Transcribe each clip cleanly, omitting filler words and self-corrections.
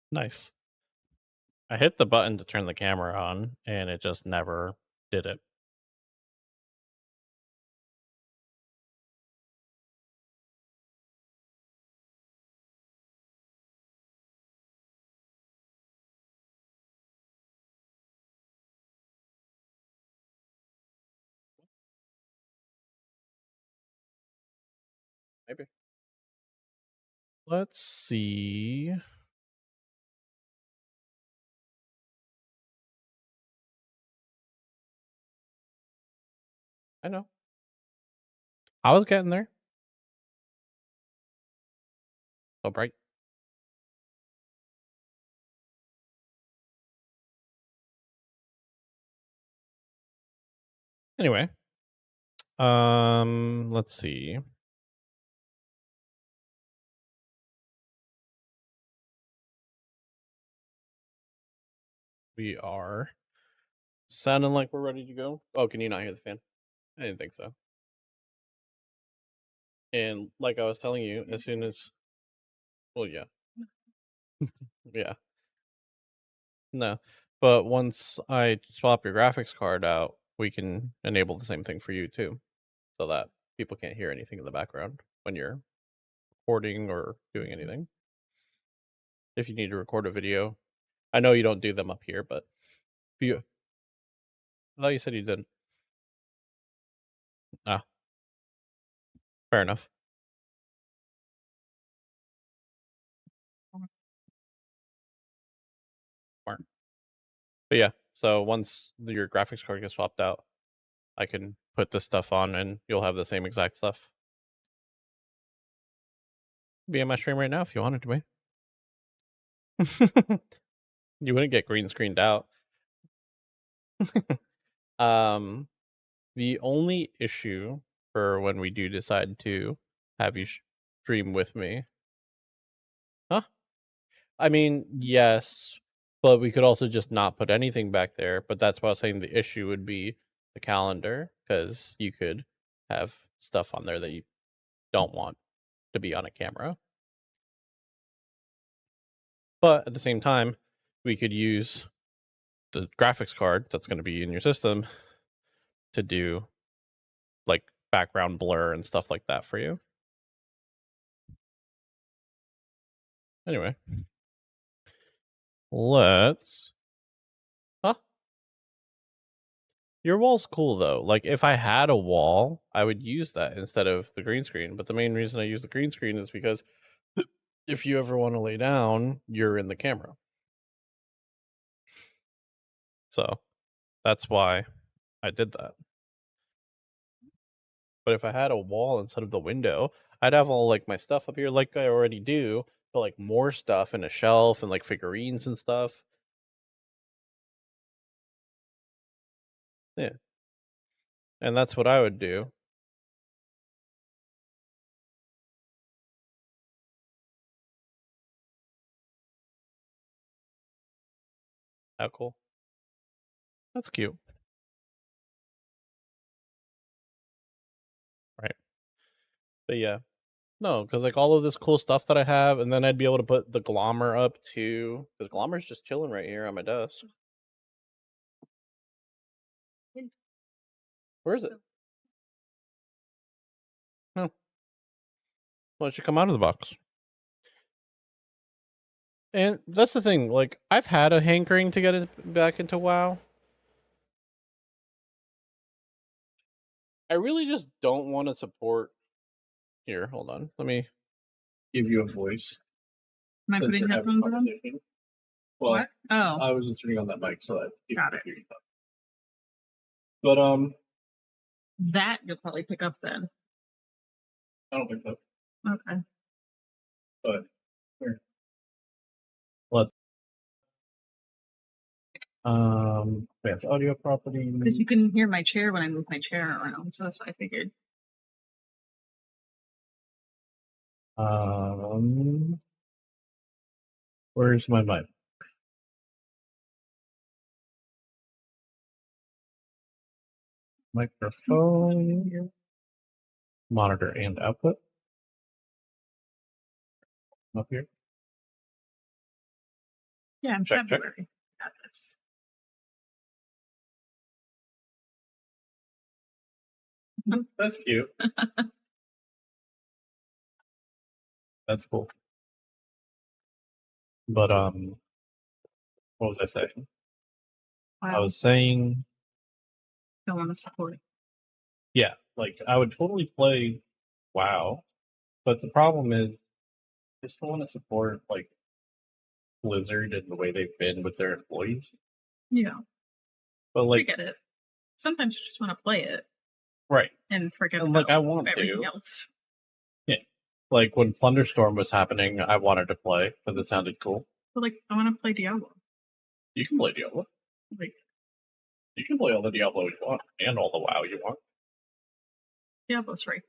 Nice. I hit the button to turn the camera on, and it just never did it. Maybe. Let's see. I know. I was getting there. So bright. Anyway, let's see. We are sounding like we're ready to go. Oh, can you not hear the fan? I didn't think so. And like I was telling you, as soon as well, yeah, yeah, no. But once I swap your graphics card out, we can enable the same thing for you too, so that people can't hear anything in the background when you're recording or doing anything. If you need to record a video, I know you don't do them up here, but if you, I thought you said you didn't. Ah, fair enough. Smart. But yeah, so once your graphics card gets swapped out, I can put this stuff on and you'll have the same exact stuff. Be in my stream right now if you wanted to be. You wouldn't get green screened out. um, the only issue for when we do decide to have you stream with me, huh? I mean, yes, but we could also just not put anything back there. But that's why I was saying the issue would be the calendar because you could have stuff on there that you don't want to be on a camera. But at the same time, we could use the graphics card that's going to be in your system to do like background blur and stuff like that for you. Anyway, let's. Huh? Your wall's cool though. Like if I had a wall, I would use that instead of the green screen. But the main reason I use the green screen is because if you ever want to lay down, you're in the camera. So that's why I did that. But if I had a wall instead of the window, I'd have all like my stuff up here like I already do, but like more stuff and a shelf and like figurines and stuff. Yeah. And that's what I would do. How cool. That's cute. Right. But yeah. No, because like all of this cool stuff that I have, and then I'd be able to put the Glommer up too. Because Glommer's just chilling right here on my desk. Where is it? No. Well, it should come out of the box. And that's the thing, like, I've had a hankering to get it back into WoW. I really just don't want to support. Here, hold on. Let me give you a voice. Am I putting headphones on? Well, What? Oh, I was just turning on that mic so that you got could it. hear you talk. But That you'll probably pick up then. I don't think so. Okay. But here. What? Advanced audio property. Because you can hear my chair when I move my chair around, so that's what I figured. Where's my mic? Microphone, monitor and output. Up here. Yeah, in Check, check. February. Got this. That's cute. That's cool. But what was I saying? I Wow. was saying, Don't want to support it. yeah, like I would totally play WoW, but the problem is I still want to support like Blizzard and the way they've been with their employees. Yeah, But I like, get it. Sometimes you just want to play it right? and forget And about like, I want everything to. else. Yeah. Like when Plunderstorm was happening, I wanted to play because it sounded cool. But like, I want to play Diablo. You can play Diablo. Like, You can play all the Diablo you want and all the WoW you want. Diablo's free.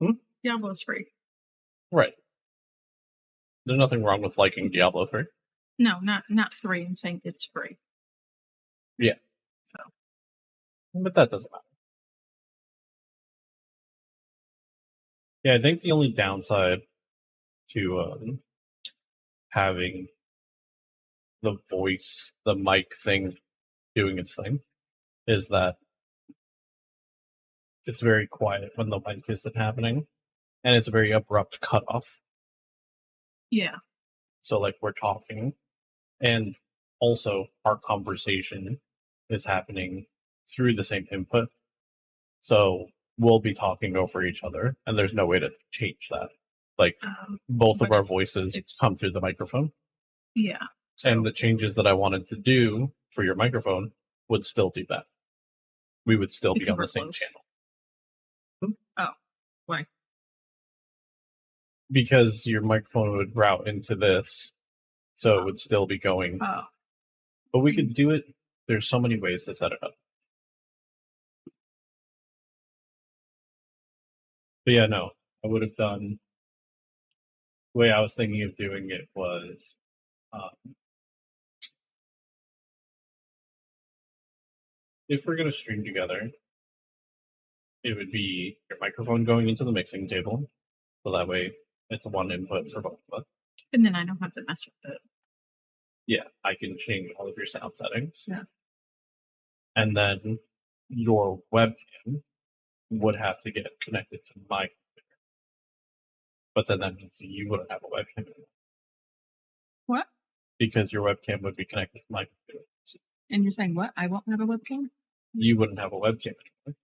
Hmm? Diablo's free. Right. There's nothing wrong with liking Diablo 3. No, not 3. I'm saying it's free. Yeah. So. But that doesn't matter. Yeah, I think the only downside to having the voice, the mic thing doing its thing is that it's very quiet when the mic isn't happening and it's a very abrupt cutoff. Yeah. So, like, we're talking and also our conversation is happening through the same input. So, we'll be talking over each other and there's no way to change that. Like, both of our voices come through the microphone. Yeah. So, and the changes that I wanted to do for your microphone would still do that. We would still be on the same channel. Oh, why? Because your microphone would route into this, so it would still be going. Oh. But we could do it. There's so many ways to set it up. But yeah, no, I would have done. The way I was thinking of doing it was, if we're going to stream together, it would be your microphone going into the mixing table, so that way it's one input for both of us. And then I don't have to mess with it. Yeah, I can change all of your sound settings. Yeah. And then your webcam would have to get connected to my computer. But then that means you wouldn't have a webcam anymore. What? because your webcam would be connected to my computer. And you're saying what? I won't have a webcam? You wouldn't have a webcam anymore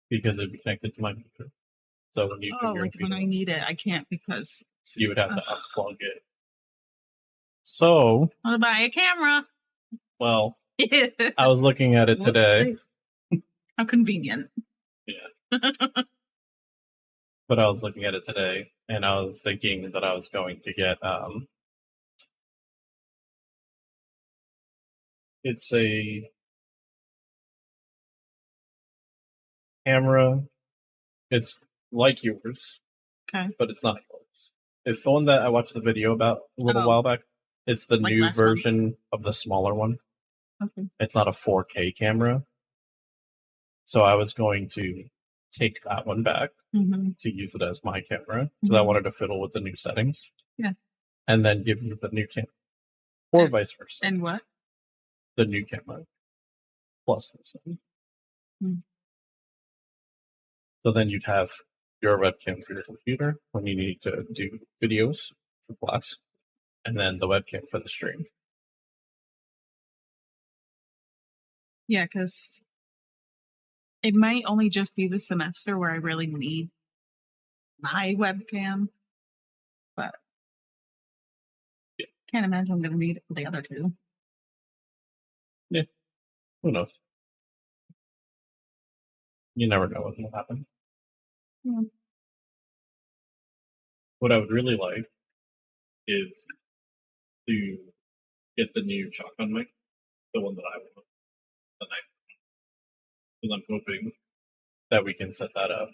because it'd be connected to my computer. So when you Oh, turn your like when I computer on, need it, I can't because. you would have to Ugh, unplug it. So, I'll buy a camera. well, I was looking at it today. Whoopsie. How convenient. Yeah, but I was looking at it today, and I was thinking that I was going to get it's a camera. It's like yours, Okay. but it's not yours. It's the one that I watched the video about a little Oh, while back. It's the like new last month. version of the smaller one. Okay. It's not a 4K camera. So I was going to take that one back Mm-hmm. to use it as my camera because I Mm-hmm. wanted to fiddle with the new settings. Yeah. And then give you the new camera. Or vice versa. And what? The new camera plus this one. Mm. So then you'd have your webcam for your computer when you need to do videos for class, and then the webcam for the stream. Yeah, because it might only just be the semester where I really need my webcam, but Yeah. can't imagine I'm going to need it for the other two. Yeah, who knows? You never know what will happen. Yeah. What I would really like is to get the new shotgun mic, the one that I want, the night. Because I'm hoping that we can set that up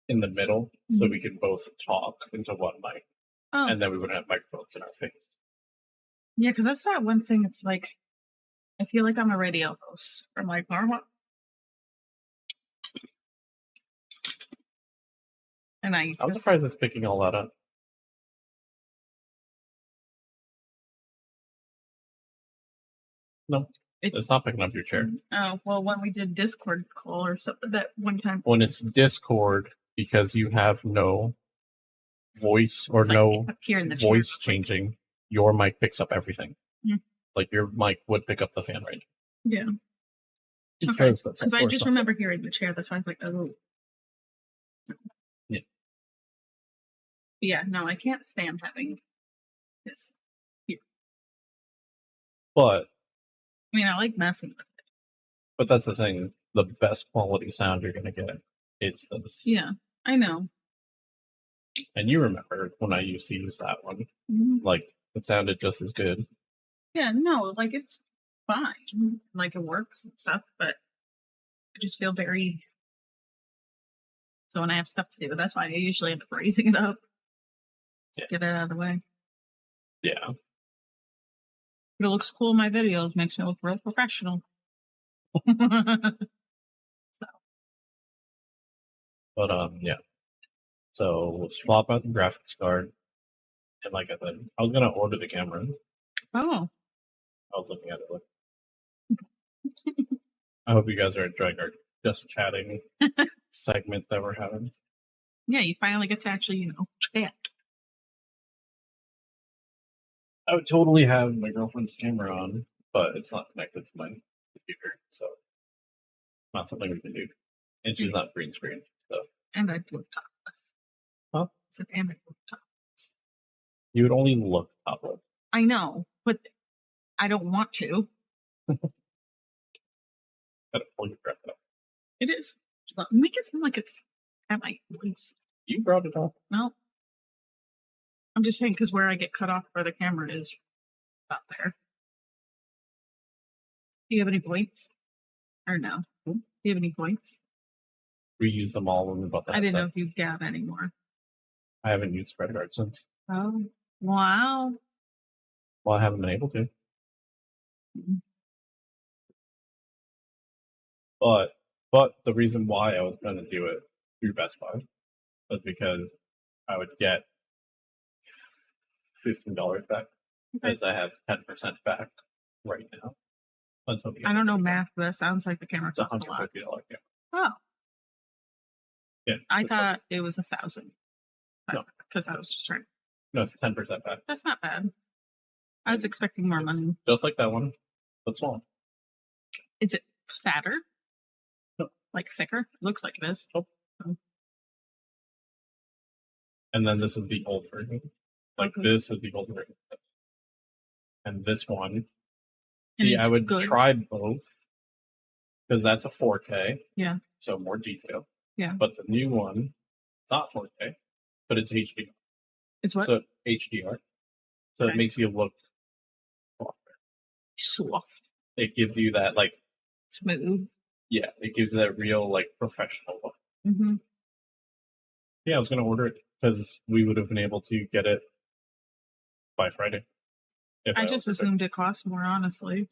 in the middle so we can both talk into one mic, Oh, and then we wouldn't have microphones in our face. yeah, because that's that one thing. It's like, I feel like I'm a radio host. I'm like, and I'm surprised it's picking all that up. No, it's not picking up your chair. Oh, well, when we did Discord call or something that one time. When it's Discord, because you have no voice or It's like no up here in the chair, voice it's like- changing, your mic picks up everything. Yeah. Like your mic would pick up the fan right Yeah. now. Because that's Because I just remember hearing the chair. That's why I was like, oh. Yeah. Yeah, no, I can't stand having this. But I mean, I like messing with it. but that's the thing. The best quality sound you're gonna get is this. Yeah, I know. And you remember when I used to use that one. Mhm. Like it sounded just as good. Yeah, no, like it's fine. Like it works and stuff, but I just feel very. So when I have stuff to do, that's why I usually end up raising it up. Just get it out of the way. Yeah. It looks cool in my videos, makes me look real professional. But yeah. So we'll swap out the graphics card. And like I said, I was gonna order the camera. Oh. I was looking at it like I hope you guys are enjoying our just chatting segment that we're having. Yeah, you finally get to actually, chat. I would totally have my girlfriend's camera on, but it's not connected to my computer, so not something we can do. And she's not green screen, so And I look topless. Huh? So, and I look topless. You would only look topless. I know, but I don't want to. Gotta pull your breath out. It is. Make it sound like it's at my waist. You brought it up. No. I'm just saying because where I get cut off for the camera is about there. Do you have any points? Or no? Do you have any points? We used them all when we bought the I didn't know headset. if you got any more. I haven't used credit card since. Oh, wow. Well, I haven't been able to. Mhm. But the reason why I was going to do it through Best Buy was because I would get $15 back because I have 10% back right now. Until I don't know math, but that sounds like the camera It's a costs a lot. $150 camera. Oh, Yeah, I it's thought it was 1,000. No. Because I was just trying. no, it's 10% back. That's not bad. I was expecting more money. Just like that one, but small. Is it fatter? No. Like thicker? Looks like it is. Nope. Oh, And then this is the old version. Like okay. this is the old version. And this one. And See, I it's would good. try both because that's a 4K, Yeah. so more detail. Yeah. But the new one, it's not 4K, but it's HDR. It's what? So HDR. So it Okay. makes you look softer. Soft. It gives you that like Smooth. yeah, it gives you that real like professional look. Mm-hmm. Yeah, I was gonna order it because we would have been able to get it by Friday. If I just ordered it. assumed it cost more, honestly.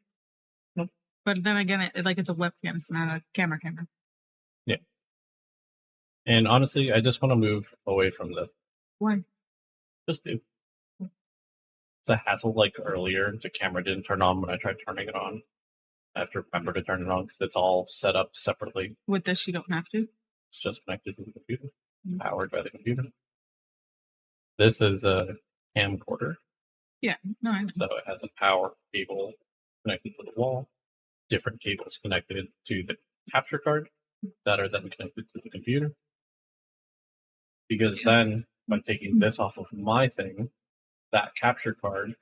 Nope. But then again, like it's a webcam, it's not a camera. Yeah. And honestly, I just want to move away from the Why? just do. It's a hassle like earlier. The camera didn't turn on when I tried turning it on. I have to remember to turn it on because it's all set up separately. With this, you don't have to. It's just connected to the computer, Mm. powered by the computer. This is a camcorder, Yeah. No, I know. so it has a power cable connected to the wall, different cables connected to the capture card that are then connected to the computer. Because then, by taking this off of my thing, that capture card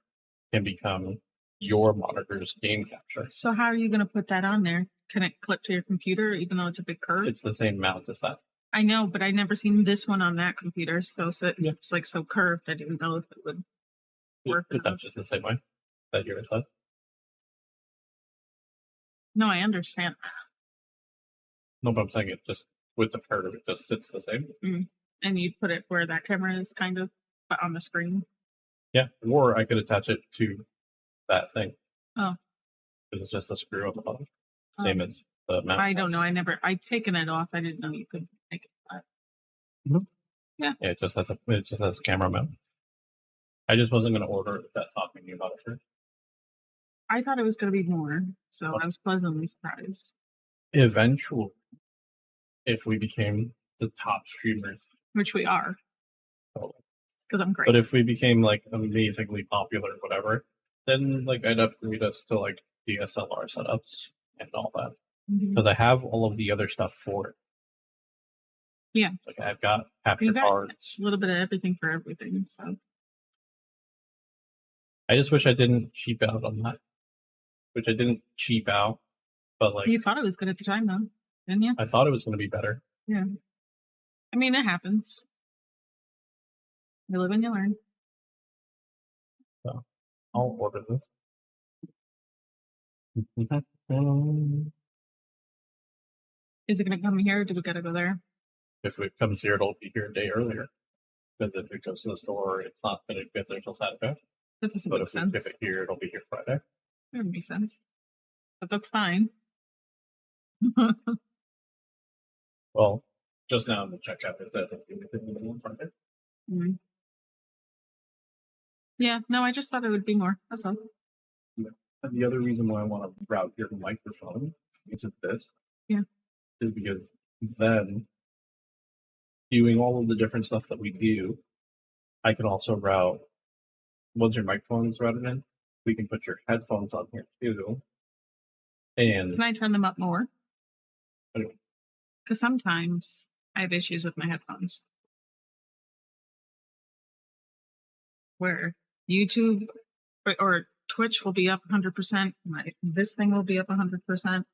can become your monitor's game capture. So how are you going to put that on there? Can it clip to your computer, even though it's a big curve? It's the same mount as that. I know, but I never seen this one on that computer, so it's, Yeah. it's like so curved. I didn't know if it would work. It touches the same way that yours does. No, I understand. No, but I'm saying it just with the curve, it just sits the same. And you put it where that camera is, kind of, but on the screen. Yeah, or I could attach it to that thing. Oh. Because it's just a screw on the bottom. Same as the mount. I don't know. I'd taken it off. I didn't know you could make it flat. Mhm. Yeah. Yeah, it just has a camera mount. I just wasn't going to order it without talking to you about it first. I thought it was going to be more, so I was pleasantly surprised. Eventually, if we became the top streamers, Which we are, totally. because I'm great. But if we became like amazingly popular, or whatever, then like I'd upgrade us to like DSLR setups and all that because I have all of the other stuff for it. Yeah, like I've got capture cards, a little bit of everything for everything. So I just wish I didn't cheap out on that. Which I didn't cheap out, but like you thought it was good at the time, though, didn't you? I thought it was going to be better. Yeah, I mean it happens. You live and you learn. So I'll order this. Is it going to come here, or do we got to go there? If it comes here, it'll be here a day earlier. Because if it goes to the store, it's not going to get there until Saturday. That doesn't But make if we sense. ship it here, it'll be here Friday. That would make sense, but that's fine. Well, just now in the checkout, it said it'll be within on Friday. Mm. Yeah, no, I just thought it would be more. That's all. Yeah. And the other reason why I want to route your microphone into this is because then doing all of the different stuff that we do, I can also route once your microphone's routed in, we can put your headphones on here too. And Can I turn them up more? Anyway. Because sometimes I have issues with my headphones. Where YouTube or Twitch will be up 100%. This thing will be up 100%.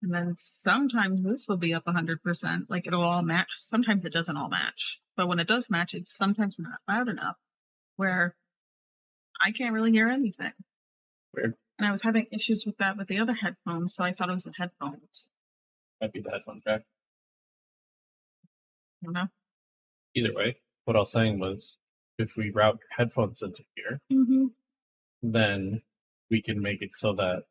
And then sometimes this will be up 100%. Like it'll all match. Sometimes it doesn't all match. But when it does match, it's sometimes not loud enough where I can't really hear anything. Weird. And I was having issues with that with the other headphones, so I thought it was the headphones. Might be the headphone jack. You know? Either way, what I was saying was if we route your headphones into here, then we can make it so that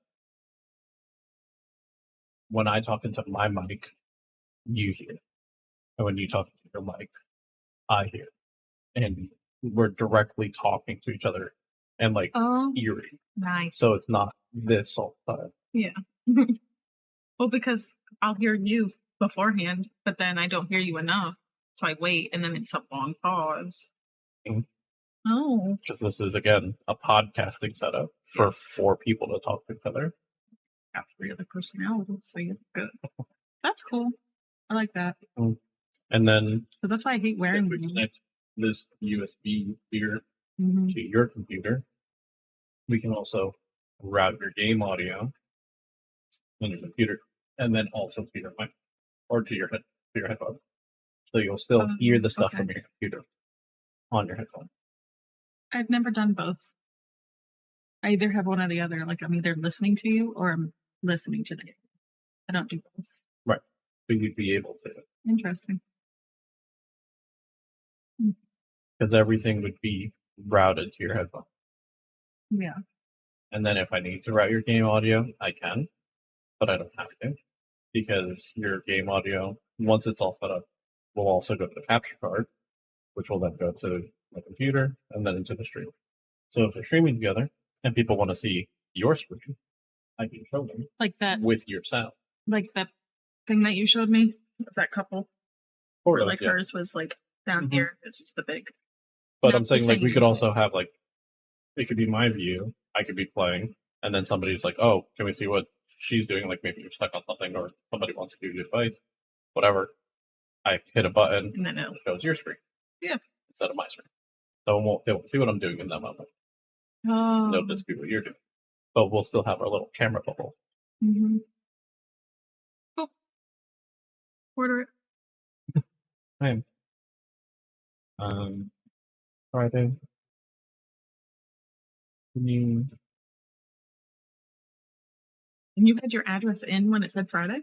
when I talk into my mic, you hear. And when you talk into your mic, I hear. And we're directly talking to each other and like eerie. Nice. So it's not this all the time. Yeah. Well, because I'll hear you beforehand, but then I don't hear you enough. So I wait and then it's a long pause. Mhm. Oh, because this is again a podcasting setup for 4 people to talk to each other. got 3 other personalities, so you're good. That's cool. I like that And then because that's why I hate if wearing we them. connect this USB here Mhm. to your computer, we can also route your game audio on your computer, and then also to your mic or to your headphone. So you'll still hear the stuff Okay. from your computer on your headphone. I've never done both. I either have one or the other. Like I'm either listening to you or I'm listening to the game. I don't do both. Right. So you'd be able to, Interesting. Mm, because everything would be routed to your headphone. yeah. And then if I need to route your game audio, I can, but I don't have to because your game audio, once it's all set up, will also go to the capture card, which will then go to my computer and then into the stream. So if we're streaming together and people want to see your screen, I can show them Like that. with your sound. Like that thing that you showed me of that couple. Or Where like yeah. hers was like down Mhm. here. It's just the big. But No, I'm it's the saying like we same. could also have like it could be my view. I could be playing, and then somebody's like, "Oh, can we see what she's doing?" Like maybe you're stuck on something, or somebody wants to give you advice, whatever. I hit a button, And then and it shows your screen. Yeah. Instead of my screen. So they won't see what I'm doing in that moment. They'll oh. just see what you're doing. But we'll still have our little camera bubble. Mhm. Cool. Order it. Hey, Friday. You, And you had your address in when it said Friday?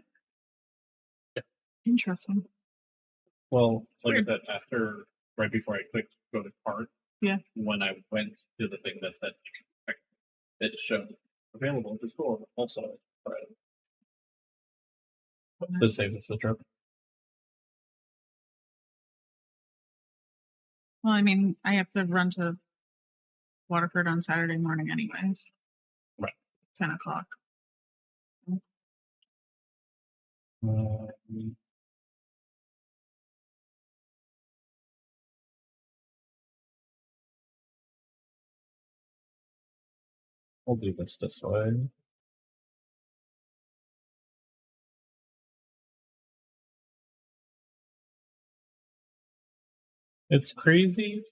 yeah. Interesting. Well, like Weird. I said, after right before I clicked go to cart, Yeah. when I went to the thing that said it showed available to school also Friday. This saves us a trip. Well, I mean, I have to run to Waterford on Saturday morning anyways. Right. 10 o'clock. Um, we'll do this way. It's crazy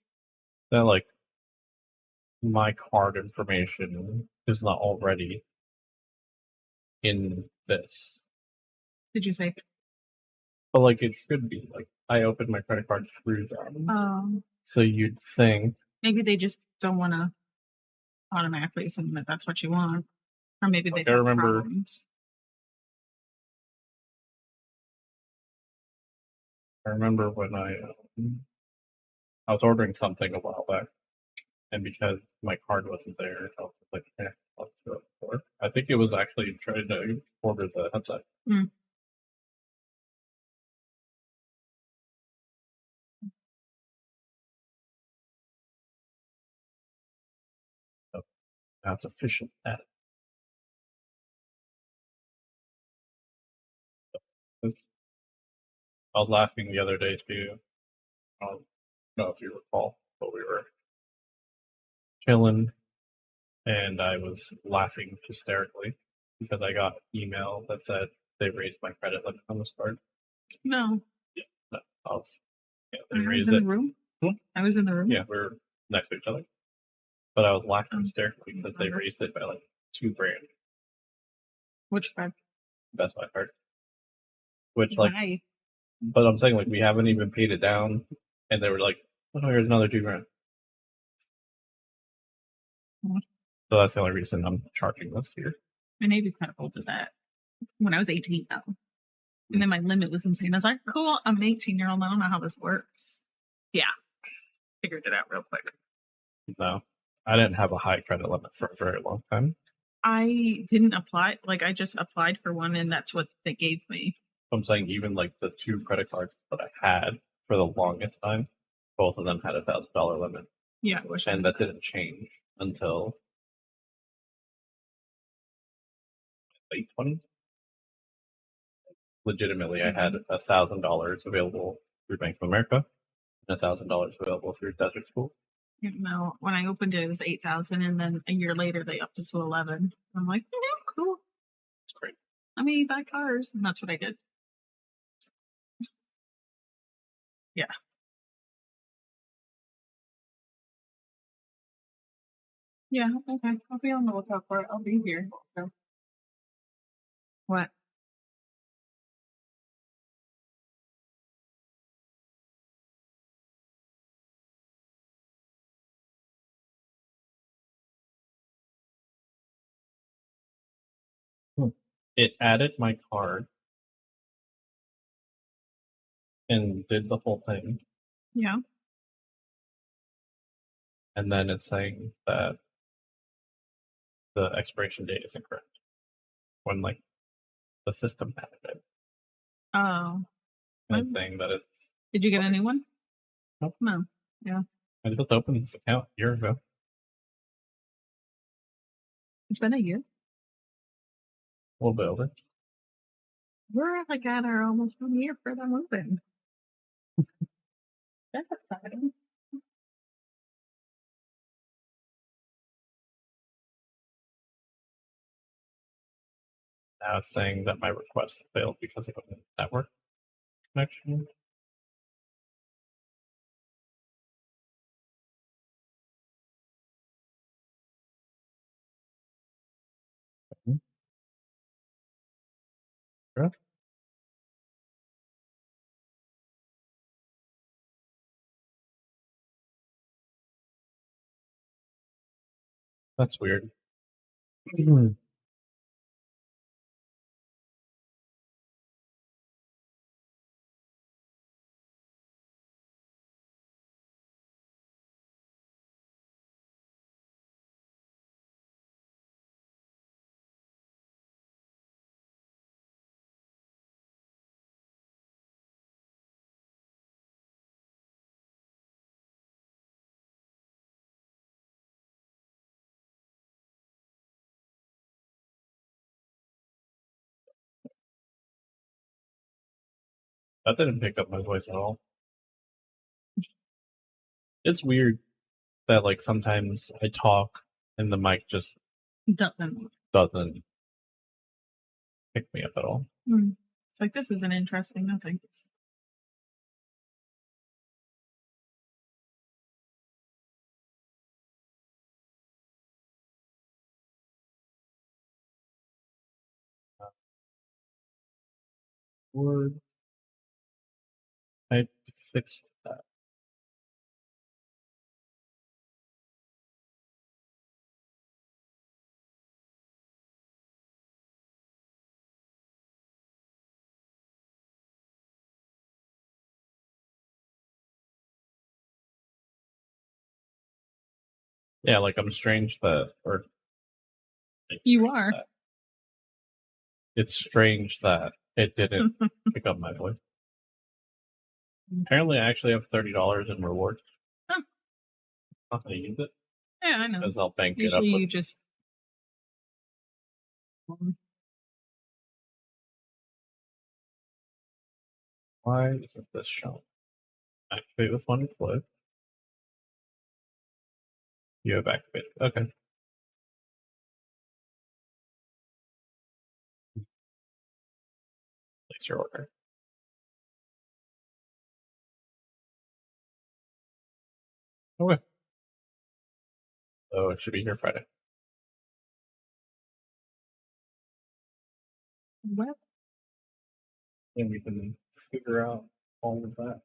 that like my card information is not already in this. Did you say? But like it should be. Like I opened my credit card through them. So you'd think Maybe they just don't want to automatically assume that that's what you want, or maybe they like I have remember problems. when I was ordering something a while back, and because my card wasn't there, I was like, I'll just go to the store. I think it was actually trying to order the headset. Mm. So that's efficient. I was laughing the other day too. I don't know if you recall, but we were chilling, and I was laughing hysterically because I got email that said they raised my credit limit on this card. No, Yeah, no, they I was raised in it. the room. Hmm? I was in the room. Yeah, we're next to each other. But I was laughing Oh. hysterically because they raised it by like $2,000. Which card? Best Buy card. Which like, Why? but I'm saying like we haven't even paid it down, and they were like, "Oh, here's another $2,000." Hmm. So that's the only reason I'm charging this year. My neighbor kind of pulled that when I was 18 though. And then my limit was insane. I was like, cool, I'm an 18-year-old. I don't know how this works. Yeah. Figured it out real quick. No, I didn't have a high credit limit for a very long time. I didn't apply. Like, I just applied for one, and that's what they gave me. I'm saying even like the 2 credit cards that I had for the longest time, both of them had $1,000 limit, Yeah, I wish. and that didn't change until late 20s. Legitimately, I had $1,000 available through Bank of America and $1,000 available through Desert School. You know, when I opened it, it was 8,000, and then a year later they upped it to 11. I'm like, yeah, cool. It's great. I mean, buy cars, and that's what I did. Yeah, yeah, okay. I'll be on the lookout for it. I'll be here. So what? Hmm. It added my card and did the whole thing, Yeah. and then it's saying that the expiration date is incorrect when like the system added it, Oh, and well, it's saying that it's did you get a expired. new one? Nope. No. Yeah, I just opened this account a year ago. it's been a year. A little bit over. We're like at our almost 1 year for the moving. That's exciting. Now it's saying that my request failed because of a network connection. Mhm. Yeah, that's weird. That didn't pick up my voice at all. It's weird that like sometimes I talk and the mic just Doesn't. doesn't pick me up at all. It's like this isn't interesting. No thanks. Word. I fixed that. Yeah, like I'm strange that, or You are. that. It's strange that it didn't pick up my voice. Apparently, I actually have $30 in rewards. Oh, I'm not gonna use it yeah, I know. because I'll bank it up Usually with. you just Why isn't this shown? Activate with one click. You have activated. Okay. Place your order. Okay. So it should be here Friday. what? And we can figure out all of that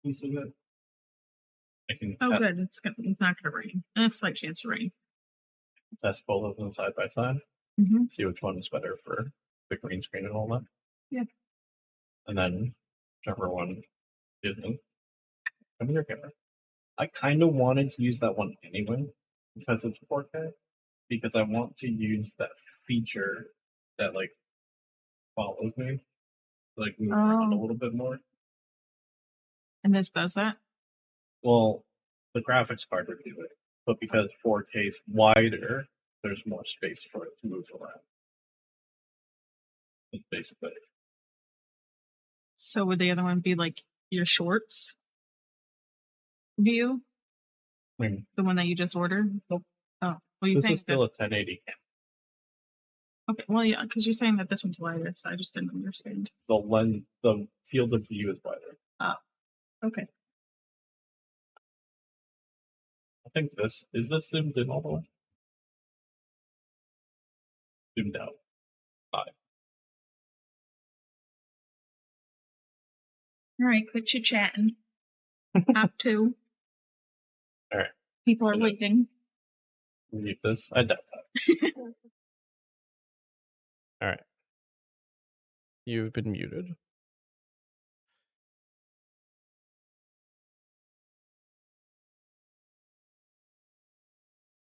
piece of it. I can Oh, good. It's not gonna rain. A slight chance to rain. test both of them side by side, Mm-hmm. see which one is better for the green screen and all that. Yeah. And then whichever one isn't, come here, camera. I kind of wanted to use that one anyway because it's 4K. Because I want to use that feature that like follows me, like move around a Oh, little bit more. and this does that. Well, the graphics card would do it, but because 4K is wider, there's more space for it to move around. It's basically So would the other one be like your shorts view? I mean, The one that you just ordered? nope. Oh, well, you This is saying that still a 1080 camera. okay, well, yeah, because you're saying that this one's wider, so I just didn't understand. The field of view is wider. Oh, okay. I think this zoomed in all the way? Zoomed out. 5. Alright, quit chit-chatting. Act 2. Alright, People are gonna waiting. mute this. I doubt that. Alright, you've been muted.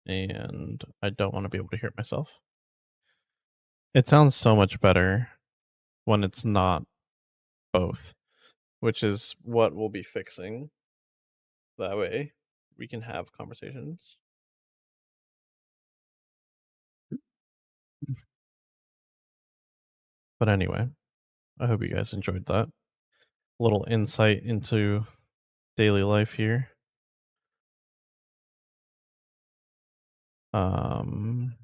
And I don't want to be able to hear myself. It sounds so much better when it's not both, which is what we'll be fixing. That way we can have conversations. But anyway, I hope you guys enjoyed that little insight into daily life here. Um,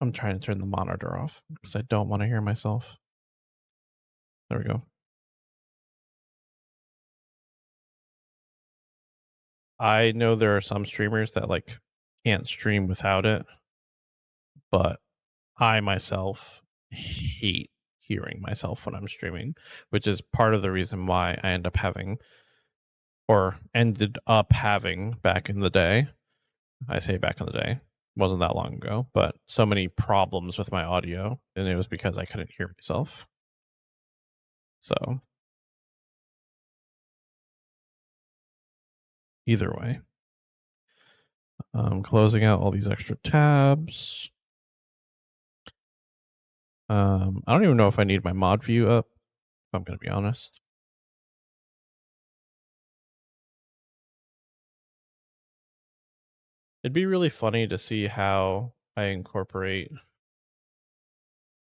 I'm trying to turn the monitor off because I don't want to hear myself. There we go. I know there are some streamers that like can't stream without it, but I myself hate hearing myself when I'm streaming, which is part of the reason why I end up having or ended up having back in the day. I say back in the day, wasn't that long ago, but so many problems with my audio, and it was because I couldn't hear myself. So, either way, I'm closing out all these extra tabs. I don't even know if I need my mod view up, if I'm going to be honest. It'd be really funny to see how I incorporate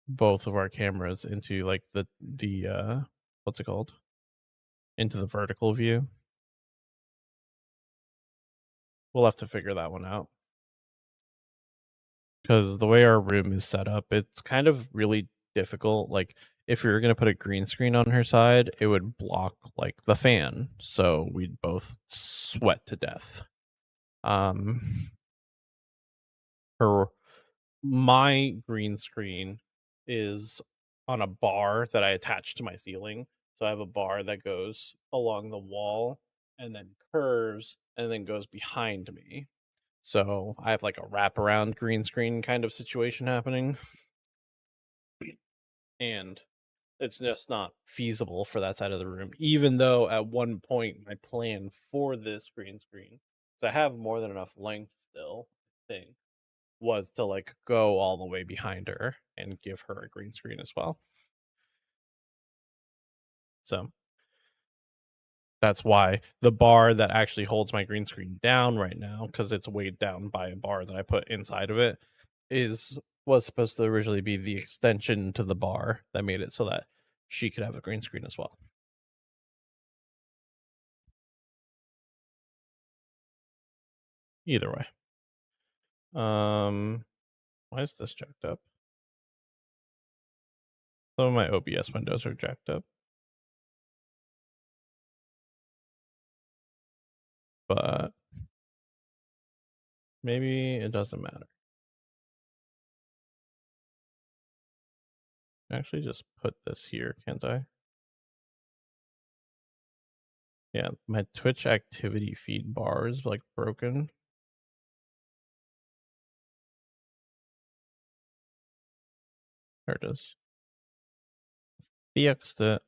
both of our cameras into like the what's it called? Into the vertical view. We'll have to figure that one out. Because the way our room is set up, it's kind of really difficult. Like if we were gonna put a green screen on her side, it would block like the fan. So we'd both sweat to death. Um her my green screen is on a bar that I attach to my ceiling. So I have a bar that goes along the wall and then curves and then goes behind me. So I have like a wraparound green screen kind of situation happening. And it's just not feasible for that side of the room, even though at one point my plan for this green screen, so I have more than enough length still, I think, was to like go all the way behind her and give her a green screen as well. So that's why the bar that actually holds my green screen down right now, because it's weighed down by a bar that I put inside of it, is was supposed to originally be the extension to the bar that made it so that she could have a green screen as well. Either way. Um why is this jacked up? Some of my OBS windows are jacked up, but maybe it doesn't matter. Actually just put this here, can't I? Yeah, my Twitch activity feed bar is like broken. There it is. Fixed it.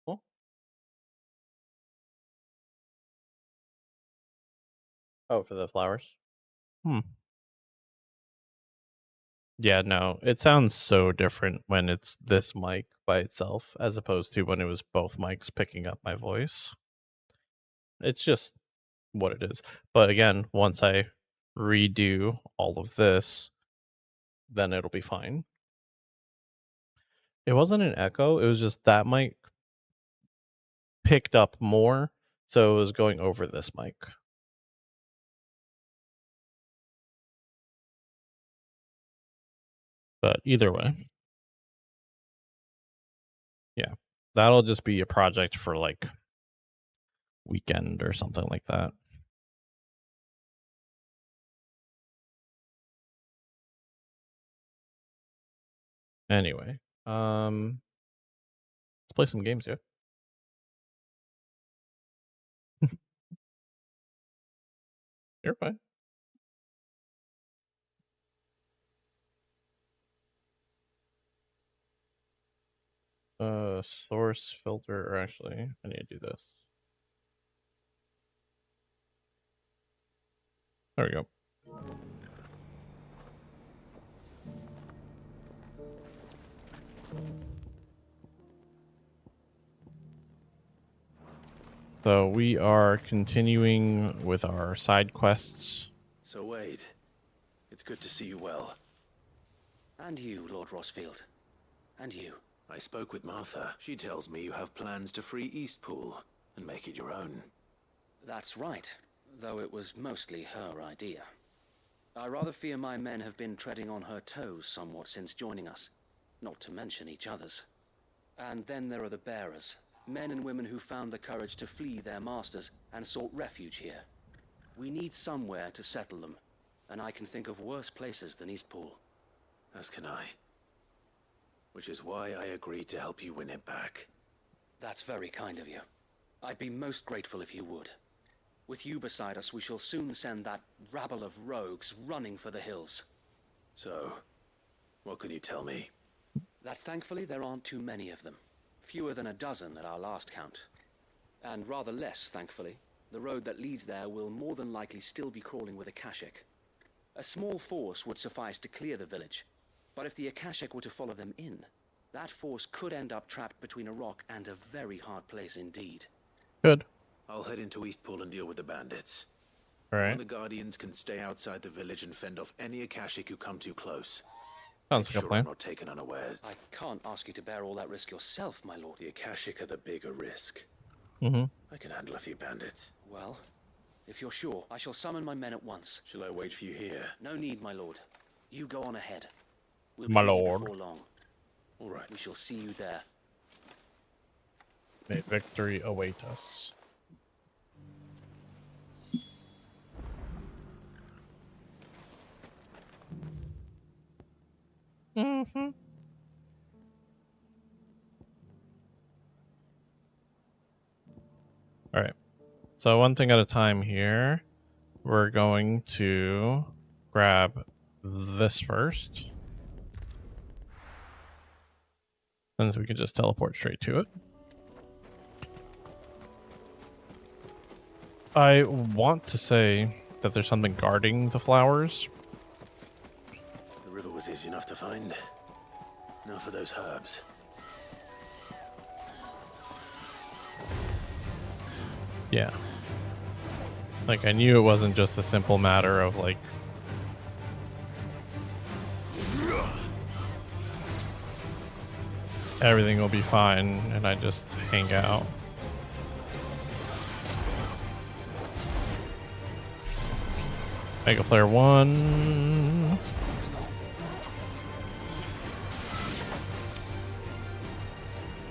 Oh, oh, for the flowers. Hmm. Yeah, no, it sounds so different when it's this mic by itself as opposed to when it was both mics picking up my voice. It's just what it is. But again, once I redo all of this, then it'll be fine. It wasn't an echo, it was just that mic picked up more, so it was going over this mic. But either way, yeah. That'll just be a project for, like, weekend or something like that. Anyway, let's play some games, yeah. You're fine. Source filter, or actually, I need to do this. There we go. So we are continuing with our side quests. So Wade, it's good to see you well. And you, Lord Rossfield. And you. I spoke with Martha. She tells me you have plans to free Eastpool and make it your own. That's right, though it was mostly her idea. I rather fear my men have been treading on her toes somewhat since joining us, not to mention each other's. And then there are the bearers, men and women who found the courage to flee their masters and sought refuge here. We need somewhere to settle them, and I can think of worse places than Eastpool. As can I. Which is why I agreed to help you win it back. That's very kind of you. I'd be most grateful if you would. With you beside us, we shall soon send that rabble of rogues running for the hills. So, what can you tell me? That thankfully there aren't too many of them. Fewer than a dozen at our last count. And rather less, thankfully, the road that leads there will more than likely still be crawling with Akashic. A small force would suffice to clear the village, but if the Akashic were to follow them in, that force could end up trapped between a rock and a very hard place indeed. Good. I'll head into Eastpool and deal with the bandits. All right. The Guardians can stay outside the village and fend off any Akashic who come too close. Sounds Make like a sure plan. I'm not taken unawares. I can't ask you to bear all that risk yourself, my lord. The Akashic are the bigger risk. Mm-hmm. I can handle a few bandits. Well, if you're sure, I shall summon my men at once. Shall I wait for you here? No need, my lord. You go on ahead. We'll My be with you lord. before long. All right. We shall see you there. May victory await us. Mm-hmm. All right. So one thing at a time here. We're going to grab this first. And so we can just teleport straight to it. I want to say that there's something guarding the flowers. The river was easy enough to find. Now for those herbs. Yeah. Like, I knew it wasn't just a simple matter of, like, everything will be fine and I just hang out. Mega Flare 1.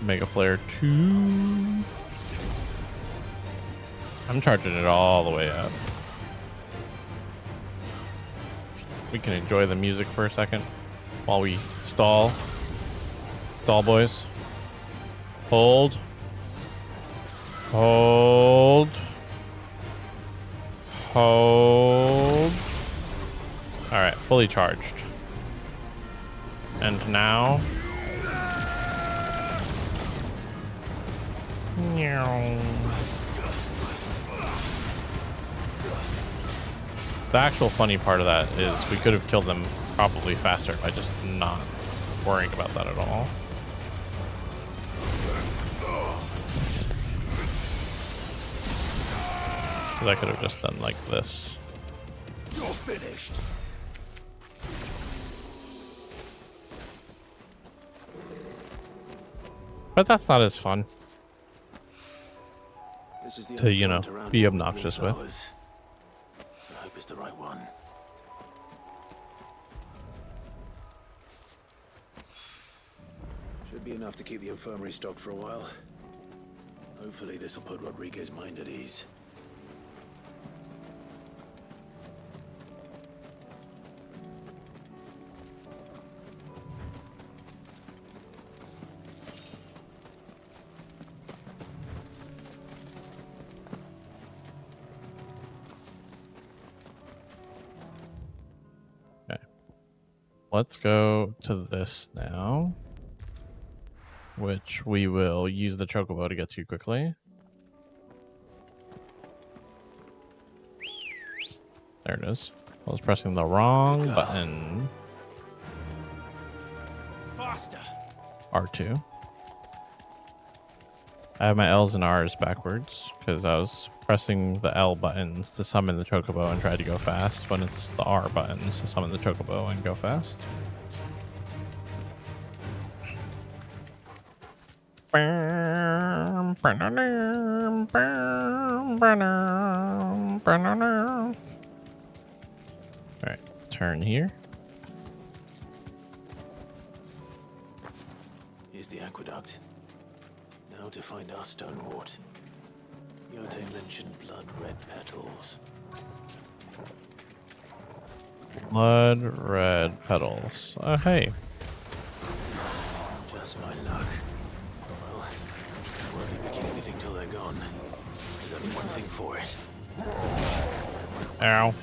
Mega Flare 2. I'm charging it all the way up. We can enjoy the music for a second while we stall. Stall, boys. Hold. Hold. Hold. Alright, fully charged. And now... The actual funny part of that is we could have killed them probably faster by just not worrying about that at all. So I could have just done like this. You're finished. But that's not as fun This is the to, only you know, plant around be here obnoxious blue with. flowers. I hope it's the right one. Should be enough to keep the infirmary stocked for a while. Hopefully this will put Rodriguez's mind at ease. Let's go to this now, which we will use the chocobo to get to quickly. There it is. I was pressing the wrong button. Faster. R2. I have my L's and R's backwards because I was pressing the L buttons to summon the chocobo and try to go fast when it's the R buttons to summon the chocobo and go fast. Alright, turn here. Here's the aqueduct. Now to find our stonewort. Yote mentioned blood red petals. Blood red petals. Oh, hey. Just my luck. Well, I won't be picking anything till they're gone. There's only one thing for it. Ow.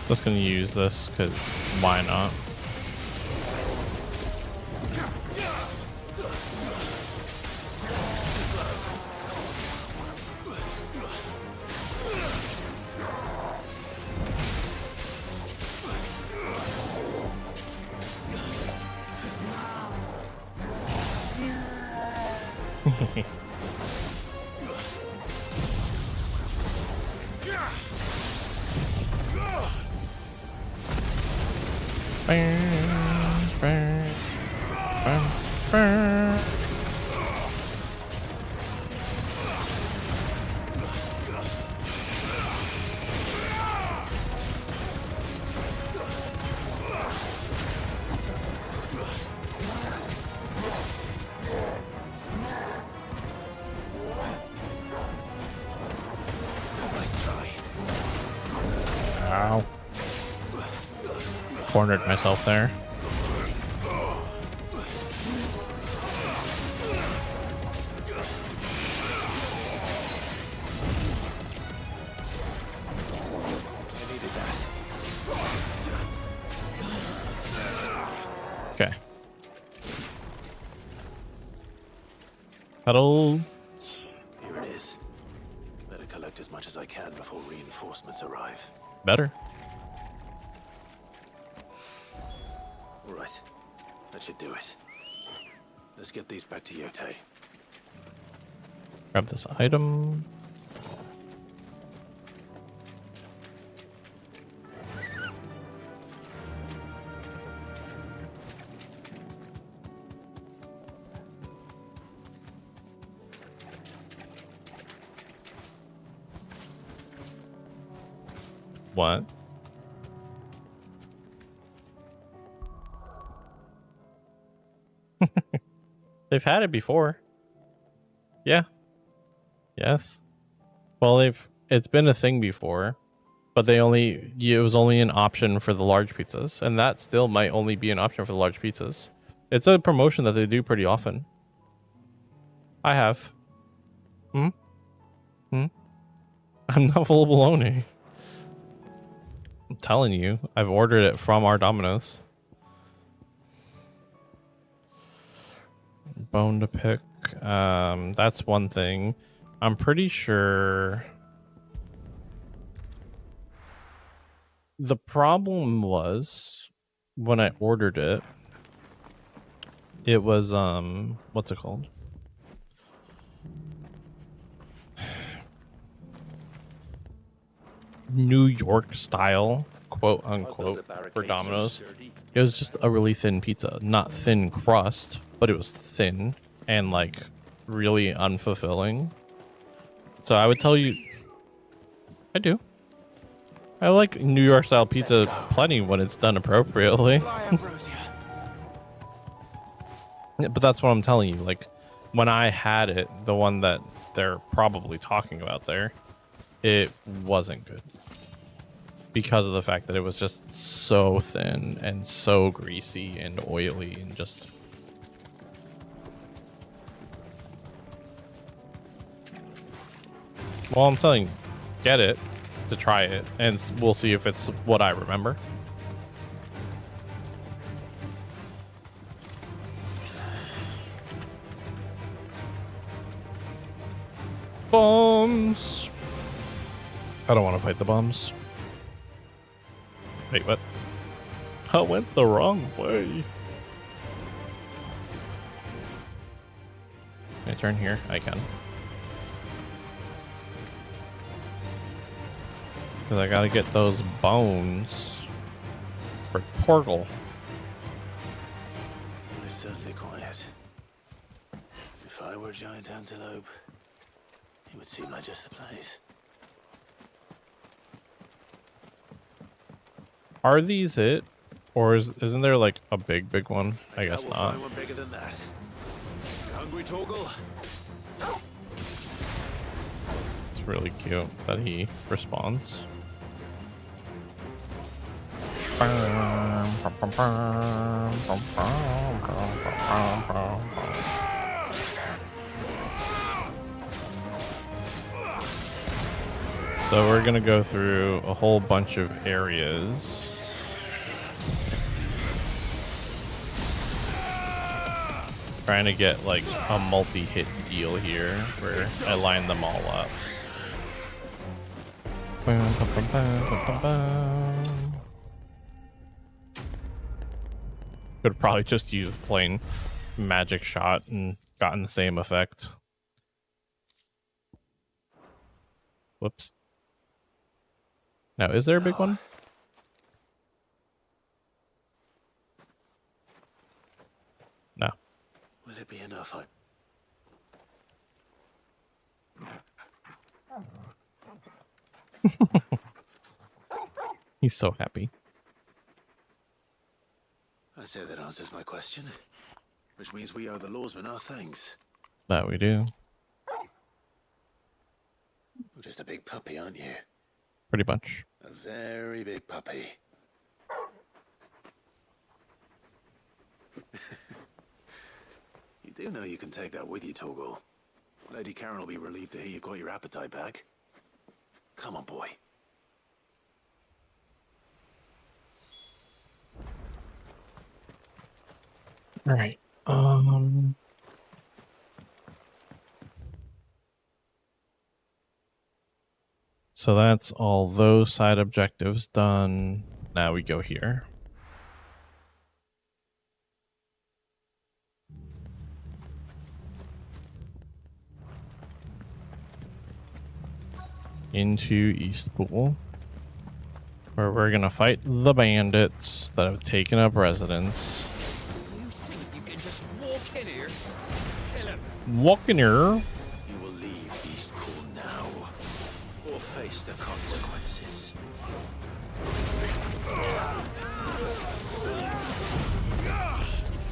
Just gonna use this because why not? Ow. Cornered myself there. Okay. Pedal. Here it is. Better collect as much as I can before reinforcements arrive. Better. All right. That should do it. Let's get these back to Yote. Grab this item. What? They've had it before. Yeah. Yes. Well, it's been a thing before, but it was only an option for the large pizzas, and that still might only be an option for the large pizzas. It's a promotion that they do pretty often. I have. I'm not full of baloney. I'm telling you, I've ordered it from our Domino's. Bone to pick. That's one thing. I'm pretty sure the problem was when I ordered it, it was what's it called? New York style, quote unquote, for Domino's. It was just a really thin pizza, not thin crust, but it was thin and like really unfulfilling. So I would tell you, I do. I like New York style pizza plenty when it's done appropriately. But that's what I'm telling you. Like when I had it, the one that they're probably talking about there, it wasn't good because of the fact that it was just so thin and so greasy and oily and just. Well, I'm telling you, get it to try it, and we'll see if it's what I remember. Bombs. I don't want to fight the bombs. Wait, what? I went the wrong way. Can I turn here? I can. Because I gotta get those bones for Torgal. It's certainly quiet. If I were a giant antelope, it would seem like just the place. Are these it? Or isn't there like a big one? I guess will not. find one bigger than that. You hungry, Torgal? It's really cute that he responds. So we're gonna go through a whole bunch of areas. Trying to get like a multi-hit deal here where I line them all up. Could probably just use plain magic shot and gotten the same effect. Whoops. Now, is there a big one? No. Will it be enough? He's so happy. I say that answers my question. Which means we owe the lawsmen our thanks. That we do. You're just a big puppy, aren't you? Pretty much. A very big puppy. You do know you can take that with you, Torgal. Lady Karen will be relieved to hear you've got your appetite back. Come on, boy. All right. So that's all those side objectives done. Now we go here. Into Eastpool, where we're gonna fight the bandits that have taken up residence. You see, you can just walk in here, kill him. Walk in here. You will leave Eastpool now, or face the consequences.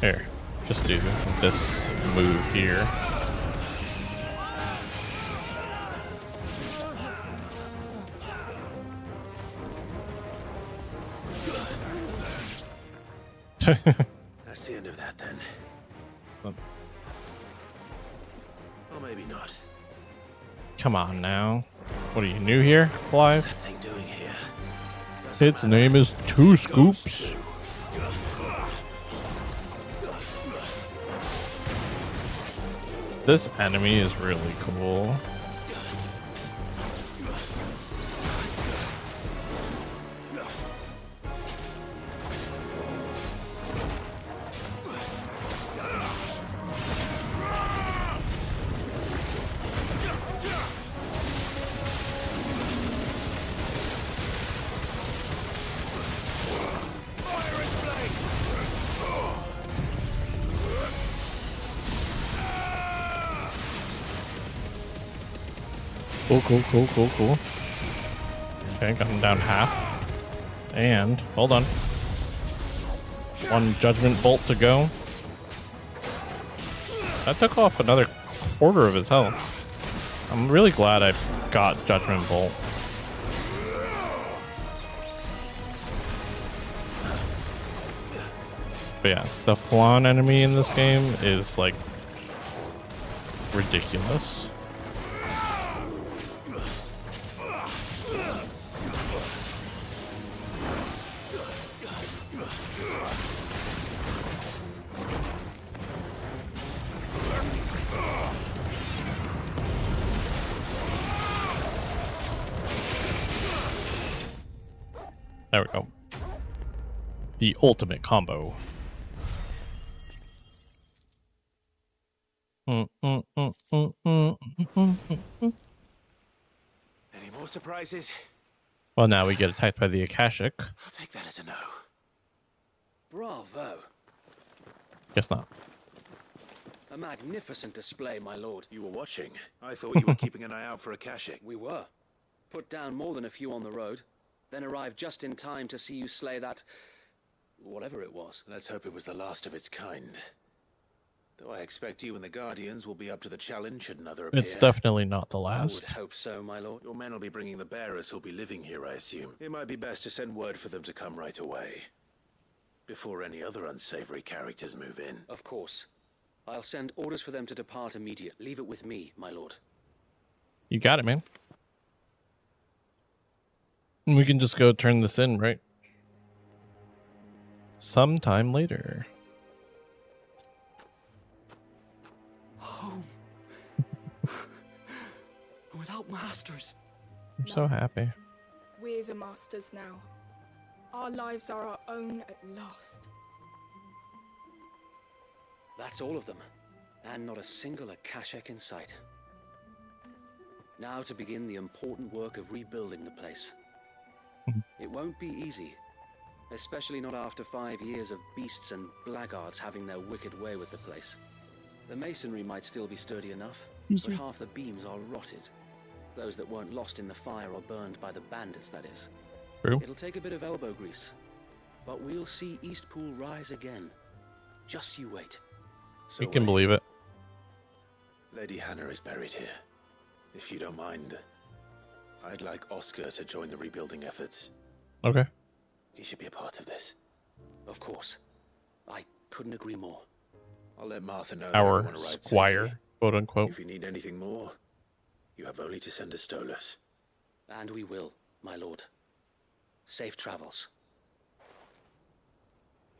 Here, just do this move here. That's the end of that, then. Oh. Or maybe not. Come on now. What are you, new here, Clive? What's that thing doing here? Doesn't Its matter. name is Two Scoops. This enemy is really cool. Cool, cool, cool, cool, cool. Okay, got him down half. And, hold on. One judgment bolt to go. That took off another quarter of his health. I'm really glad I got judgment bolt. But yeah, the flan enemy in this game is like ridiculous. There we go. The ultimate combo. Any more surprises? Well, now we get attacked by the Akashic. I'll take that as a no. Bravo. Guess not. A magnificent display, my lord. You were watching. I thought you were keeping an eye out for Akashic. We were. Put down more than a few on the road, then arrived just in time to see you slay that... whatever it was. Let's hope it was the last of its kind. Though I expect you and the Guardians will be up to the challenge should another appear. It's definitely not the I last. would hope so, my lord. Your men will be bringing the bearers who'll be living here, I assume. It might be best to send word for them to come right away. Before any other unsavory characters move in. Of course. I'll send orders for them to depart immediately. Leave it with me, my lord. You got it, man. We can just go turn this in, right? Sometime later. Home. Without masters. I'm so happy. We're the masters now. Our lives are our own at last. That's all of them. And not a single Akashic in sight. Now to begin the important work of rebuilding the place. It won't be easy. Especially not after 5 years of beasts and blackguards having their wicked way with the place. The masonry might still be sturdy enough, but half the beams are rotted. Those that weren't lost in the fire or burned by the bandits, that is. True. It'll take a bit of elbow grease, but we'll see Eastpool rise again. Just you wait. So We can wait. believe it. Lady Hannah is buried here. If you don't mind, I'd like Oscar to join the rebuilding efforts. Okay. He should be a part of this. Of course. I couldn't agree more. I'll let Martha know that Our everyone arrived squire, safely. quote unquote. If you need anything more, you have only to send a Stolas. And we will, my lord. Safe travels.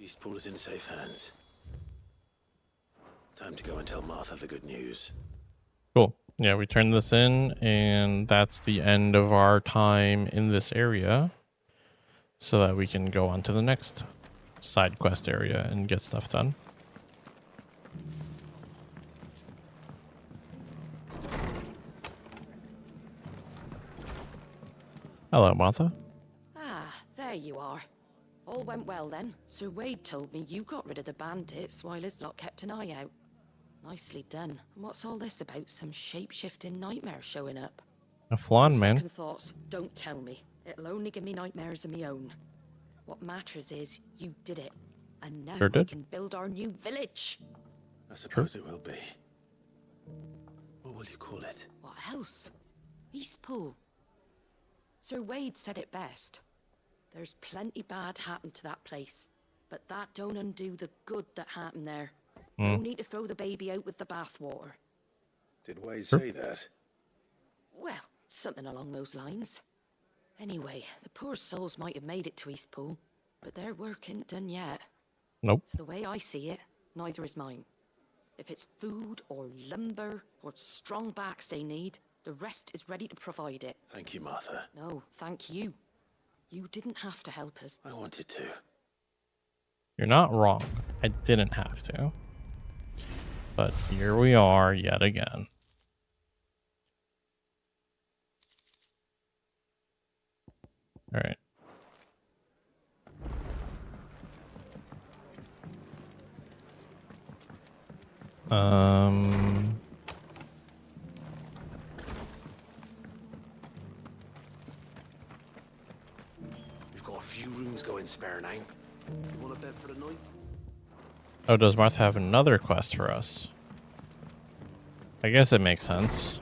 Eastpool is in safe hands. Time to go and tell Martha the good news. Cool. Yeah, we turn this in, and that's the end of our time in this area. So that we can go on to the next side quest area and get stuff done. Hello, Martha. Ah, there you are. All went well then. Sir Wade told me you got rid of the bandits while his lot kept an eye out. Nicely done. And what's all this about? Some shape-shifting nightmare showing up? A flan, man. Second thoughts, don't tell me. It'll only give me nightmares of my own. What matters is you did it. And now Sure we did. can build our new village. I suppose it will be. What will you call it? What else? Eastpool. Sir Wade said it best. There's plenty bad happened to that place, but that don't undo the good that happened there. No need to throw the baby out with the bathwater. Did Wade say that? Well, something along those lines. Anyway, the poor souls might have made it to Eastpool, but their work ain't done yet. Nope. The way I see it, neither is mine. If it's food or lumber or strong backs they need, the rest is ready to provide it. Thank you, Martha. No, thank you. You didn't have to help us. I wanted to. You're not wrong. I didn't have to. But here we are yet again. All right. few rooms going spare now. You want a bed for the night? Oh, does Martha have another quest for us? I guess it makes sense.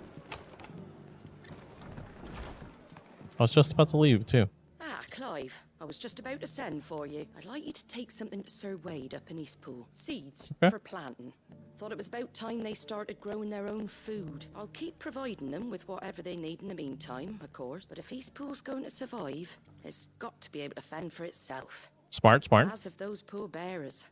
I was just about to leave, too. Ah, Clive, I was just about to send for you. I'd like you to take something to Sir Wade up in Eastpool. Seeds Okay. for planting. Thought it was about time they started growing their own food. I'll keep providing them with whatever they need in the meantime, of course. But if Eastpool's going to survive, it's got to be able to fend for itself. Smart, smart. As of those poor bearers.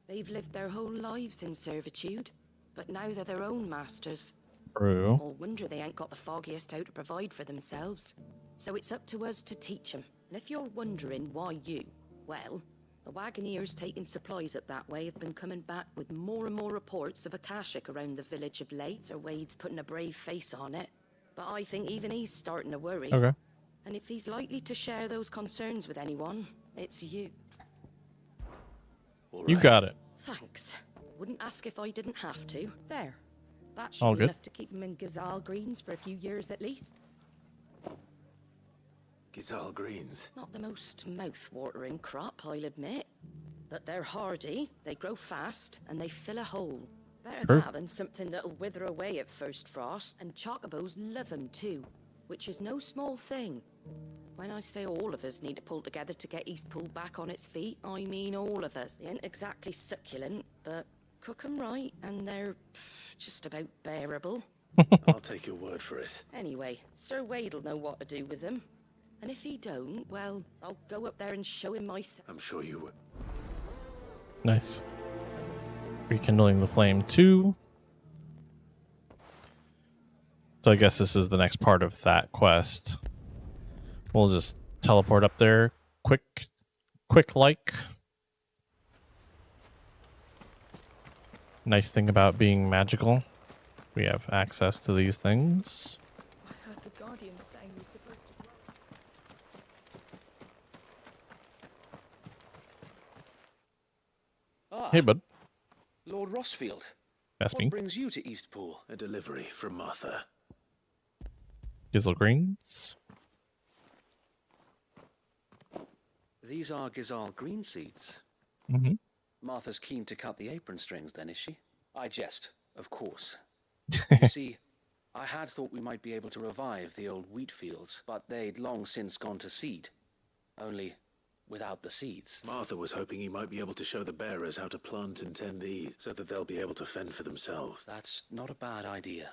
They've lived their whole lives in servitude, but now they're their own masters. True. Small wonder they ain't got the foggiest how to provide for themselves. So it's up to us to teach them. And if you're wondering why you, well, the Wagoneers taking supplies up that way have been coming back with more and more reports of Akashic around the village of late. Sir Wade's putting a brave face on it. But I think even he's starting to worry. Okay. And if he's likely to share those concerns with anyone, it's you. All You right. got it. Thanks. Wouldn't ask if I didn't have to. There. That should All be good. enough to keep him in Gazal Greens for a few years at least. Gizal Greens. Not the most mouth-watering crop, I'll admit. But they're hardy, they grow fast, and they fill a hole. Better True. that than something that'll wither away at first frost, and chocobos love 'em too, which is no small thing. When I say all of us need to pull together to get Eastpool back on its feet, I mean all of us. They ain't exactly succulent, but cook 'em right, and they're just about bearable. I'll take your word for it. Anyway, Sir Wade'll know what to do with them. And if he don't, well, I'll go up there and show him myself. I'm sure you would. Nice. Rekindling the flame 2. So I guess this is the next part of that quest. We'll just teleport up there quick like. Nice thing about being magical, we have access to these things. I heard the Guardian saying we're supposed to. Ah, Hey, bud. Lord Rossfield. That's What me. brings you to Eastpool? A delivery from Martha. Gizzle Greens. These are Gazal green seeds. Mm-hmm. Martha's keen to cut the apron strings, then, is she? I jest, of course. You see, I had thought we might be able to revive the old wheat fields, but they'd long since gone to seed. Only without the seeds. Martha was hoping he might be able to show the bearers how to plant and tend these, so that they'll be able to fend for themselves. That's not a bad idea.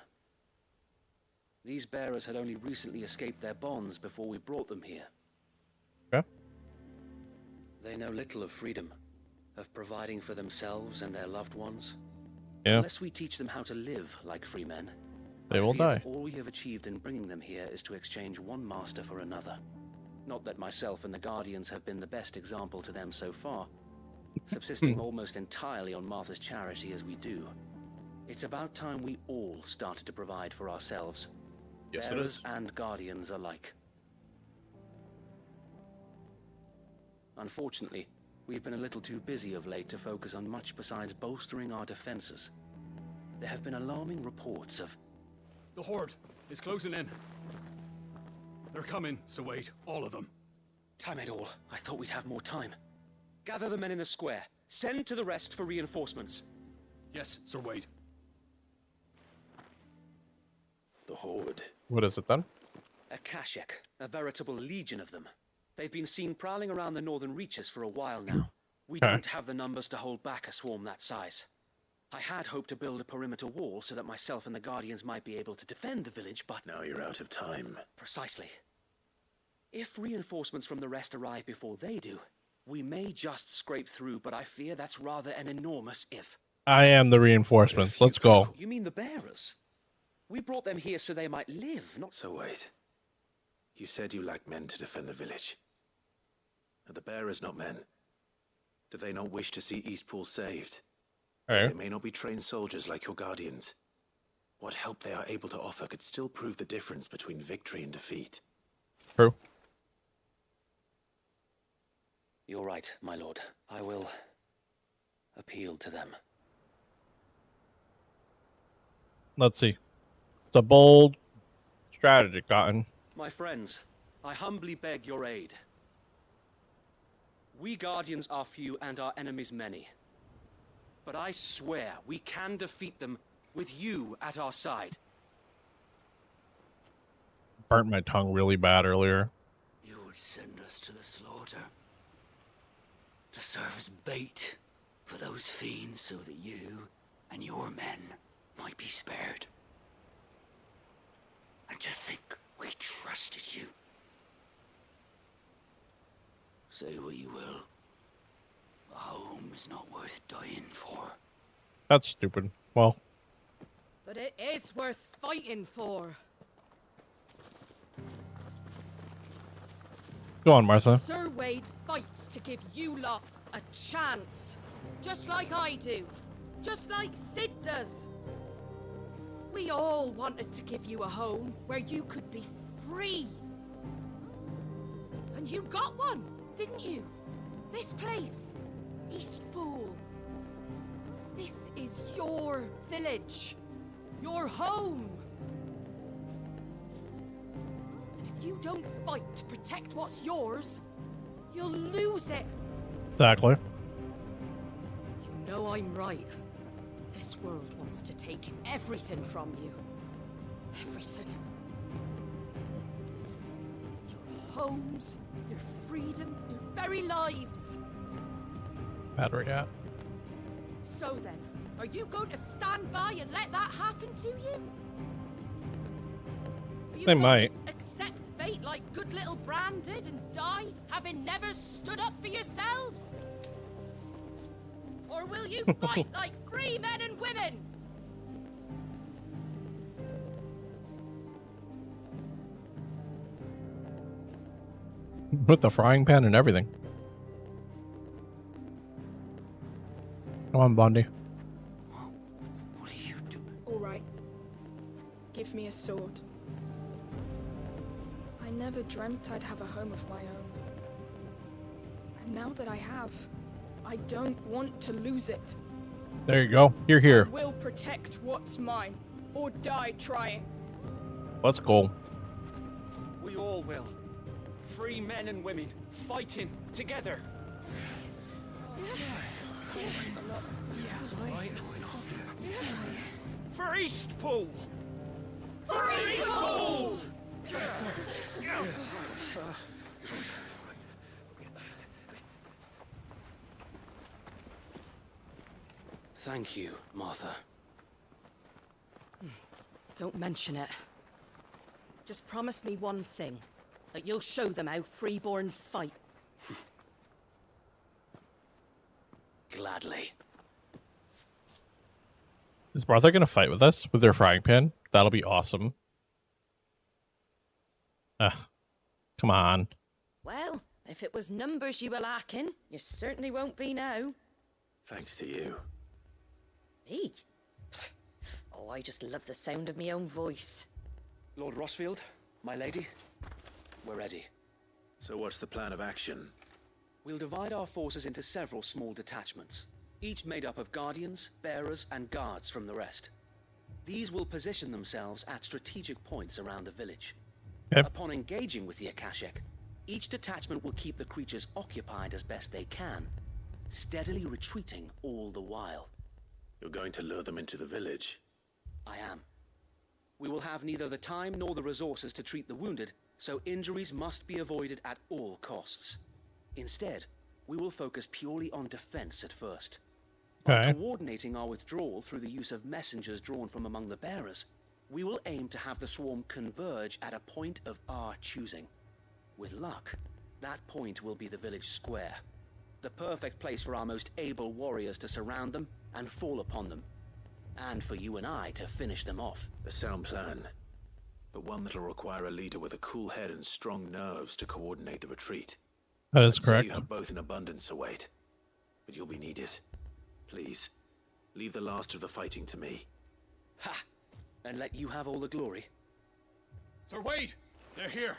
These bearers had only recently escaped their bonds before we brought them here. Okay. They know little of freedom, of providing for themselves and their loved ones. Yeah, Unless we teach them how to live like free men, they I will fear die. that all we have achieved in bringing them here is to exchange one master for another. Not that myself and the Guardians have been the best example to them so far, subsisting almost entirely on Martha's charity as we do. It's about time we all started to provide for ourselves, Yes, it bearers is. and Guardians alike. Unfortunately, we've been a little too busy of late to focus on much besides bolstering our defenses. There have been alarming reports of... The Horde is closing in. They're coming, so wait, all of them. Damn it all, I thought we'd have more time. Gather the men in the square. Send to the rest for reinforcements. Yes, Sir Wade. The Horde. What is it then? Akashic, a veritable legion of them. They've been seen prowling around the northern reaches for a while now. We Okay. don't have the numbers to hold back a swarm that size. I had hoped to build a perimeter wall so that myself and the Guardians might be able to defend the village, but... Now you're out of time. Precisely. If reinforcements from the rest arrive before they do, we may just scrape through, but I fear that's rather an enormous if. I am the reinforcements. Let's go. You mean the bearers? We brought them here so they might live, not... So wait. You said you lack men to defend the village. Are the bearers not men? Do they not wish to see Eastpool saved? Okay. They may not be trained soldiers like your Guardians. What help they are able to offer could still prove the difference between victory and defeat. True. You're right, my lord. I will appeal to them. Let's see. It's a bold strategy, Cotton. My friends, I humbly beg your aid. We Guardians are few and our enemies many. But I swear we can defeat them with you at our side. Burnt my tongue really bad earlier. You would send us to the slaughter. To serve as bait for those fiends so that you and your men might be spared. And to think we trusted you. Say what you will. A home is not worth dying for. That's stupid. Well, But it is worth fighting for. go on, Martha. Sir Wade fights to give you lot a chance. Just like I do. Just like Sid does. We all wanted to give you a home where you could be free. And you got one, didn't you? This place, Eastpool. This is your village. Your home. And if you don't fight to protect what's yours, you'll lose it. Exactly. You know I'm right. This world wants to take everything from you. Everything. Your homes, your freedom, your very lives. Battery out. So then, are you going to stand by and let that happen to you? Are you They going might. to accept fate like good little Bran did and die, having never stood up for yourselves? Or will you fight like free men and women? With the frying pan and everything. Come on, Bondi. What do you do? All right. Give me a sword. I never dreamt I'd have a home of my own. And now that I have, I don't want to lose it. There you go. You're here. Will protect what's mine, or die trying. Let's go. We all will. Free men and women, fighting together. For Eastpool! For Eastpool! Thank you, Martha. Don't mention it. Just promise me one thing. That you'll show them how freeborn fight. Gladly. Is Martha gonna fight with us with their frying pan? That'll be awesome. Come on. Well, if it was numbers you were lacking, you certainly won't be now. Thanks to you. Me? Oh, I just love the sound of my own voice. Lord Rossfield, my lady, we're ready. So what's the plan of action? We'll divide our forces into several small detachments, each made up of guardians, bearers, and guards from the rest. These will position themselves at strategic points around the village. Yep. Upon engaging with the Akashic, each detachment will keep the creatures occupied as best they can, steadily retreating all the while. You're going to lure them into the village? I am. We will have neither the time nor the resources to treat the wounded, so injuries must be avoided at all costs. Instead, we will focus purely on defense at first. By Okay. coordinating our withdrawal through the use of messengers drawn from among the bearers, we will aim to have the swarm converge at a point of our choosing. With luck, that point will be the village square, the perfect place for our most able warriors to surround them and fall upon them, and for you and I to finish them off. A sound plan, but one that'll require a leader with a cool head and strong nerves to coordinate the retreat. That is I'd say correct. you have both in abundance, Sir Wade, but you'll be needed. Please, leave the last of the fighting to me. Ha! And let you have all the glory. Sir Wade, they're here.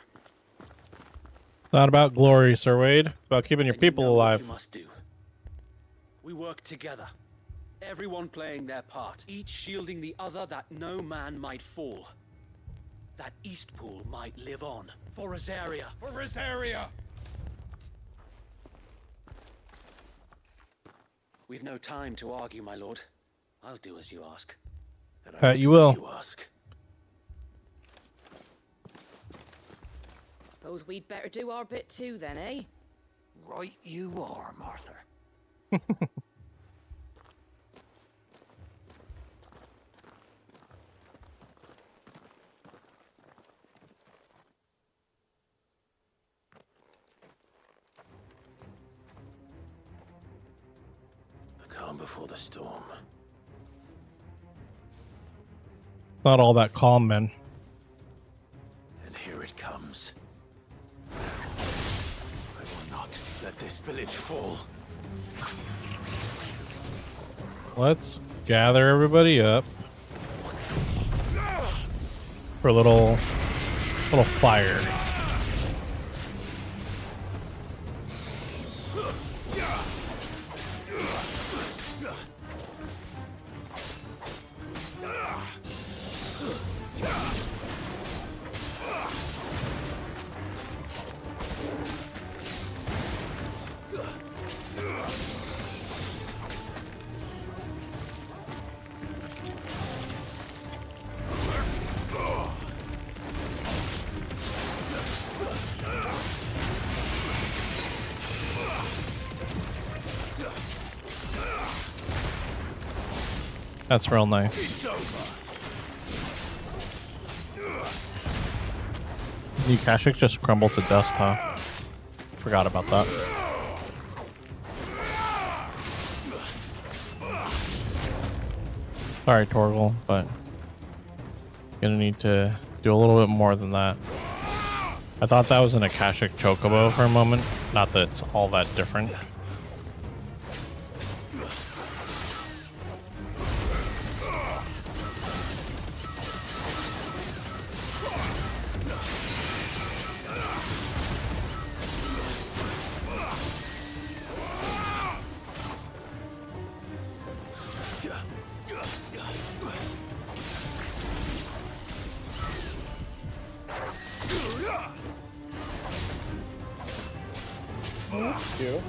It's not about glory, Sir Wade. It's about keeping your And people you know what alive. you must do. We work together. Everyone playing their part, each shielding the other that no man might fall. That Eastpool might live on. For Rosaria. For Rosaria! We've no time to argue, my lord. I'll do as you ask. And I You do as will. you ask. Suppose we'd better do our bit too, then, eh? Right you are, Martha. The calm before the storm. Not all that calm, man. And here it comes. I will not let this village fall. Let's gather everybody up for a little fire. That's real nice. The Akashic just crumbled to dust, huh? Forgot about that. Sorry, Torgal, but gonna need to do a little bit more than that. I thought that was an Akashic Chocobo for a moment. Not that it's all that different. You?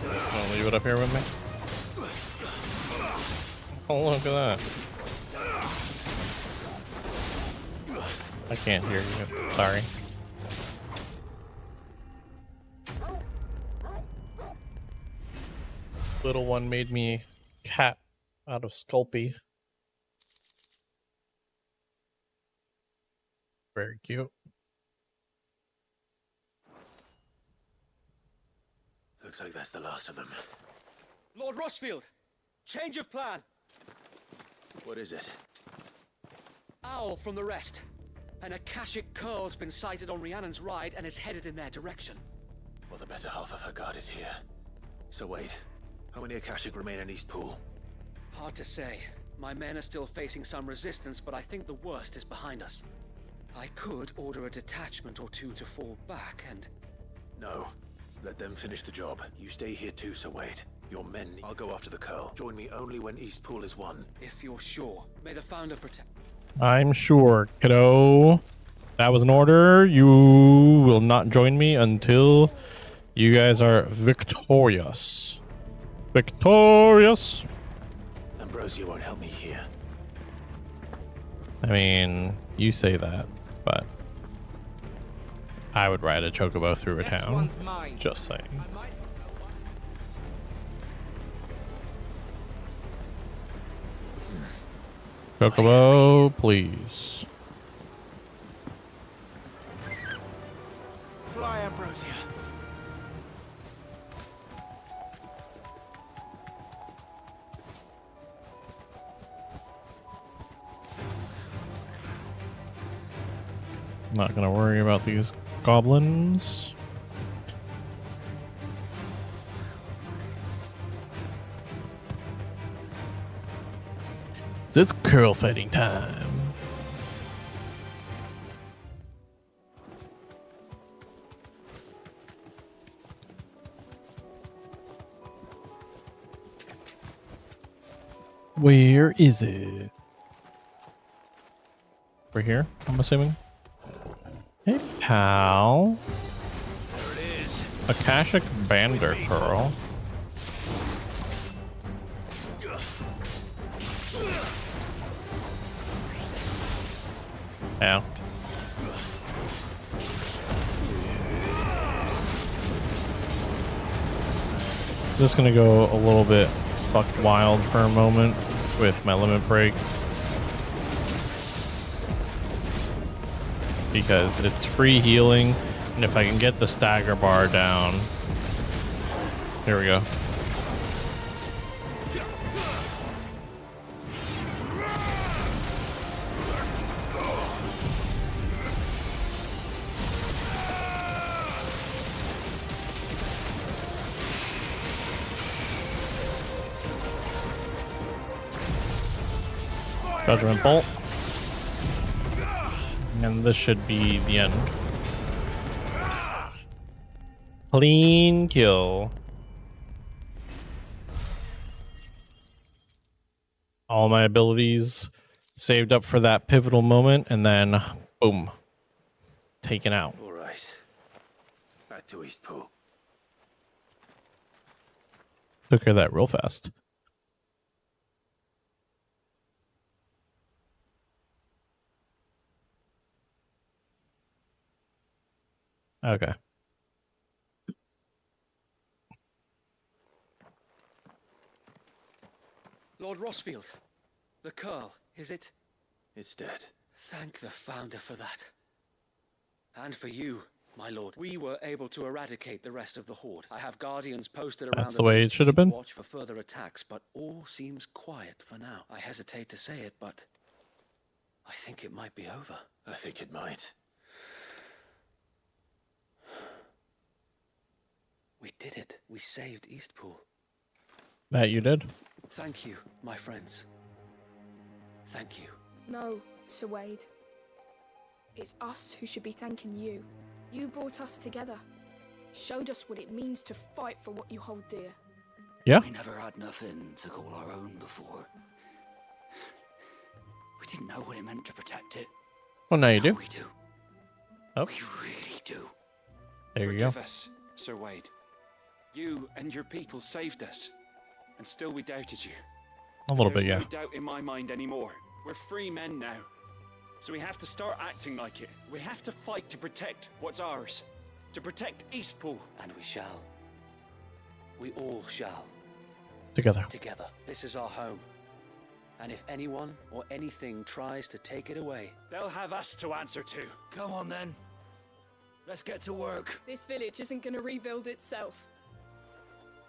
Wanna leave it up here with me? Oh, look at that. I can't hear you. Sorry. Little one made me cat out of Sculpey. Very cute. Looks like that's the last of them. Lord Rossfield, change of plan. What is it? Owl from the rest. An Akashic curl's been sighted on Rhiannon's ride and is headed in their direction. Well, the better half of her guard is here. So wait, how many Akashic remain in East Pool? Hard to say. My men are still facing some resistance, but I think the worst is behind us. I could order a detachment or two to fall back and... No. Let them finish the job. You stay here too, Sir Wade. Your men, I'll go after the Curl. Join me only when East Pool is won. If you're sure, may the Founder protect... I'm sure, kiddo. That was an order. You will not join me until you guys are victorious. Victorious! Ambrosia won't help me here. I mean, you say that, but I would ride a chocobo through a town. Just saying. Chocobo, please. Fly, Ambrosia. Not gonna worry about these goblins. It's curl fighting time. Where is it? We're here, I'm assuming. Hey, pal. There it is. Akashic Bander Pearl. Yeah. Just gonna go a little bit buck wild for a moment with my limit break. Because it's free healing, and if I can get the stagger bar down. Here we go. Judgment Bolt. And this should be the end. Clean kill. All my abilities saved up for that pivotal moment, and then boom, taken out. All right. Back to Eastpool. Took care of that real fast. Okay. Lord Rossfield, the Curl, is it? It's dead. Thank the Founder for that. And for you, my lord. We were able to eradicate the rest of the Horde. I have guardians posted around That's the way village it to should have keep been. watch for further attacks, but all seems quiet for now. I hesitate to say it, but I think it might be over. I think it might. We did it. We saved Eastpool. That you did? Thank you, my friends. Thank you. No, Sir Wade. It's us who should be thanking you. You brought us together. Showed us what it means to fight for what you hold dear. Yeah. We never had nothing to call our own before. We didn't know what it meant to protect it. Well, now you do. We do. Oh. We really do. There you go. Forgive us, Sir Wade. You and your people saved us, and still we doubted you. A little There's bit, yeah. no doubt in my mind anymore. We're free men now, so we have to start acting like it. We have to fight to protect what's ours, to protect Eastpool. And we shall. We all shall. Together. Together. This is our home. And if anyone or anything tries to take it away, they'll have us to answer to. Come on then. Let's get to work. This village isn't gonna rebuild itself.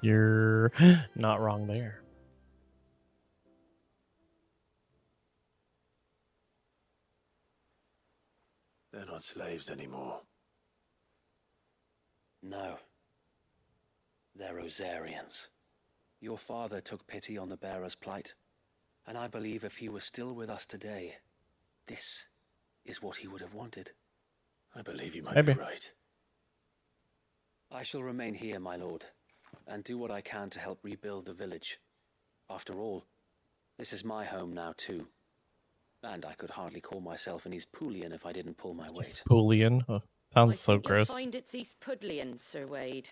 You're not wrong there. They're not slaves anymore. no. They're Rosarians. Your father took pity on the bearer's plight, and I believe if he was still with us today, this is what he would have wanted. I believe you might Maybe. be right. I shall remain here, my lord, and do what I can to help rebuild the village. After all, this is my home now too. And I could hardly call myself an Eastpoolian if I didn't pull my weight. Eastpoolian. Oh, sounds so You'll gross. find it's East Pudlian, Sir Wade.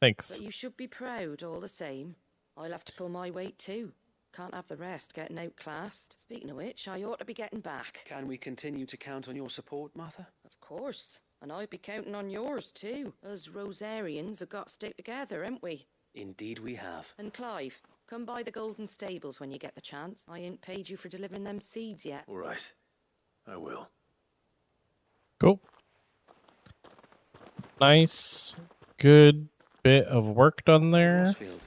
Thanks. But you should be proud all the same. I'll have to pull my weight too. Can't have the rest getting outclassed. Speaking of which, I ought to be getting back. Can we continue to count on your support, Martha? Of course. And I'll be counting on yours too. Us Rosarians have got to stick together, haven't we? Indeed we have. And Clive, come by the Golden Stables when you get the chance. I ain't paid you for delivering them seeds yet. All right. I will. Cool. Nice. Good bit of work done there. Rossfield,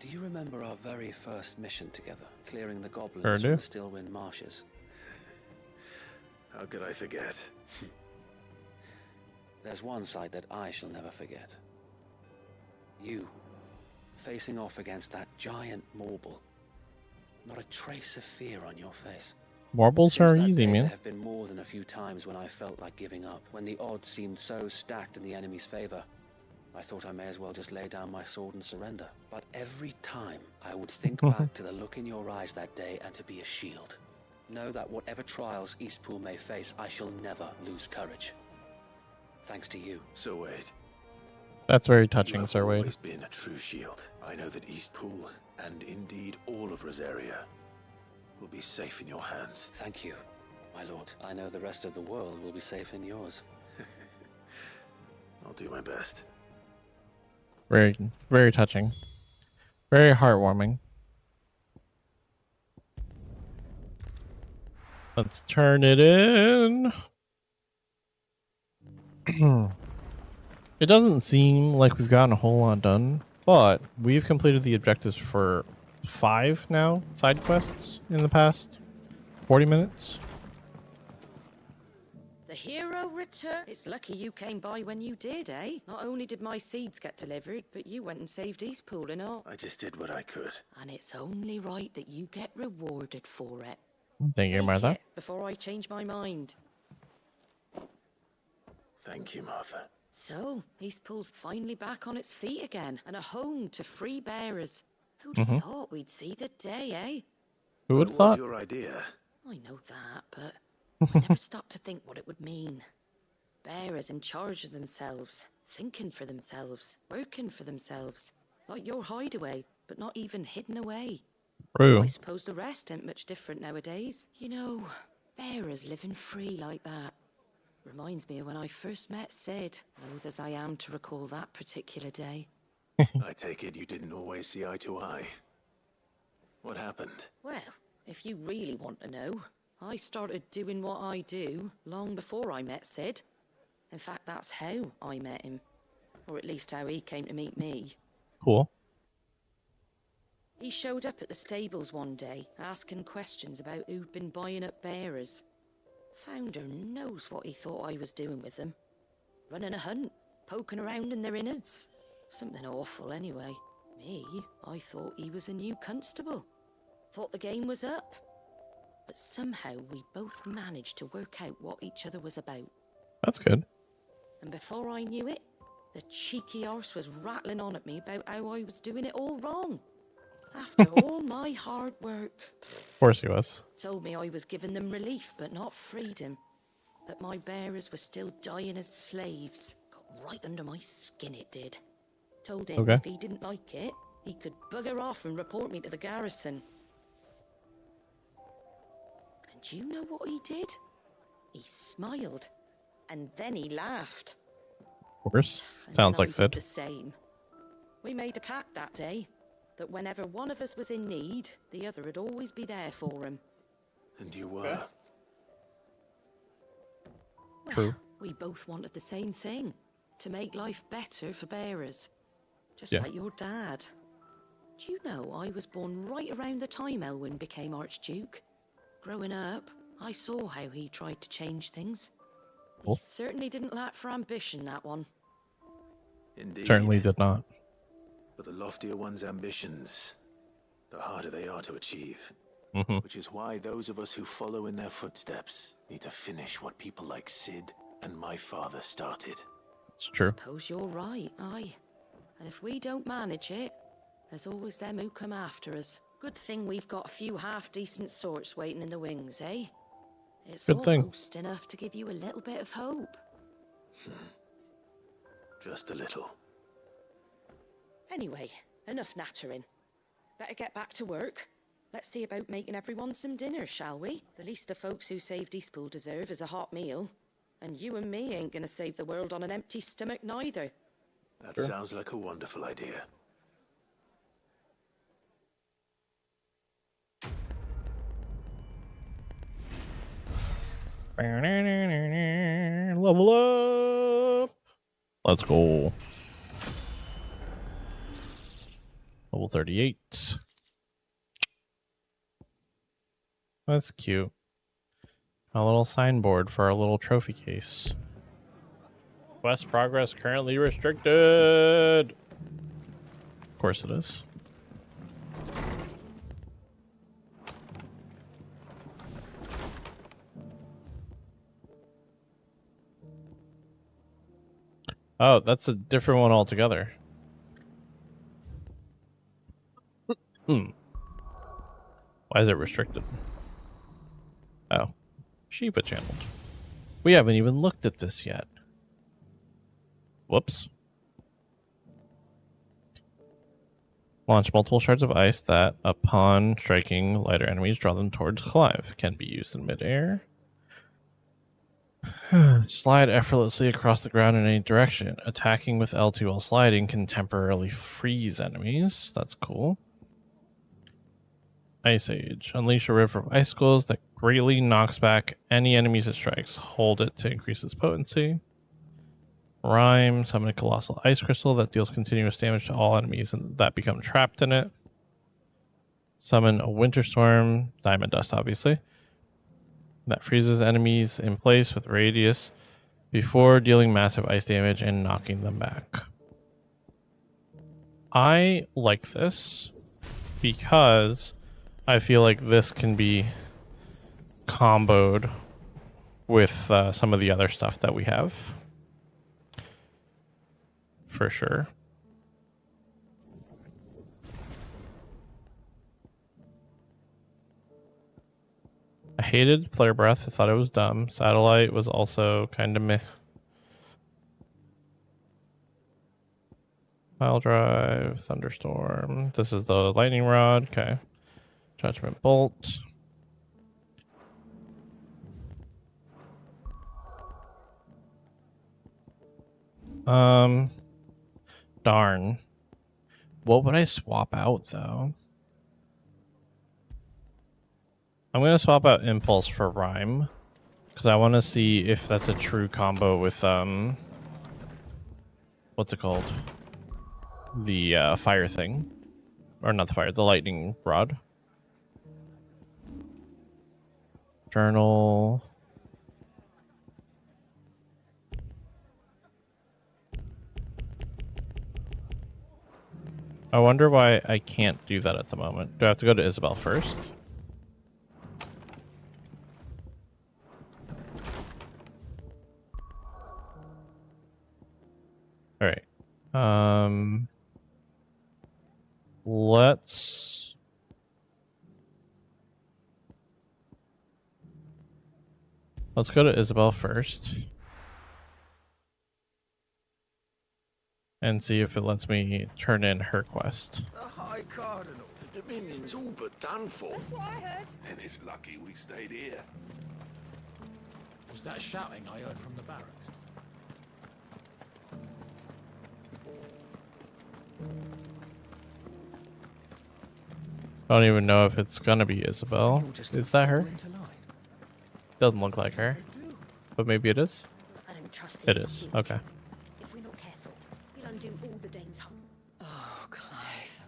do you remember our very first mission together? Clearing the goblins Sure from do. the Stillwind marshes? How could I forget? There's one sight that I shall never forget. You, facing off against that giant Morble. Not a trace of fear on your face. Marbles Since are that easy, day, man. There have been more than a few times when I felt like giving up, when the odds seemed so stacked in the enemy's favor. I thought I may as well just lay down my sword and surrender. But every time, I would think back to the look in your eyes that day and to be a shield. Know that whatever trials Eastpool may face, I shall never lose courage. Thanks to you. Sir Wade. That's very You touching, have Sir Wade. always been a true shield. I know that Eastpool, and indeed all of Rosaria, will be safe in your hands. Thank you. My lord, I know the rest of the world will be safe in yours. I'll do my best. Very, very touching. Very heartwarming. Let's turn it in. It doesn't seem like we've gotten a whole lot done, but we've completed the objectives for 5 now side quests in the past 40 minutes. The hero return. It's lucky you came by when you did, eh? Not only did my seeds get delivered, but you went and saved Eastpool and all. I just did what I could. And it's only right that you get rewarded for it. Thank you, Take Martha. it before I change my mind. Thank you, Martha. So, Eastpool's finally back on its feet again, and a home to free bearers. Who'd have thought we'd see the day, eh? Who would have It was thought? your idea. I know that, but I never stopped to think what it would mean. Bearers in charge of themselves, thinking for themselves, working for themselves. Like your hideaway, but not even hidden away. True. I suppose the rest ain't much different nowadays. You know, bearers living free like that. Reminds me of when I first met Sid, loath as I am to recall that particular day. I take it you didn't always see eye to eye. What happened? Well, if you really want to know, I started doing what I do long before I met Sid. In fact, that's how I met him. Or at least how he came to meet me. Cool. He showed up at the stables one day, asking questions about who'd been buying up bearers. Founder knows what he thought I was doing with them. Running a hunt, poking around in their innards. Something awful anyway. Me, I thought he was a new constable. Thought the game was up. But somehow we both managed to work out what each other was about. That's good. And before I knew it, the cheeky arse was rattling on at me about how I was doing it all wrong. After all my hard work. Of course he was. Told me I was giving them relief, but not freedom. That my bearers were still dying as slaves. Got right under my skin, it did. Told him if he didn't like it, he could bugger off and report me to the garrison. And you know what he did? He smiled. And then he laughed. Of course. And Sounds then like I did Sid. the same. We made a pact that day. That whenever one of us was in need, the other would always be there for him. And you were? True. We both wanted the same thing. To make life better for bearers. Just Yeah. like your dad. Do you know I was born right around the time Elwyn became Archduke? Growing up, I saw how he tried to change things. Cool. He certainly didn't lack for ambition, that one. Indeed. Certainly did not. But the loftier one's ambitions, the harder they are to achieve. Mm-hmm. Which is why those of us who follow in their footsteps need to finish what people like Sid and my father started. It's true. Suppose you're right, aye. And if we don't manage it, there's always them who come after us. Good thing we've got a few half-decent sorts waiting in the wings, eh? It's Good thing. almost enough to give you a little bit of hope. Just a little. Anyway, enough nattering. Better get back to work. Let's see about making everyone some dinner, shall we? The least the folks who saved Eastpool deserve is a hot meal. And you and me ain't gonna save the world on an empty stomach neither. That sounds like a wonderful idea. Level up. Let's go. Level 38. That's cute. A little signboard for our little trophy case. Quest progress currently restricted. Of course it is. Oh, that's a different one altogether. Why is it restricted? Oh, Shiva channeled. We haven't even looked at this yet. Whoops. Launch multiple shards of ice that, upon striking lighter enemies, draw them towards Clive. Can be used in midair. Slide effortlessly across the ground in any direction. Attacking with L2 while sliding can temporarily freeze enemies. That's cool. Ice Age. Unleash a river of icicles that greatly knocks back any enemies it strikes. Hold it to increase its potency. Rhyme. Summon a colossal ice crystal that deals continuous damage to all enemies that become trapped in it. Summon a winter storm. Diamond dust, obviously. That freezes enemies in place with radius before dealing massive ice damage and knocking them back. I like this because I feel like this can be comboed with some of the other stuff that we have. For sure. I hated Flare Breath. I thought it was dumb. Satellite was also kind of meh. Pile Drive, Thunderstorm. This is the Lightning Rod. Okay. Judgment Bolt. Darn. What would I swap out, though? I'm going to swap out Impulse for Rhyme. Because I want to see if that's a true combo with, what's it called? The fire thing. Or not the fire, the lightning rod. Journal. I wonder why I can't do that at the moment. Do I have to go to Isabel first? All right. Let's go to Isabel first. And see if it lets me turn in her quest. The High Cardinal. The Dominion's all but done for. That's what I heard. And it's lucky we stayed here. Was that shouting I heard from the barracks? I don't even know if it's gonna be Isabel. Is that her? Doesn't look like her. But maybe it is? I don't trust It this is. duke. Okay. If we're not careful, we'll undo all the dame's hunt. Oh, Clive.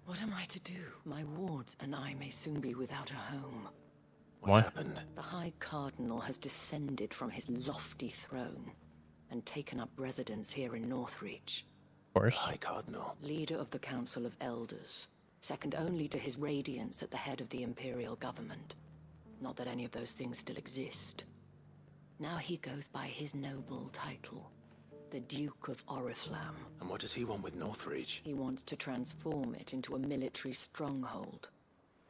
What am I to do? My wards and I may soon be without a home. What's happened? The High Cardinal has descended from his lofty throne and taken up residence here in Northreach. Of course. High Cardinal. Leader of the Council of Elders, second only to his Radiance at the head of the Imperial government. Not that any of those things still exist. Now he goes by his noble title, the Duke of Oriflamme. And what does he want with Northreach? He wants to transform it into a military stronghold.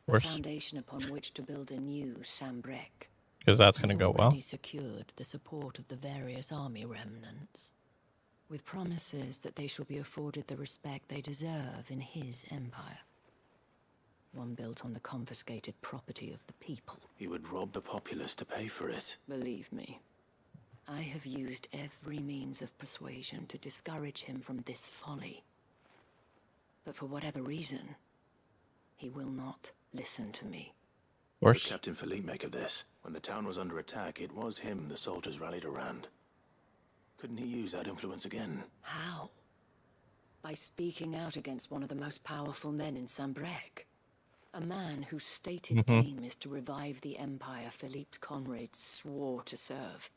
The Course. foundation upon which to build a new Sambrec. Because that's going to go well. He secured the support of the various army remnants, with promises that they shall be afforded the respect they deserve in his empire. One built on the confiscated property of the people. He would rob the populace to pay for it. Believe me, I have used every means of persuasion to discourage him from this folly. But for whatever reason, he will not listen to me. What does Captain Philippe make of this? When the town was under attack, it was him the soldiers rallied around. Couldn't he use that influence again? How? By speaking out against one of the most powerful men in Sambrec. A man whose stated aim is to revive the empire Philippe's comrades swore to serve,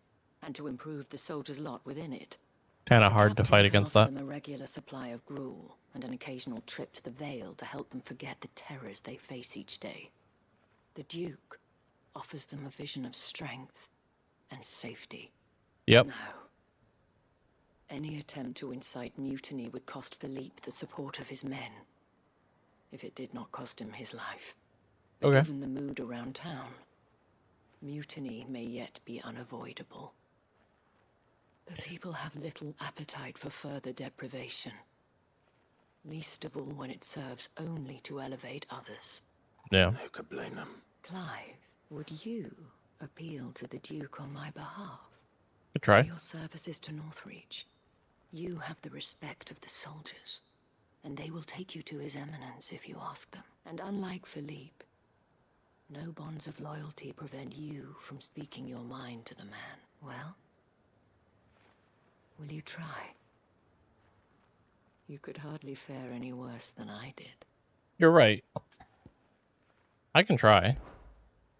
and to improve the soldiers' lot within it. Kind of hard to fight against that. Them a regular supply of gruel, and an occasional trip to the Vale to help them forget the terrors they face each day. The Duke offers them a vision of strength and safety. Yep. No. Any attempt to incite mutiny would cost Philippe the support of his men. If it did not cost him his life. But Okay. given the mood around town, mutiny may yet be unavoidable. The people have little appetite for further deprivation. Least of all when it serves only to elevate others. Yeah. Who could blame them? Clive, would you appeal to the Duke on my behalf? Good try. For your services to Northreach, you have the respect of the soldiers, and they will take you to His Eminence if you ask them. And unlike Philippe, no bonds of loyalty prevent you from speaking your mind to the man. Well, will you try? You could hardly fare any worse than I did. You're right. I can try.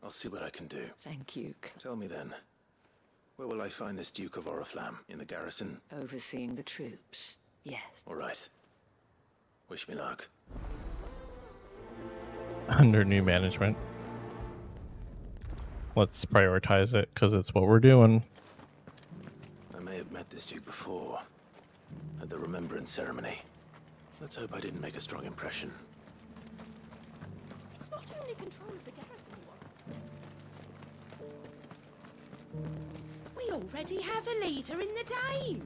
I'll see what I can do. Thank you. Tell me then, where will I find this Duke of Oriflamme? In the garrison? Overseeing the troops, yes. All right. Wish me luck. Under new management. Let's prioritize it, because it's what we're doing. I may have met this Duke before, at the Remembrance Ceremony. Let's hope I didn't make a strong impression. It's not only control of the garrison he wants. We already have a leader in the town.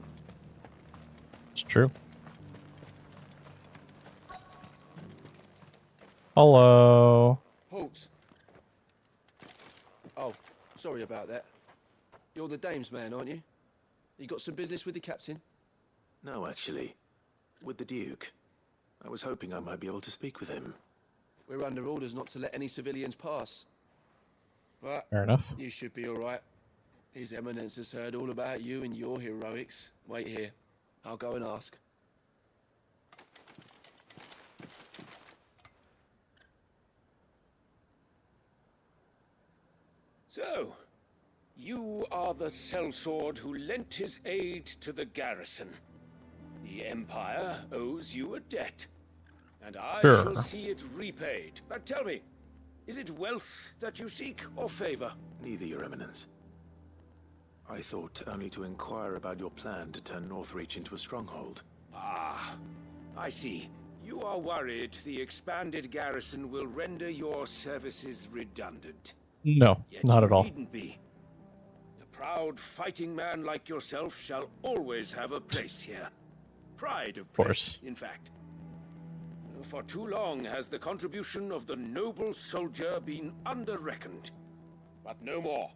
It's true. Hello. Halt! Oh, sorry about that. You're the dame's man, aren't you? You got some business with the captain? No, actually. With the Duke. I was hoping I might be able to speak with him. We're under orders not to let any civilians pass. But Fair enough. you should be all right. His Eminence has heard all about you and your heroics. Wait here. I'll go and ask. So, you are the sellsword who lent his aid to the garrison. The Empire owes you a debt, and I Sure. shall see it repaid. But tell me, is it wealth that you seek, or favor? Neither, Your Eminence. I thought only to inquire about your plan to turn Northreach into a stronghold. Ah, I see. You are worried the expanded garrison will render your services redundant. No, Yet not you at all. needn't be. A proud fighting man like yourself shall always have a place here. Pride of place, course. in fact. For too long has the contribution of the noble soldier been under-reckoned. But no more.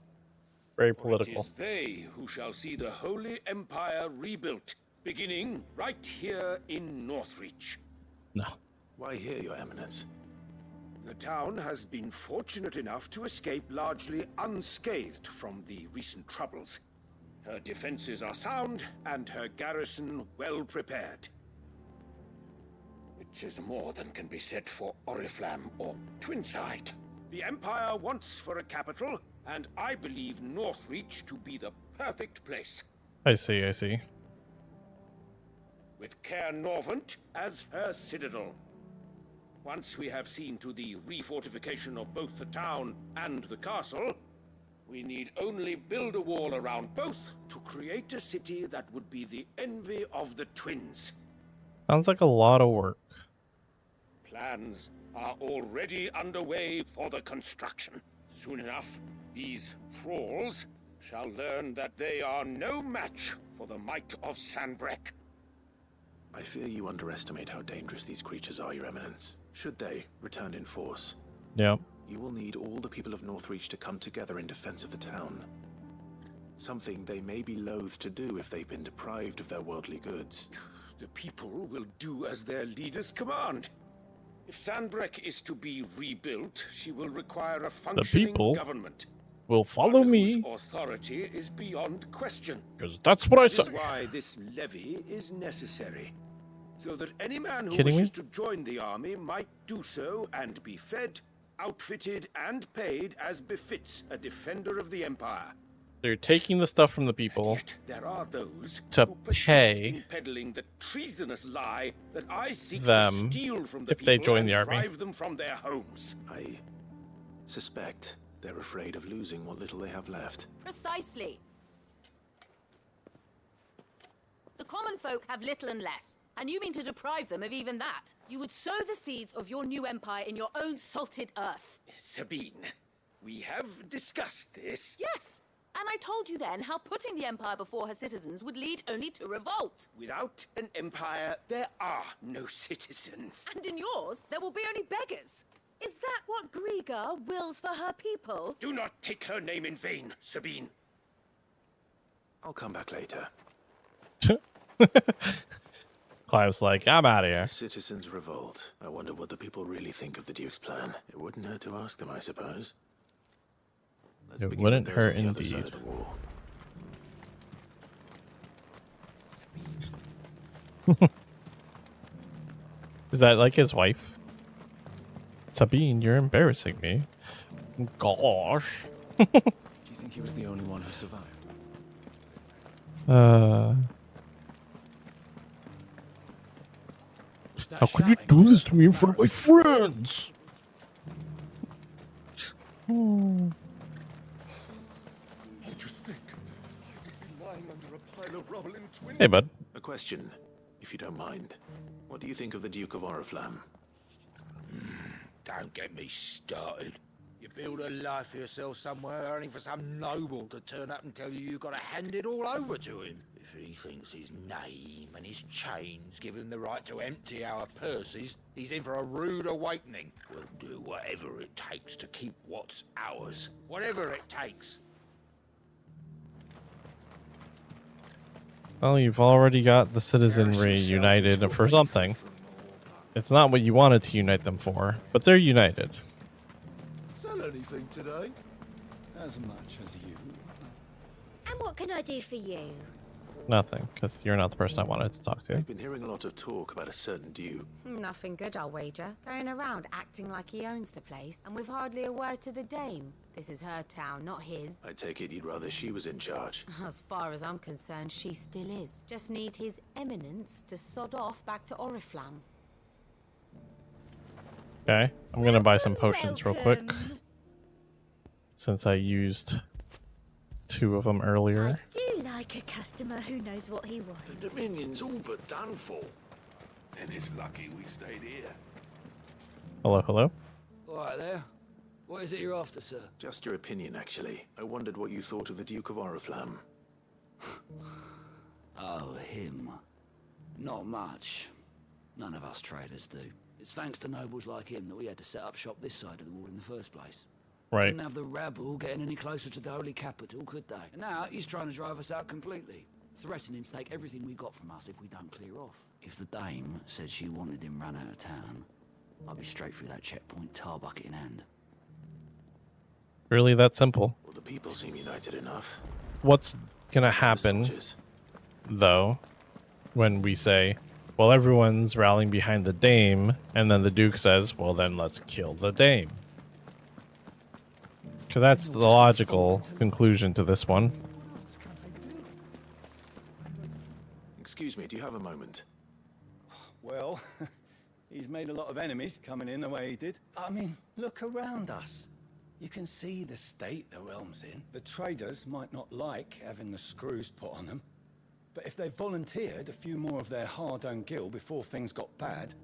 Very For it political. is they who shall see the Holy Empire rebuilt, beginning right here in Northreach. No. Why here, Your Eminence? The town has been fortunate enough to escape largely unscathed from the recent troubles. Her defenses are sound, and her garrison well prepared. Which is more than can be said for Oriflamme or Twinside. The Empire wants for a capital, and I believe Northreach to be the perfect place, I see, I see. with Caer Norvent as her citadel. Once we have seen to the refortification of both the town and the castle, we need only build a wall around both to create a city that would be the envy of the twins. Sounds like a lot of work. Plans are already underway for the construction. Soon enough, these thralls shall learn that they are no match for the might of Sanbreque. I fear you underestimate how dangerous these creatures are, Your Eminence. Should they return in force, Yep. you will need all the people of Northreach to come together in defense of the town. Something they may be loath to do if they've been deprived of their worldly goods. The people will do as their leaders command. If Sanbreque is to be rebuilt, she will require a functioning people government. will follow One me, whose authority is beyond question. because that's what I That is say. why this levy is necessary, so that any man who Kidding me? wishes to join the army might do so and be fed, outfitted, and paid as befits a defender of the Empire. They're taking the stuff from the people Yet there are those to who persist pay in peddling the treasonous lie that I seek them to steal from the if they people join and the army. drive them from their homes. I suspect they're afraid of losing what little they have left. Precisely. The common folk have little and less, and you mean to deprive them of even that. You would sow the seeds of your new empire in your own salted earth. Sabine, we have discussed this. Yes, and I told you then how putting the empire before her citizens would lead only to revolt. Without an empire, there are no citizens. And in yours, there will be only beggars. Is that what Griga wills for her people? Do not take her name in vain, Sabine. I'll come back later. Clive's like, I'm out of here. Citizens revolt. I wonder what the people really think of the Duke's plan. It wouldn't hurt to ask them, I suppose. Let's It begin wouldn't with those hurt on the other side indeed. of the wall. Is that like his wife? Sabine, you're embarrassing me. Gosh. Do you think he was the only one who survived? How could you do this to me in front of my friends? What do you think? You'd be lying under a pile of rubble in Twin. Hey, bud. A question, if you don't mind. What do you think of the Duke of Oriflamme? Don't get me started. You build a life for yourself somewhere, earning for some noble to turn up and tell you you've got to hand it all over to him. If he thinks his name and his chains give him the right to empty our purses, he's in for a rude awakening. We'll do whatever it takes to keep what's ours. Whatever it takes. Well, you've already got the citizenry united for something. It's not what you wanted to unite them for, but they're united. Sell anything today? As much as you. And what can I do for you? Nothing, because you're not the person I wanted to talk to. I've been hearing a lot of talk about a certain Duke. Nothing good, I'll wager. Going around acting like he owns the place, and with hardly a word to the dame. This is her town, not his. I take it you'd rather she was in charge. As far as I'm concerned, she still is. Just need his eminence to sod off back to Oriflamme. Okay, I'm gonna buy some potions real quick. Since I used 2 of them earlier. Do like a customer who knows what he wants. The Dominion's all but done for. Then it's lucky we stayed here. Hello, hello. All right there. What is it you're after, sir? Just your opinion, actually. I wondered what you thought of the Duke of Oriflamme. Oh, him. Not much. None of us traders do. It's thanks to nobles like him that we had to set up shop this side of the wall in the first place. Right. Couldn't have the rabble getting any closer to the holy capital, could they? And now he's trying to drive us out completely, threatening to take everything we got from us if we don't clear off. If the dame said she wanted him run out of town, I'd be straight through that checkpoint, tar bucket in hand. Really that simple. Well, the people seem united enough. What's gonna happen, though, when we say, well, everyone's rallying behind the dame, and then the Duke says, well, then let's kill the dame. Because that's the logical conclusion to this one. Excuse me, do you have a moment? Well, he's made a lot of enemies coming in the way he did. I mean, look around us. You can see the state the realm's in. The traders might not like having the screws put on them, but if they volunteered a few more of their hard-earned gil before things got bad,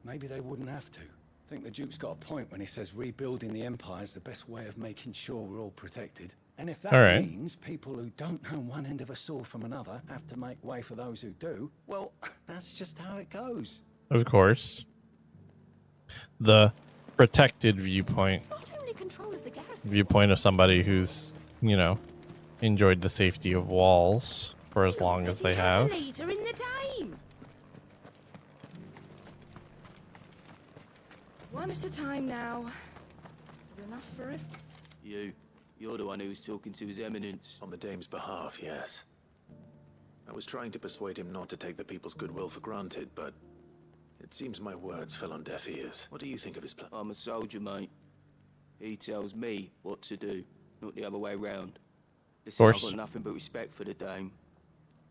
maybe they wouldn't have to. I think the Duke's got a point when he says rebuilding the Empire is the best way of making sure we're all protected. And if that means people who don't know one end of a sword from another have to make way for those who do, well, that's just how it goes. Of course. The protected viewpoint. Viewpoint of somebody who's, you know, enjoyed the safety of walls for as long as they have. Leader in the dame. One at a time now. Is enough for it? You're the one who's talking to His Eminence. On the dame's behalf, yes. I was trying to persuade him not to take the people's goodwill for granted, but it seems my words fell on deaf ears. What do you think of his plan? I'm a soldier, mate. He tells me what to do, not the other way round. Listen, I've got nothing but respect for the dame,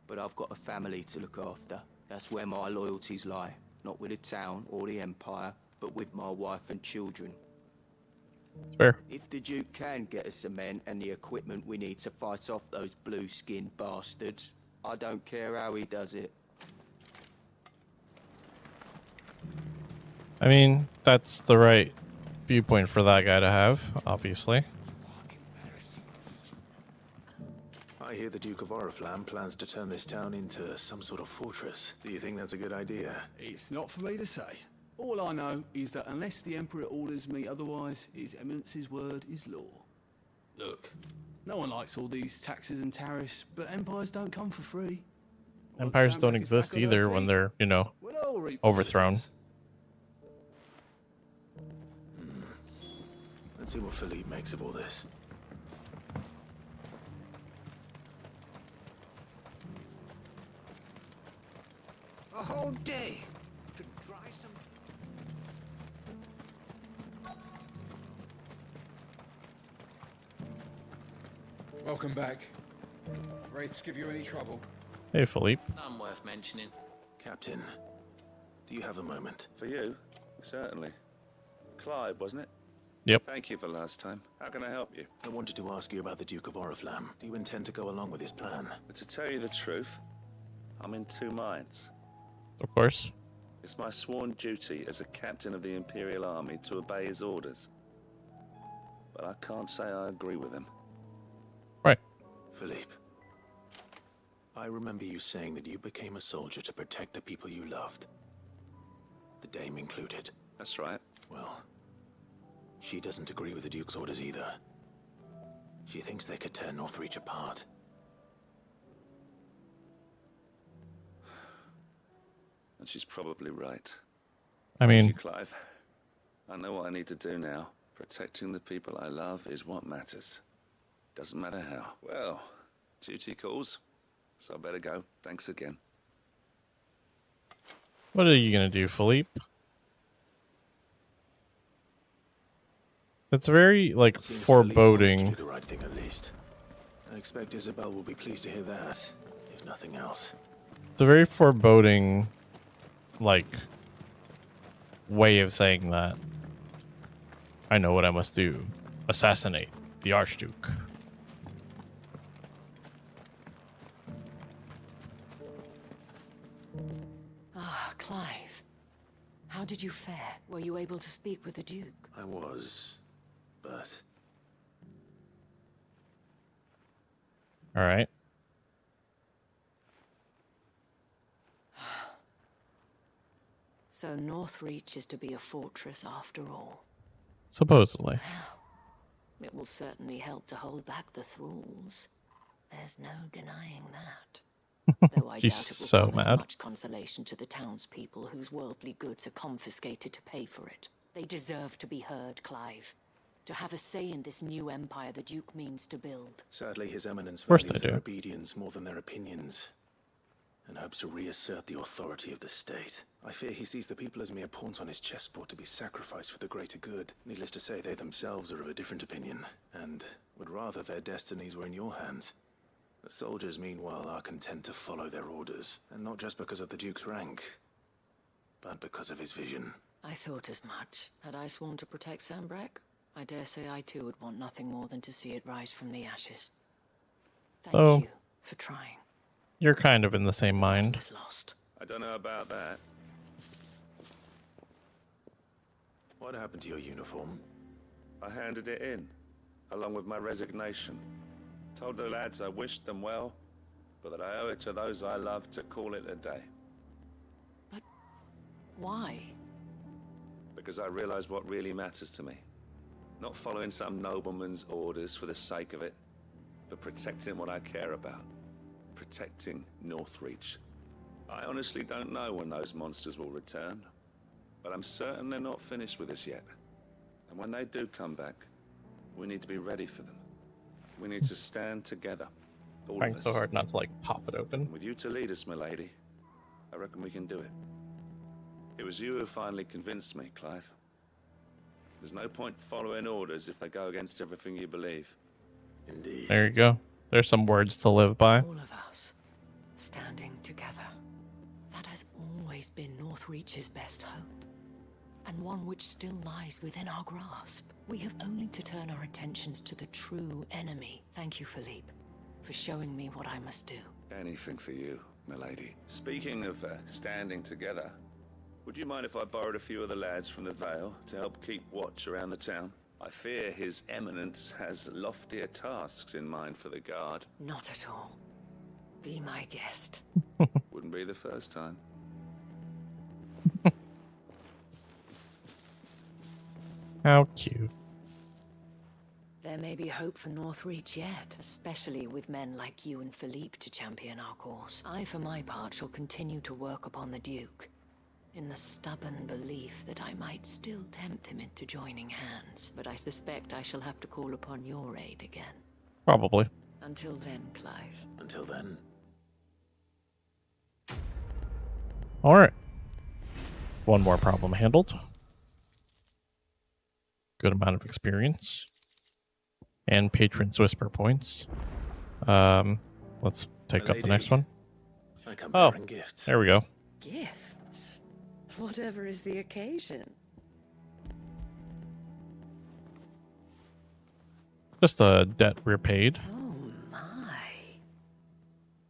but I've got a family to look after. That's where my loyalties lie. Not with the town or the Empire, but with my wife and children. Fair. If the Duke can get us the men and the equipment we need to fight off those blue-skinned bastards, I don't care how he does it. I mean, that's the right viewpoint for that guy to have, obviously. I hear the Duke of Oriflamme plans to turn this town into some sort of fortress. Do you think that's a good idea? It's not for me to say. All I know is that unless the Emperor orders me otherwise, His Eminence's word is law. Look, No one likes all these taxes and tariffs, but empires don't come for free. Empires don't exist either when they're, you know, overthrown. Let's see what Philippe makes of all this. A whole day to dry some. Welcome back. Wraiths give you any trouble? Hey, Philippe. None worth mentioning. Captain, do you have a moment? For you? Certainly. Clive, wasn't it? Yep. Thank you for last time. How can I help you? I wanted to ask you about the Duke of Oriflamme. Do you intend to go along with his plan? But to tell you the truth, I'm in two minds. Of course. It's my sworn duty as a captain of the Imperial Army to obey his orders. But I can't say I agree with him. Right. Philippe, I remember you saying that you became a soldier to protect the people you loved. The Dame included. That's right. Well, she doesn't agree with the Duke's orders either. She thinks they could tear Northreach apart. And she's probably right. I mean... Thank you, Clive. I know what I need to do now. Protecting the people I love is what matters. Doesn't matter how. Well, duty calls. So I better go. Thanks again. What are you gonna do, Philippe? It's very, like, foreboding. Do the right thing at least. I expect Isabel will be pleased to hear that, if nothing else. It's a very foreboding, like, way of saying that. I know what I must do. Assassinate the Archduke. Ah, Clive. How did you fare? Were you able to speak with the Duke? I was, but... Alright. So Northreach is to be a fortress after all. Supposedly. It will certainly help to hold back the thralls. There's no denying that. Though I She's doubt it will so promise mad. much consolation to the townspeople whose worldly goods are confiscated to pay for it. They deserve to be heard, Clive. To have a say in this new empire the Duke means to build. Sadly, His Eminence course values they their do. obedience more than their opinions, and hopes to reassert the authority of the state. I fear he sees the people as mere pawns on his chessboard to be sacrificed for the greater good. Needless to say, they themselves are of a different opinion, and would rather their destinies were in your hands. The soldiers, meanwhile, are content to follow their orders, and not just because of the Duke's rank, but because of his vision. I thought as much. Had I sworn to protect Sambrek, I dare say I too would want nothing more than to see it rise from the ashes. Thank So, you for trying. you're kind of in the same mind. Lost. I don't know about that. What happened to your uniform? I handed it in, along with my resignation. Told the lads I wished them well, but that I owe it to those I love to call it a day. Why? Because I realize what really matters to me. Not following some nobleman's orders for the sake of it, but protecting what I care about. Protecting Northreach. I honestly don't know when those monsters will return, but I'm certain they're not finished with us yet. And when they do come back, we need to be ready for them. We need to stand together, all Trying of us. so hard not to, like, pop it open. With you to lead us, milady, I reckon we can do it. It was you who finally convinced me, Clive. There's no point following orders if they go against everything you believe. Indeed. There you go. There's some words to live by. All of us, standing together. That has always been Northreach's best hope, and one which still lies within our grasp. We have only to turn our attentions to the true enemy. Thank you, Philippe, for showing me what I must do. Anything for you, milady. Speaking of standing together, would you mind if I borrowed a few of the lads from the Vale to help keep watch around the town? I fear His Eminence has loftier tasks in mind for the guard. Not at all. Be my guest. Wouldn't be the first time. How cute. There may be hope for Northreach yet, especially with men like you and Philippe to champion our cause. I, for my part, shall continue to work upon the Duke, in the stubborn belief that I might still tempt him into joining hands. But I suspect I shall have to call upon your aid again. Probably. Until then, Clive. Until then. Alright. One more problem handled. Good amount of experience. And Patron's Whisper points. Let's take up the next one. Oh, there we go. Gifts? Whatever is the occasion? Just a debt repaid. Oh my.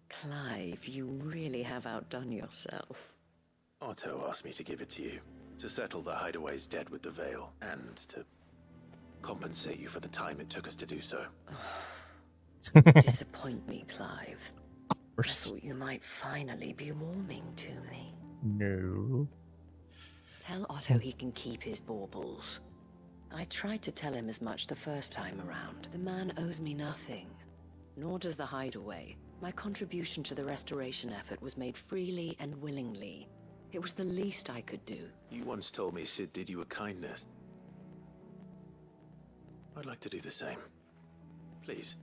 Clive, you really have outdone yourself. Otto asked me to give it to you, to settle the Hideaway's debt with the Veil, and to compensate you for the time it took us to do so. Disappoint me, Clive. I thought you might finally be warming to me. No. Tell Otto he can keep his baubles. I tried to tell him as much the first time around. The man owes me nothing, nor does the Hideaway. My contribution to the restoration effort was made freely and willingly. It was the least I could do. You once told me Sid did you a kindness. I'd like to do the same. Please,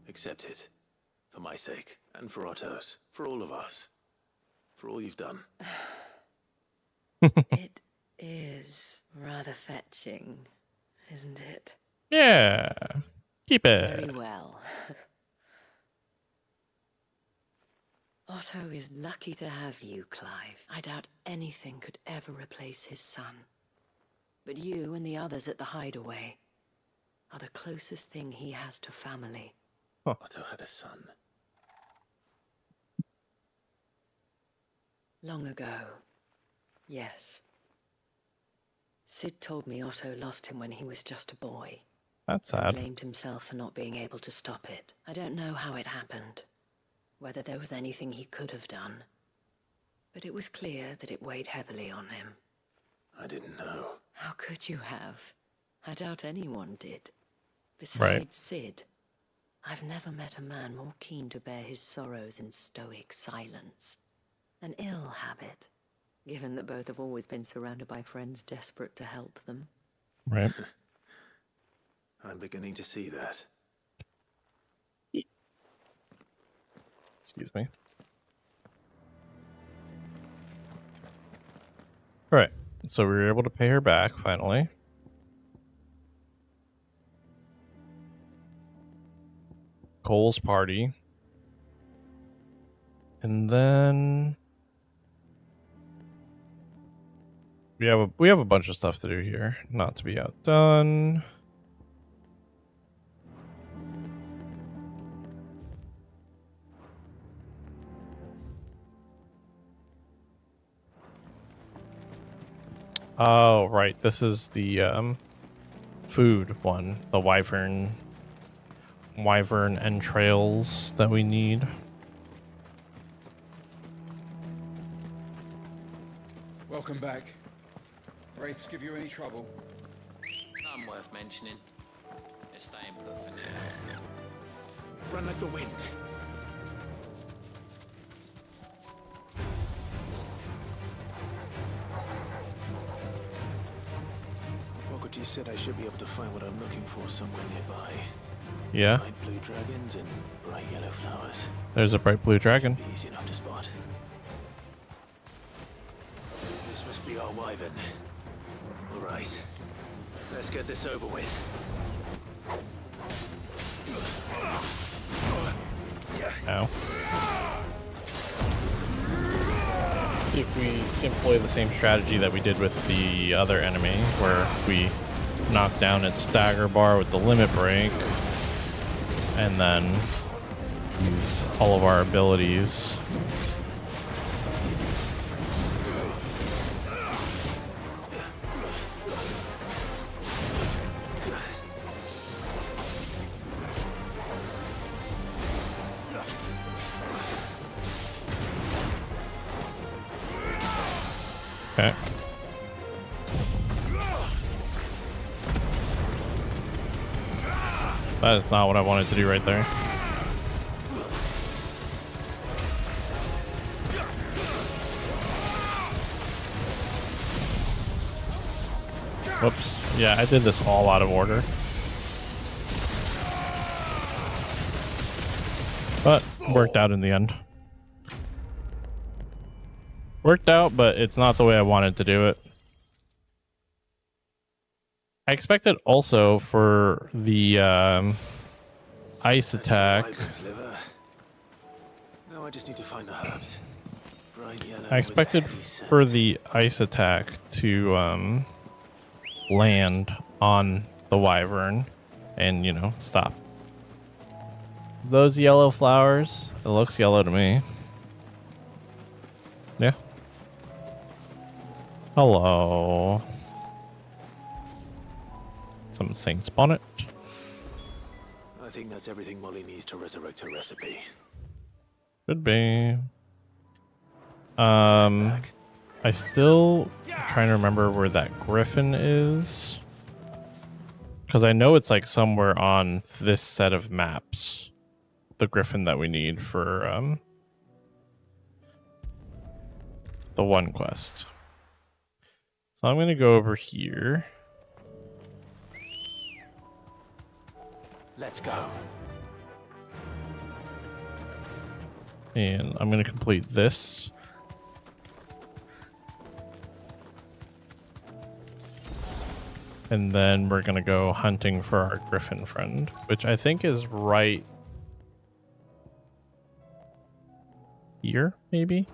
accept it. For my sake, and for Otto's. For all of us. For all you've done. It is rather fetching, isn't it? Yeah. Keep it. Very well. Otto is lucky to have you, Clive. I doubt anything could ever replace his son. But you and the others at the Hideaway are the closest thing he has to family. Otto had a son. Long ago, yes. Sid told me Otto lost him when he was just a boy. That's He sad. blamed himself for not being able to stop it. I don't know how it happened, whether there was anything he could have done. But it was clear that it weighed heavily on him. I didn't know. How could you have? I doubt anyone did. Besides Right. Sid, I've never met a man more keen to bear his sorrows in stoic silence. An ill habit, given that both have always been surrounded by friends desperate to help them. Right. I'm beginning to see that. Excuse me. Alright. So we were able to pay her back finally. Cole's party. And then we have a bunch of stuff to do here. Not to be outdone. Oh, right. This is the food one. The wyvern entrails that we need. Welcome back. Wraiths give you any trouble? None worth mentioning. They're staying put for now. Run like the wind. Bogoti said I should be able to find what I'm looking for somewhere nearby. Yeah. Bright blue dragons and bright yellow flowers. There's a bright blue dragon. Be easy enough to spot. This must be our wyvern. All right. Let's get this over with. Ow. If we employ the same strategy that we did with the other enemy, where we knock down its stagger bar with the limit break, and then use all of our abilities. Okay. That is not what I wanted to do right there. Whoops. Yeah, I did this all out of order. But worked out in the end. Worked out, but it's not the way I wanted to do it. I expected also for the ice attack. Now I just need to find the herbs. Bright yellow I expected with a heady scent. for the ice attack to land on the wyvern and, you know, stop. Those yellow flowers, it looks yellow to me. Yeah. Hello. Someone's saying spawn it. I think that's everything Molly needs to resurrect her recipe. Could be. I still trying to remember where that griffin is. Because I know it's like somewhere on this set of maps. The griffin that we need for the one quest. So I'm going to go over here. Let's go. And I'm going to complete this. And then we're going to go hunting for our griffin friend, which I think is right here, maybe?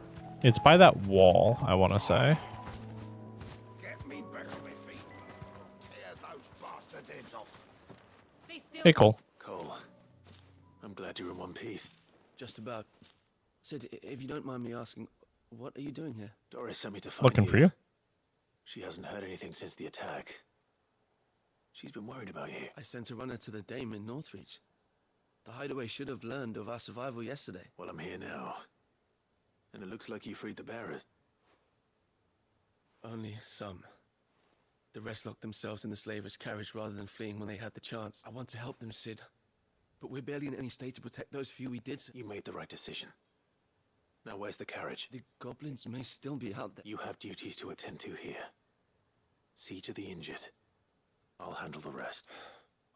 It's by that wall, I want to say. Get me back on my feet. Tear those bastards' heads off. Stay still. Hey, Cole. Cole, I'm glad you're in one piece. Just about. Sid, if you don't mind me asking, what are you doing here? Doris sent me to find Looking for you. She hasn't heard anything since the attack. She's been worried about you. I sent a runner to the Dame in Northreach. The hideaway should have learned of our survival yesterday. Well, I'm here now. And it looks like you freed the bearers. Only some. The rest locked themselves in the slaver's carriage rather than fleeing when they had the chance. I want to help them, Sid. But we're barely in any state to protect those few we did. You made the right decision. Now where's the carriage? The goblins may still be out there. You have duties to attend to here. See to the injured. I'll handle the rest.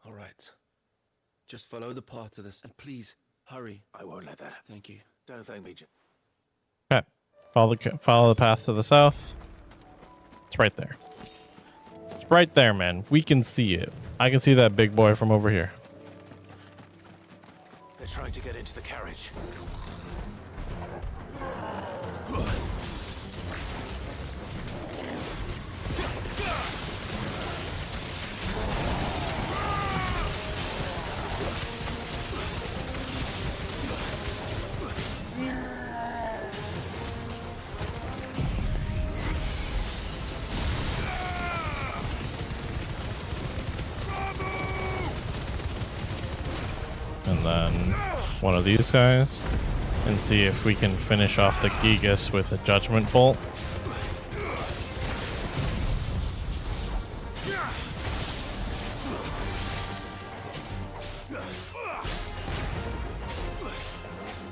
All right. Just follow the path to this, and please, hurry. I won't let that. Thank you. Don't thank me, Okay. Follow the path to the south. It's right there. It's right there, man. We can see it. I can see that big boy from over here. They're trying to get into the carriage. And then one of these guys. And see if we can finish off the Gigas with a Judgment Bolt.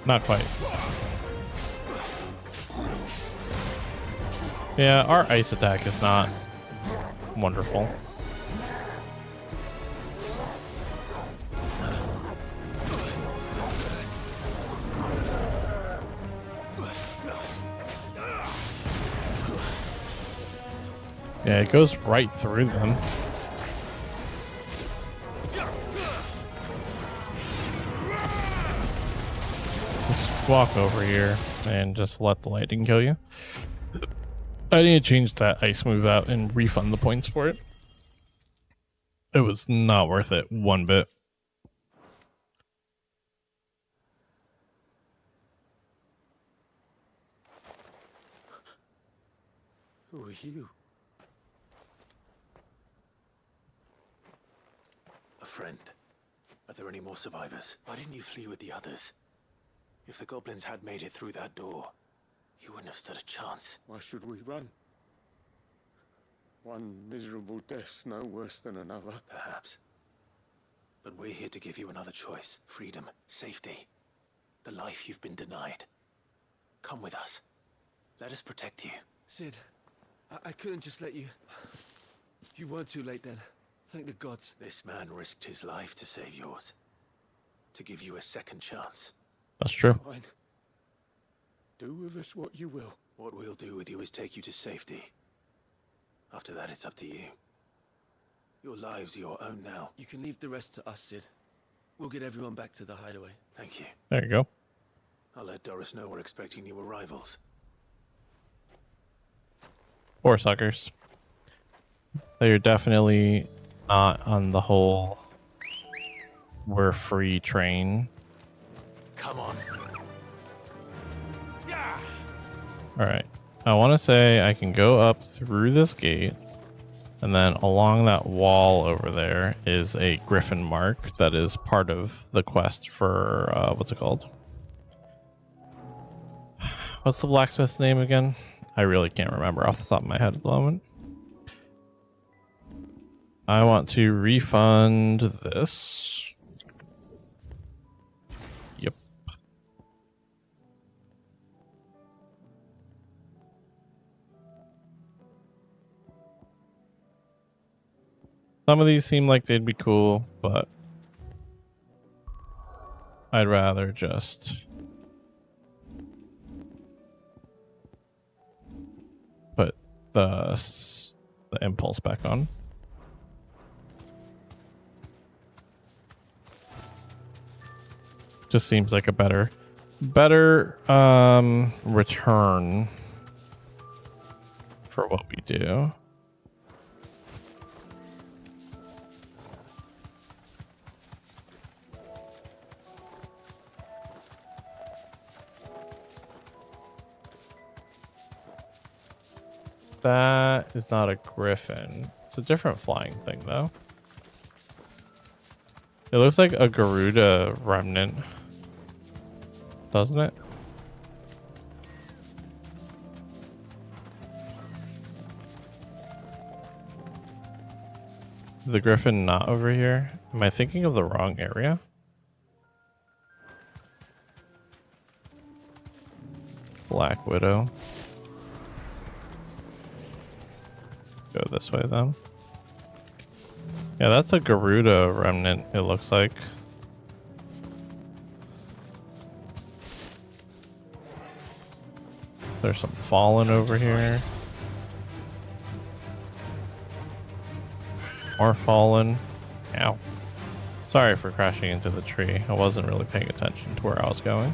Not quite. Yeah, our ice attack is not wonderful. Yeah, it goes right through them. Just walk over here and just let the lightning kill you. I need to change that ice move out and refund the points for it. It was not worth it one bit. Who are you? A friend. Are there any more survivors? Why didn't you flee with the others? If the goblins had made it through that door, you wouldn't have stood a chance. Why should we run? One miserable death's no worse than another. Perhaps. But we're here to give you another choice. Freedom, safety, the life you've been denied. Come with us. Let us protect you. Sid, I couldn't just let you... You weren't too late then. Thank the gods. This man risked his life to save yours. To give you a second chance. That's true. Fine. Do with us what you will. What we'll do with you is take you to safety. After that, it's up to you. Your lives are your own now. You can leave the rest to us, Sid. We'll get everyone back to the hideaway. Thank you. There you go. I'll let Doris know we're expecting new arrivals. Poor suckers. They're definitely not on the whole we're free train. Come on. Alright. I want to say I can go up through this gate, and then along that wall over there is a griffin mark that is part of the quest for, what's it called? What's the blacksmith's name again? I really can't remember off the top of my head at the moment. I want to refund this. Yep. Some of these seem like they'd be cool, but I'd rather just put the impulse back on. Just seems like a better return for what we do. That is not a griffin. It's a different flying thing, though. It looks like a Garuda remnant, doesn't it? Is the griffin not over here? Am I thinking of the wrong area? Black Widow. Go this way then. Yeah, that's a Garuda remnant, it looks like. There's some fallen over here. More fallen. Ow. Sorry for crashing into the tree. I wasn't really paying attention to where I was going.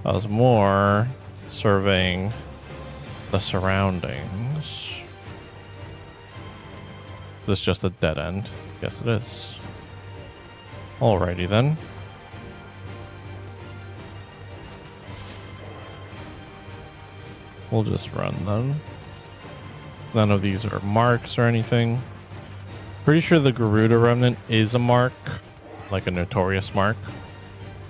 I was more surveying the surroundings. Is this just a dead end? Yes, it is. Alrighty then. We'll just run them. None of these are marks or anything. Pretty sure the Garuda remnant is a mark, like a notorious mark.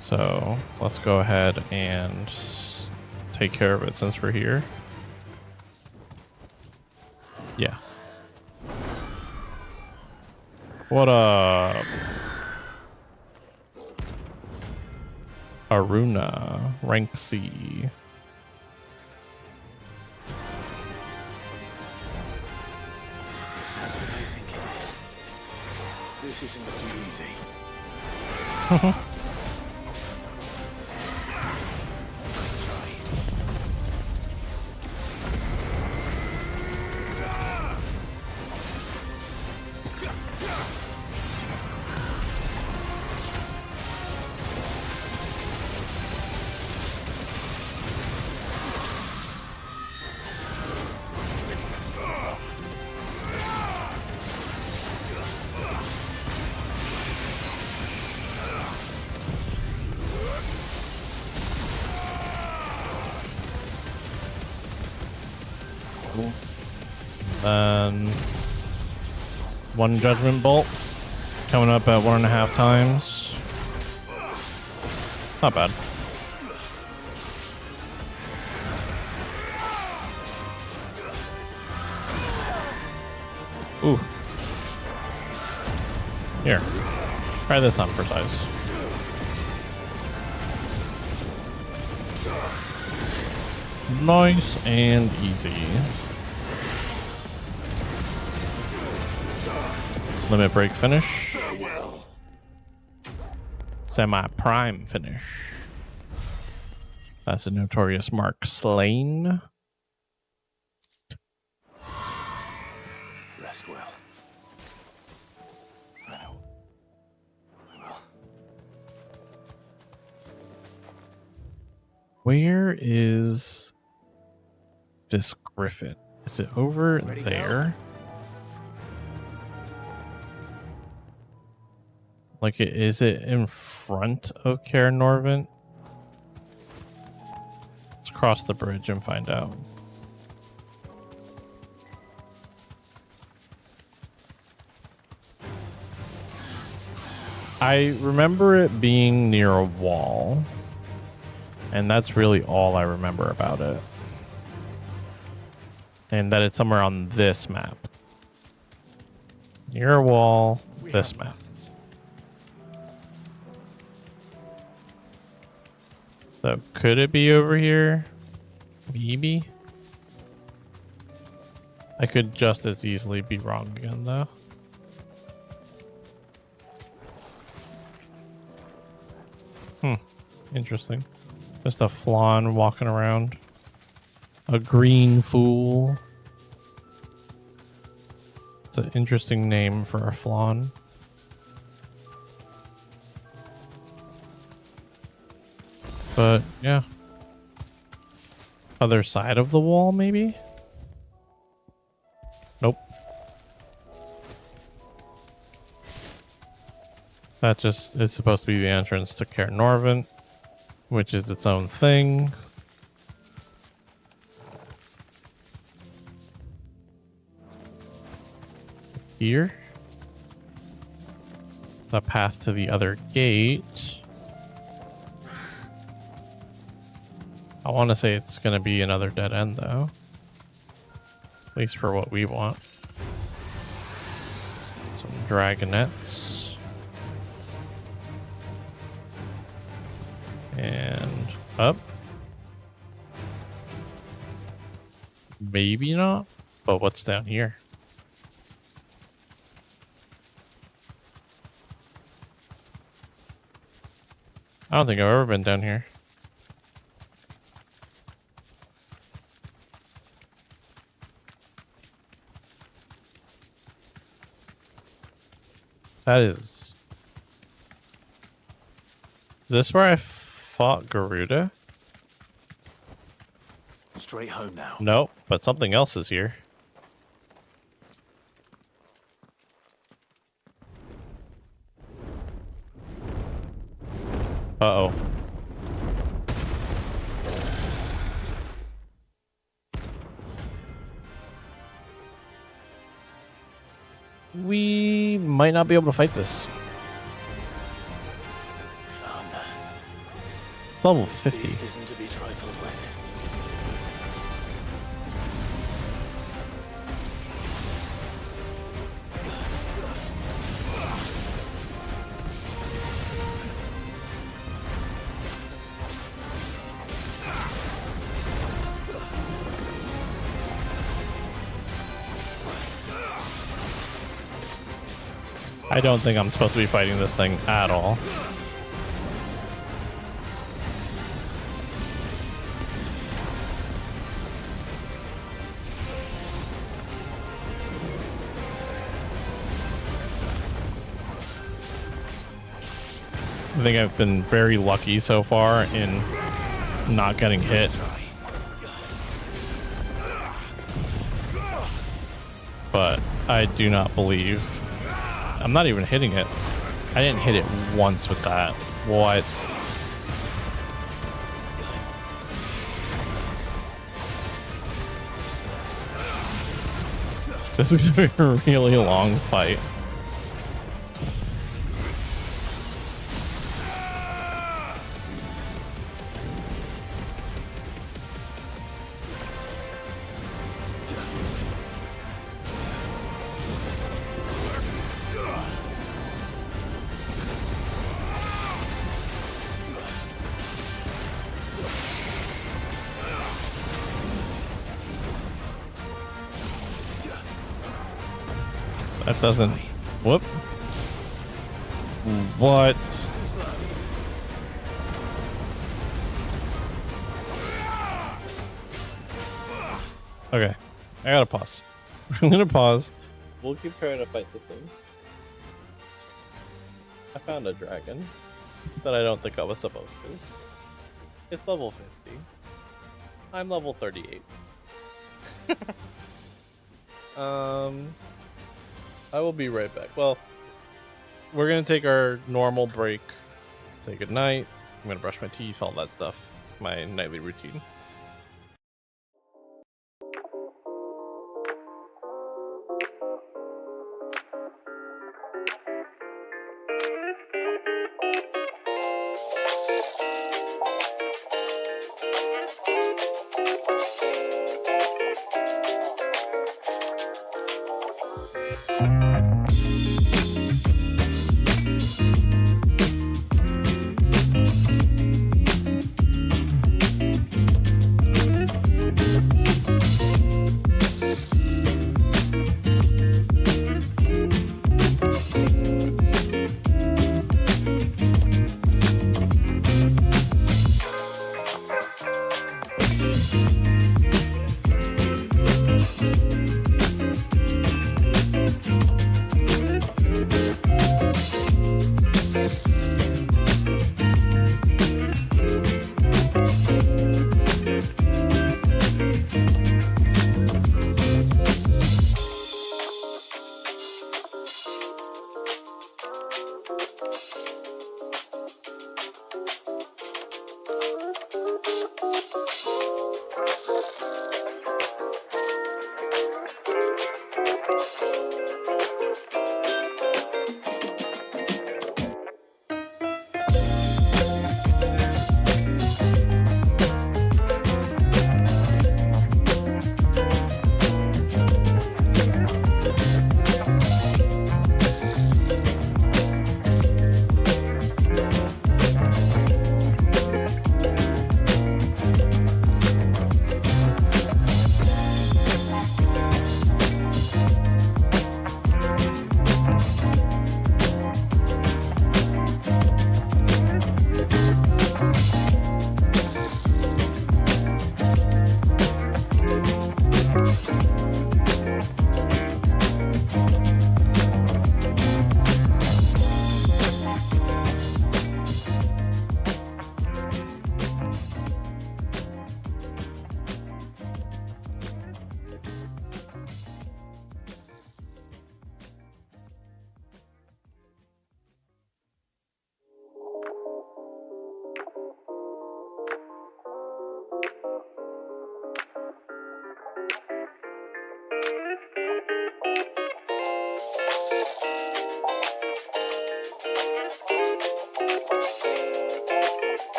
So let's go ahead and take care of it since we're here. Yeah. What up? Aruna, rank C. That's what I think it is. This isn't too easy. Let's try. One judgment bolt coming up at 1.5 times. Not bad. Ooh. Here. Try this on for size. Nice and easy. Limit break finish. Semi-prime finish. That's a notorious mark slain. Rest well. I know. I will. Where is this griffin? Is it over there? Like, is it in front of Kaer Norvent? Let's cross the bridge and find out. I remember it being near a wall, and that's really all I remember about it. And that it's somewhere on this map. Near a wall, this map. So could it be over here? Maybe. I could just as easily be wrong again, though. Interesting. Just a flan walking around. A green fool. It's an interesting name for a flan. But yeah. Other side of the wall, maybe? Nope. That just is supposed to be the entrance to Kaer Norvent, which is its own thing. Here. The path to the other gate. I want to say it's going to be another dead end, though. At least for what we want. Some dragonettes. And up. Maybe not, but what's down here? I don't think I've ever been down here. That is this where I fought Garuda? Straight home now. Nope, but something else is here. Uh-oh. We might not be able to fight this. It's level 50. It isn't to be trifled with. I don't think I'm supposed to be fighting this thing at all. I think I've been very lucky so far in not getting hit. But I do not believe. I'm not even hitting it. I didn't hit it once with that. What? This is going to be a really long fight. That doesn't. Whoop. What? Okay, I gotta pause. I'm gonna pause. We'll keep trying to fight the thing. I found a dragon that I don't think I was supposed to. It's level 50. I'm level 38. I will be right back. Well, we're gonna take our normal break. Say goodnight. I'm gonna brush my teeth, all that stuff. My nightly routine.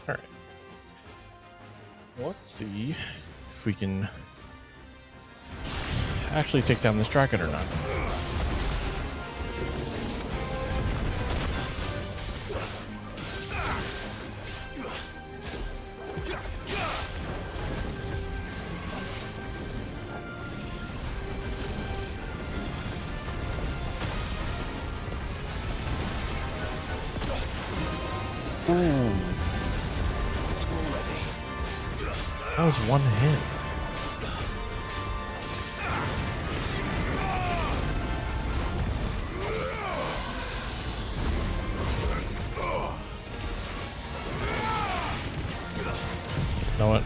Alright. Let's see if we can actually take down this dragon or not. That was one hit. You know what?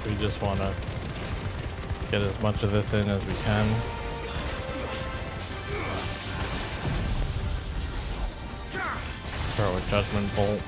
We just want to get as much of this in as we can. Throw a judgment bolt.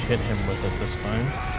Hit him with it this time.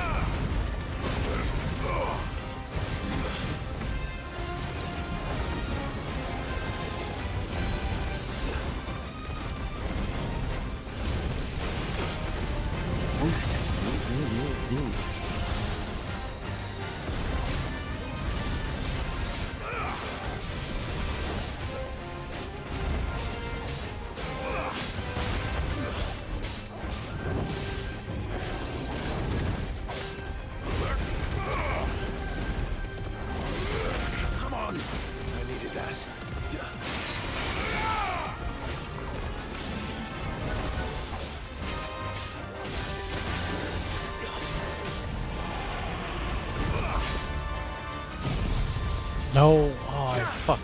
No. Oh, fuck.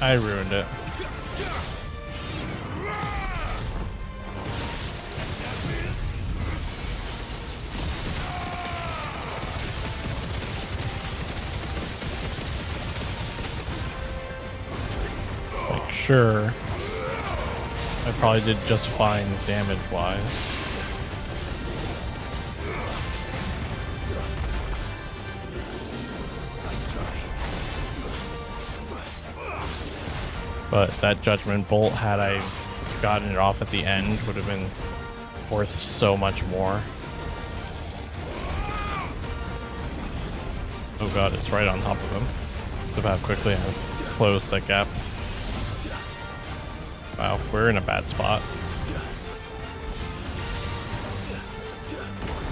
I ruined it. Like, sure. I probably did just fine damage-wise. But that Judgment Bolt, had I gotten it off at the end, would have been worth so much more. Oh god, it's right on top of him. Look how quickly I closed that gap. Wow, we're in a bad spot.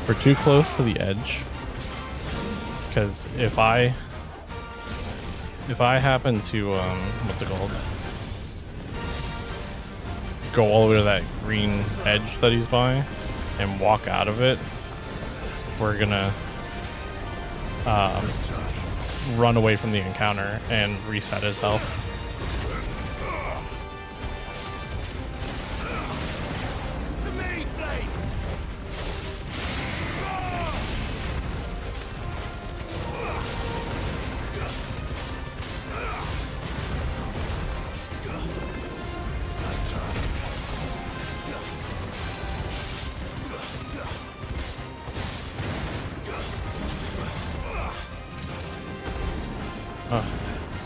We're too close to the edge. Because if I happen to, what's it called? Go all the way to that green edge that he's by and walk out of it, we're gonna run away from the encounter and reset his health.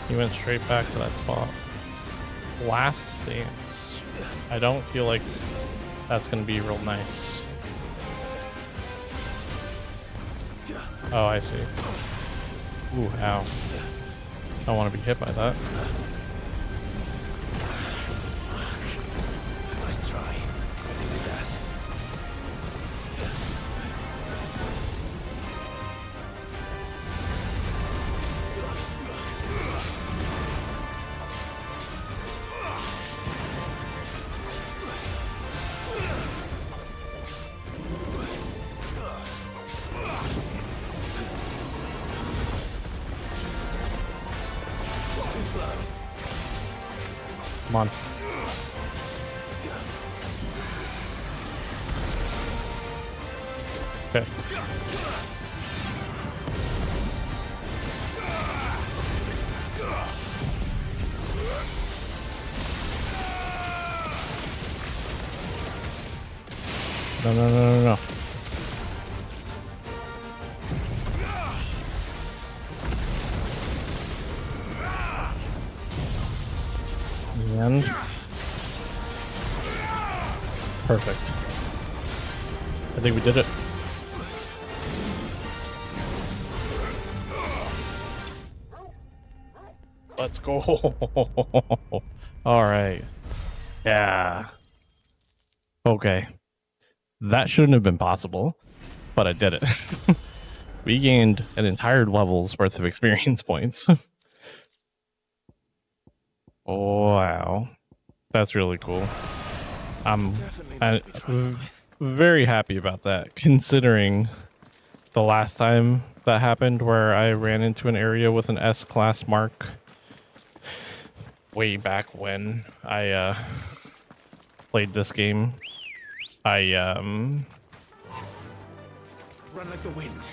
He went straight back to that spot. Last Dance. I don't feel like that's going to be real nice. Oh, I see. Ooh, ow. I don't want to be hit by that. Nice try. I needed that. Come on. Okay. No. And perfect. I think we did it. Let's go. All right. Yeah. Okay. That shouldn't have been possible, but I did it. We gained an entire level's worth of experience points. Wow. That's really cool. I'm very happy about that, considering the last time that happened where I ran into an area with an S-class mark way back when I played this game. I Run like the wind.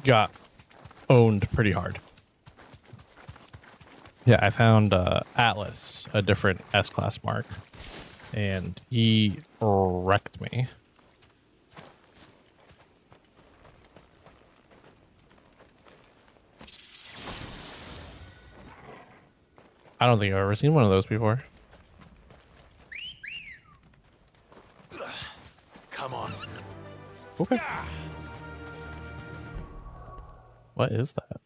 got owned pretty hard. Yeah, I found Atlas, a different S-class mark, and he wrecked me. I don't think I've ever seen one of those before. Come on. Okay. What is that?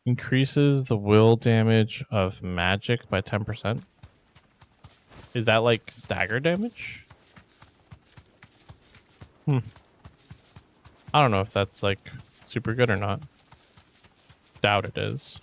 Increases the will damage of magic by 10%. Is that like stagger damage? I don't know if that's like super good or not. Doubt it is.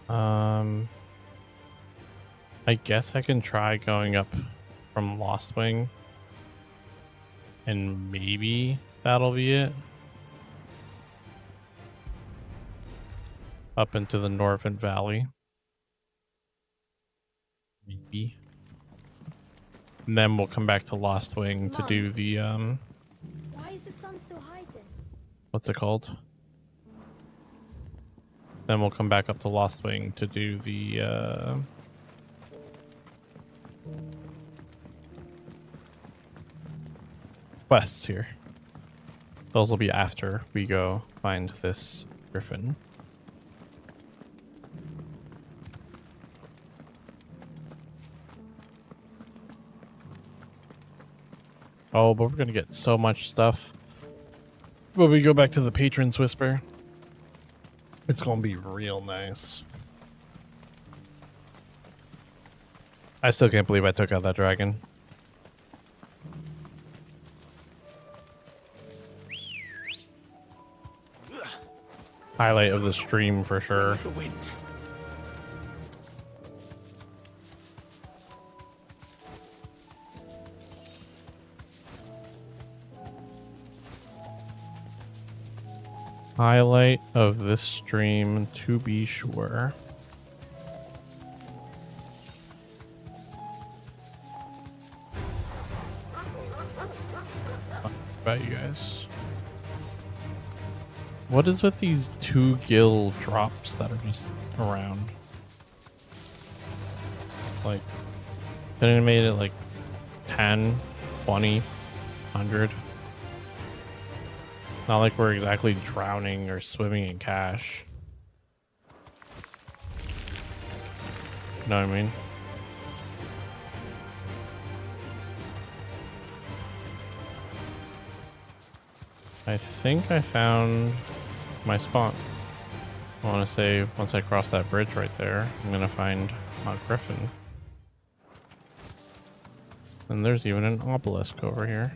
I guess I can try going up from Lost Wing, and maybe that'll be it. Up into the Northern Valley. Maybe. And then we'll come back to Lost Wing to do the Why is the sun still hiding? what's it called? Then we'll come back up to Lost Wing to do the quests here. Those will be after we go find this griffin. Oh, but we're gonna get so much stuff when we go back to the Patron's Whisper. It's gonna be real nice. I still can't believe I took out that dragon. Highlight of the stream for sure. The wind. Highlight of this stream to be sure. About you guys. What is with these 2 gil drops that are just around? Like, couldn't have made it like 10, 20, 100. Not like we're exactly drowning or swimming in cash. You know what I mean? I think I found my spawn. I want to say once I cross that bridge right there, I'm going to find a griffin. And there's even an obelisk over here.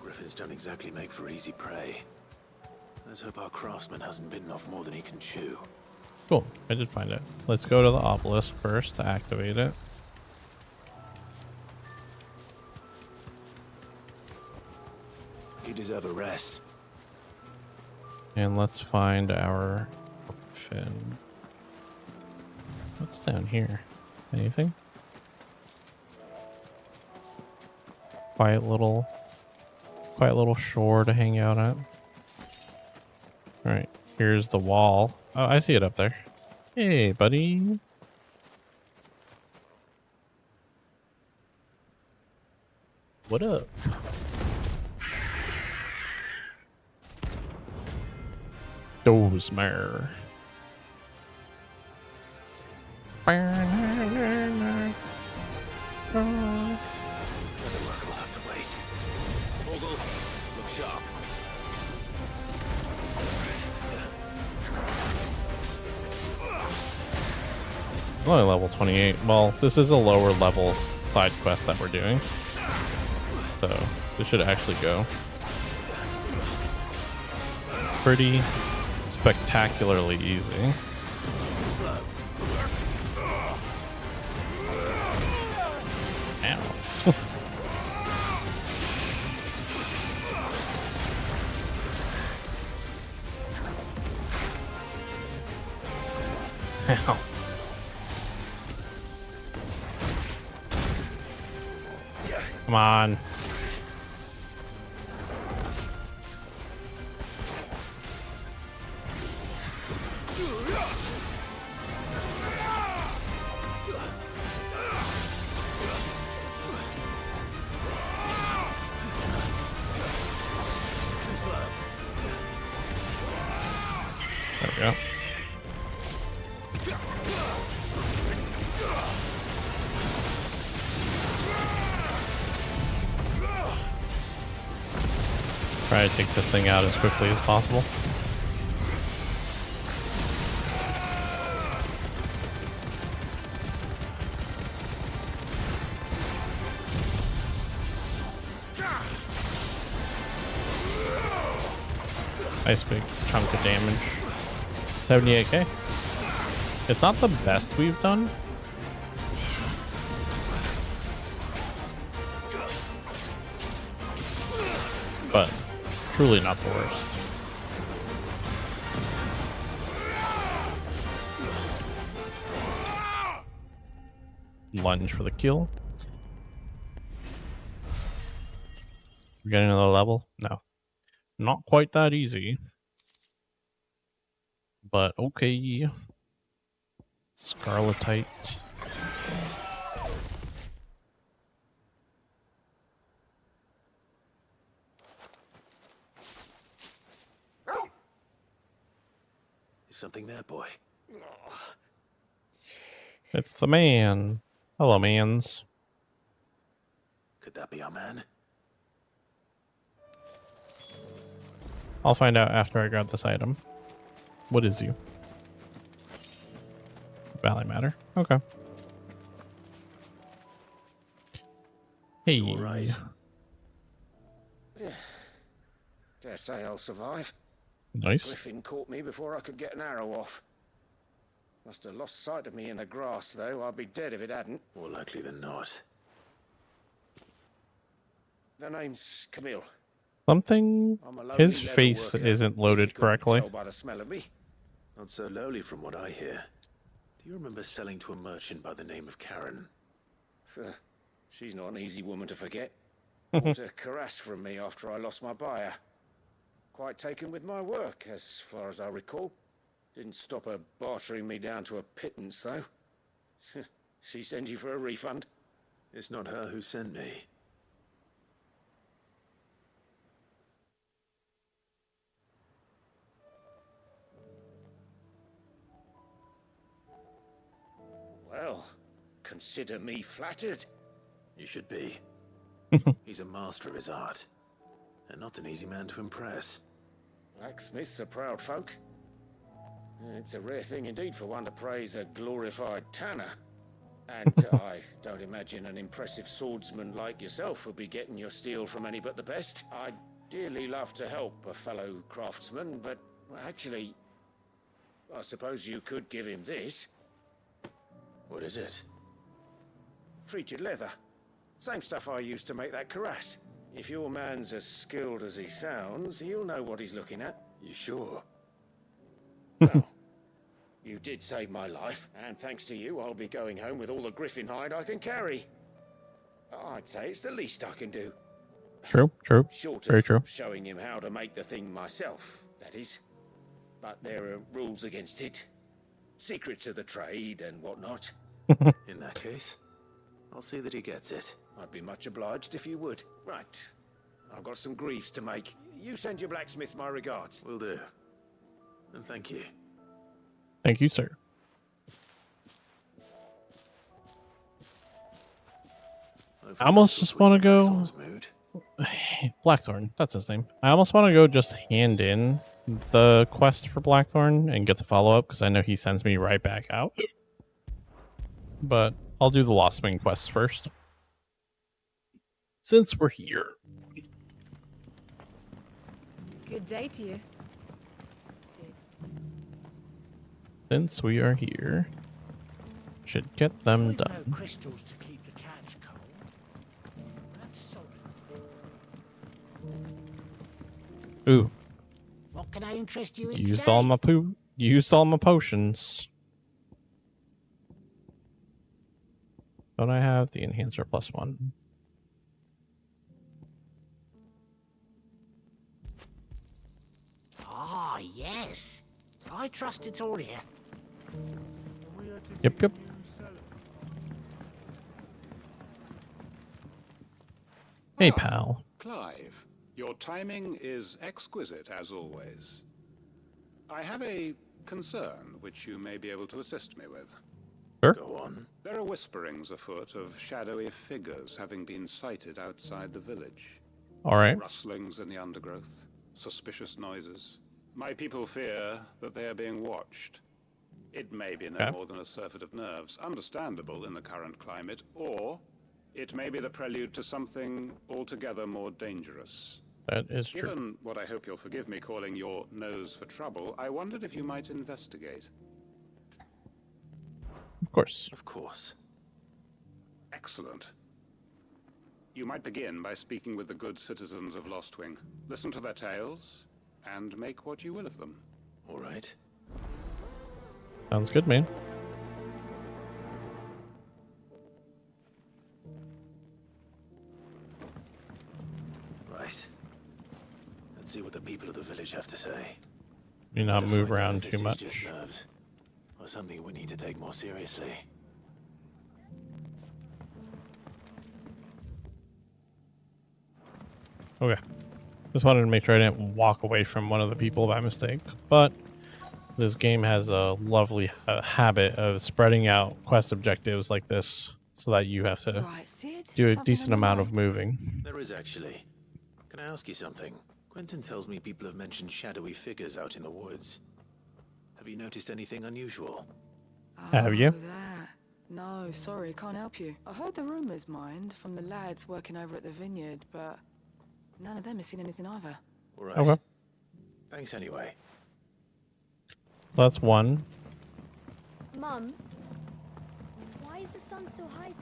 Griffins don't exactly make for easy prey. Let's hope our craftsman hasn't bitten off more than he can chew. Cool, I did find it. Let's go to the obelisk first to activate it. You deserve a rest. And let's find our griffin. What's down here? Anything? Quiet little shore to hang out at. Alright, here's the wall. Oh, I see it up there. Hey, buddy. What up? Dozmare. Other work will have to wait. Vogel, look sharp. Only level 28. Well, this is a lower level side quest that we're doing. So, this should actually go pretty spectacularly easy. Ow. Ow. Come on. There we go. Try to take this thing out as quickly as possible. Nice big chunk of damage. 78k. It's not the best we've done. But truly not the worst. Lunge for the kill. Getting another level? No. Not quite that easy. But okay. Scarletite. Is something there, boy? It's the man. Hello, mans. Could that be our man? I'll find out after I grab this item. What is you? Valley Matter. Okay. Hey. All right. Dare say I'll survive. Nice. Griffin caught me before I could get an arrow off. Must have lost sight of me in the grass, though. I'd be dead if it hadn't. More likely than not. The name's Camille. Something. I'm a lonely His leather face worker, isn't loaded if you couldn't correctly. tell by the smell of me. Not so lowly from what I hear. Do you remember selling to a merchant by the name of Karen? She's not an easy woman to forget. Bought a cuirass from me after I lost my buyer. Quite taken with my work, as far as I recall. Didn't stop her bartering me down to a pittance, though. She sent you for a refund? It's not her who sent me. Well, consider me flattered. You should be. He's a master of his art, and not an easy man to impress. Blacksmiths are proud folk. It's a rare thing indeed for one to praise a glorified tanner. And I don't imagine an impressive swordsman like yourself would be getting your steel from any but the best. I'd dearly love to help a fellow craftsman, but actually, I suppose you could give him this. What is it? Treated leather. Same stuff I used to make that cuirass. If your man's as skilled as he sounds, he'll know what he's looking at. You sure? Well, you did save my life, and thanks to you, I'll be going home with all the griffin hide I can carry. I'd say it's the least I can do. True, true. Short Very of true. showing him how to make the thing myself, that is. But there are rules against it. Secrets of the trade and whatnot. In that case, I'll see that he gets it. I'd be much obliged if you would. Right. I've got some greaves to make. You send your blacksmith my regards. Will do. And thank you. Thank you, sir. I almost just want to go. Blackthorn, that's his name. I almost want to go just hand in the quest for Blackthorn and get the follow up because I know he sends me right back out. But I'll do the Lost Wing quests first. Since we're here. Good day to you. Since we are here, should get them done. Crystals to keep the cats cold. We'll have to salt them. Ooh. What can I interest you in Used today? all my used all my potions. Don't I have the enhancer +1? Ah, yes. I trust it's all here. Yep, yep. Hey, pal. Clive, your timing is exquisite as always. I have a concern which you may be able to assist me with. Sure. Go on. There are whisperings afoot of shadowy figures having been sighted outside the village. All right. Rustlings in the undergrowth, suspicious noises. My people fear that they are being watched. It may be no Okay. more than a surfeit of nerves, understandable in the current climate, or it may be the prelude to something altogether more dangerous. That is true. Given what I hope you'll forgive me calling your nose for trouble, I wondered if you might investigate. Of course. Of course. Excellent. You might begin by speaking with the good citizens of Lostwing. Listen to their tales, and make what you will of them. All right. Sounds good, man. Right. Let's see what the people of the village have to say. You not Better move find out around if too this is much. just nerves, or something we need to take more seriously. Okay. Just wanted to make sure I didn't walk away from one of the people by mistake. But this game has a lovely habit of spreading out quest objectives like this so that you have to Right, Sid, do a something on decent your amount of mind? moving. There is actually. Can I ask you something? Quentin tells me people have mentioned shadowy figures out in the woods. Have you noticed anything unusual? Have you? That. No, sorry, can't help you. I heard the rumours, mind, from the lads working over at the vineyard, but none of them have seen anything either. All right. Okay. Thanks anyway. That's one. Mum, why is the sun still hiding?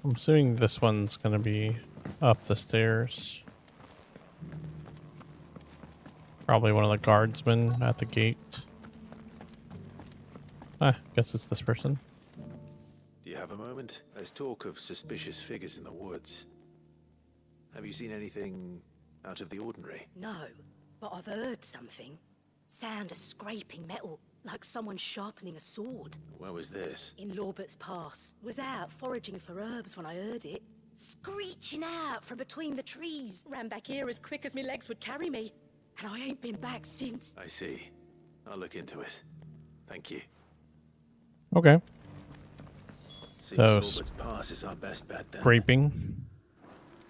I'm assuming this one's going to be up the stairs. Probably one of the guardsmen at the gate. Guess it's this person. Do you have a moment? There's talk of suspicious figures in the woods. Have you seen anything out of the ordinary? No, but I've heard something. Sound of scraping metal, like someone sharpening a sword. Where was this? In Lorbert's Pass. Was out foraging for herbs when I heard it. Screeching out from between the trees. Ran back here as quick as my legs would carry me. And I ain't been back since. I see. I'll look into it. Thank you. Okay. Seems So, Robert's Pass is our best bet then. scraping.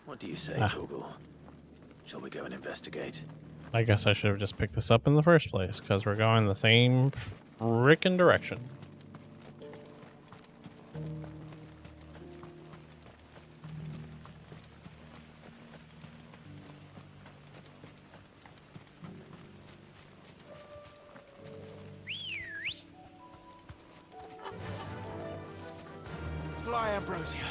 What do you say, Ah. Toggle? Shall we go and investigate? I guess I should have just picked this up in the first place, because we're going the same frickin' direction. Fly, Ambrosia.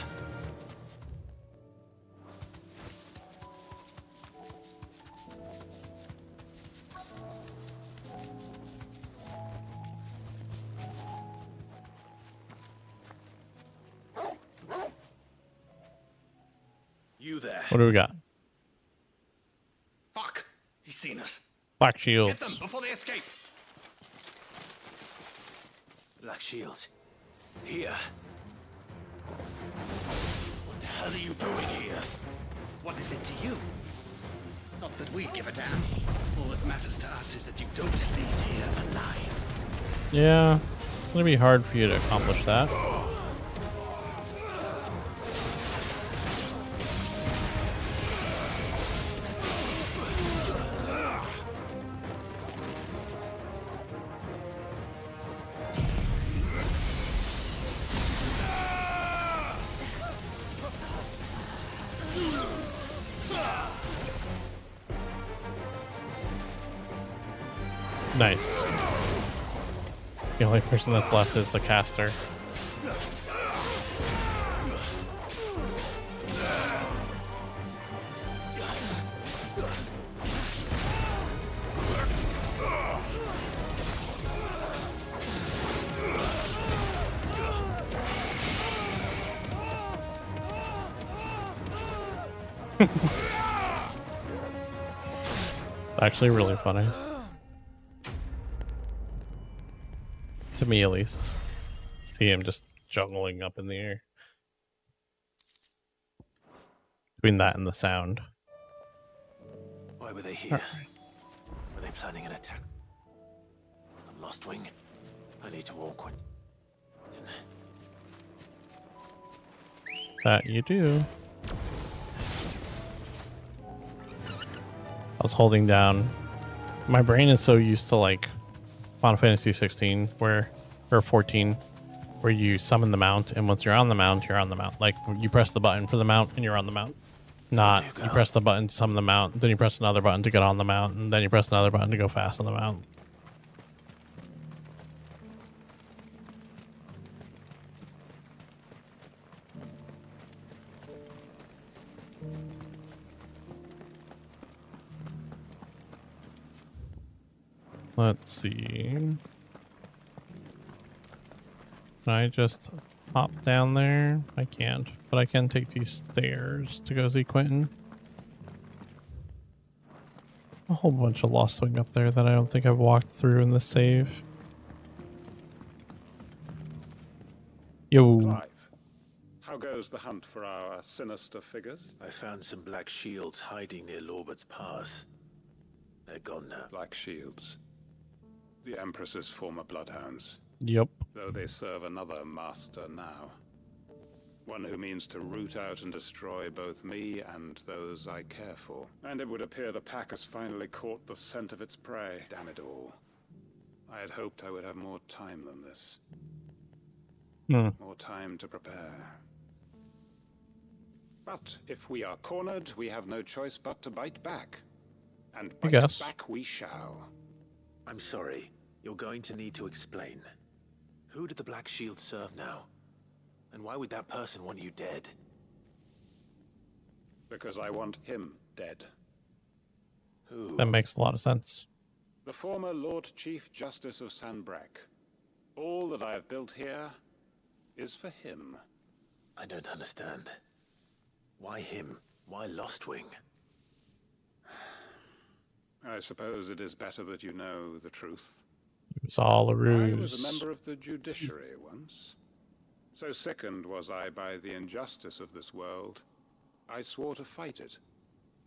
You there? What do we got? Fuck! He's seen us. Black shields. Get them before they escape. Black Shields. Here. What the hell are you doing here? What is it to you? Not that we give a damn. All that matters to us is that you don't leave here alive. Yeah, it's gonna be hard for you to accomplish that. Nice. The only person that's left is the caster. Actually really funny. To me, at least. See him just juggling up in the air. Between that and the sound. Why were they here? Were they planning an attack? The Lost Wing? I need to warn Quentin. That you do. I was holding down. My brain is so used to like Final Fantasy 16 or 14, where you summon the mount, and once you're on the mount, you're on the mount. Like you press the button for the mount, and you're on the mount. Not you press the button to summon the mount, then you press another button to get on the mount, and then you press another button to go fast on the mount. Let's see. Can I just hop down there? I can't, but I can take these stairs to go see Quentin. A whole bunch of Lost Wing up there that I don't think I've walked through in the save. Yo. Clive, how goes the hunt for our sinister figures? I found some black shields hiding near Lorbert's Pass. They're gone now. Black shields. The Empress's former bloodhounds. Yep. Though they serve another master now. One who means to root out and destroy both me and those I care for. And it would appear the pack has finally caught the scent of its prey. Damn it all. I had hoped I would have more time than this. More time to prepare. But if we are cornered, we have no choice but to bite back. And bite back we shall. I'm sorry. You're going to need to explain. Who did the Black Shield serve now? And why would that person want you dead? Because I want him dead. Who? That makes a lot of sense. The former Lord Chief Justice of Sanbreque. All that I have built here is for him. I don't understand. Why him? Why Lost Wing? I suppose it is better that you know the truth. It was all a ruse. I was a member of the judiciary once. So sickened was I by the injustice of this world, I swore to fight it.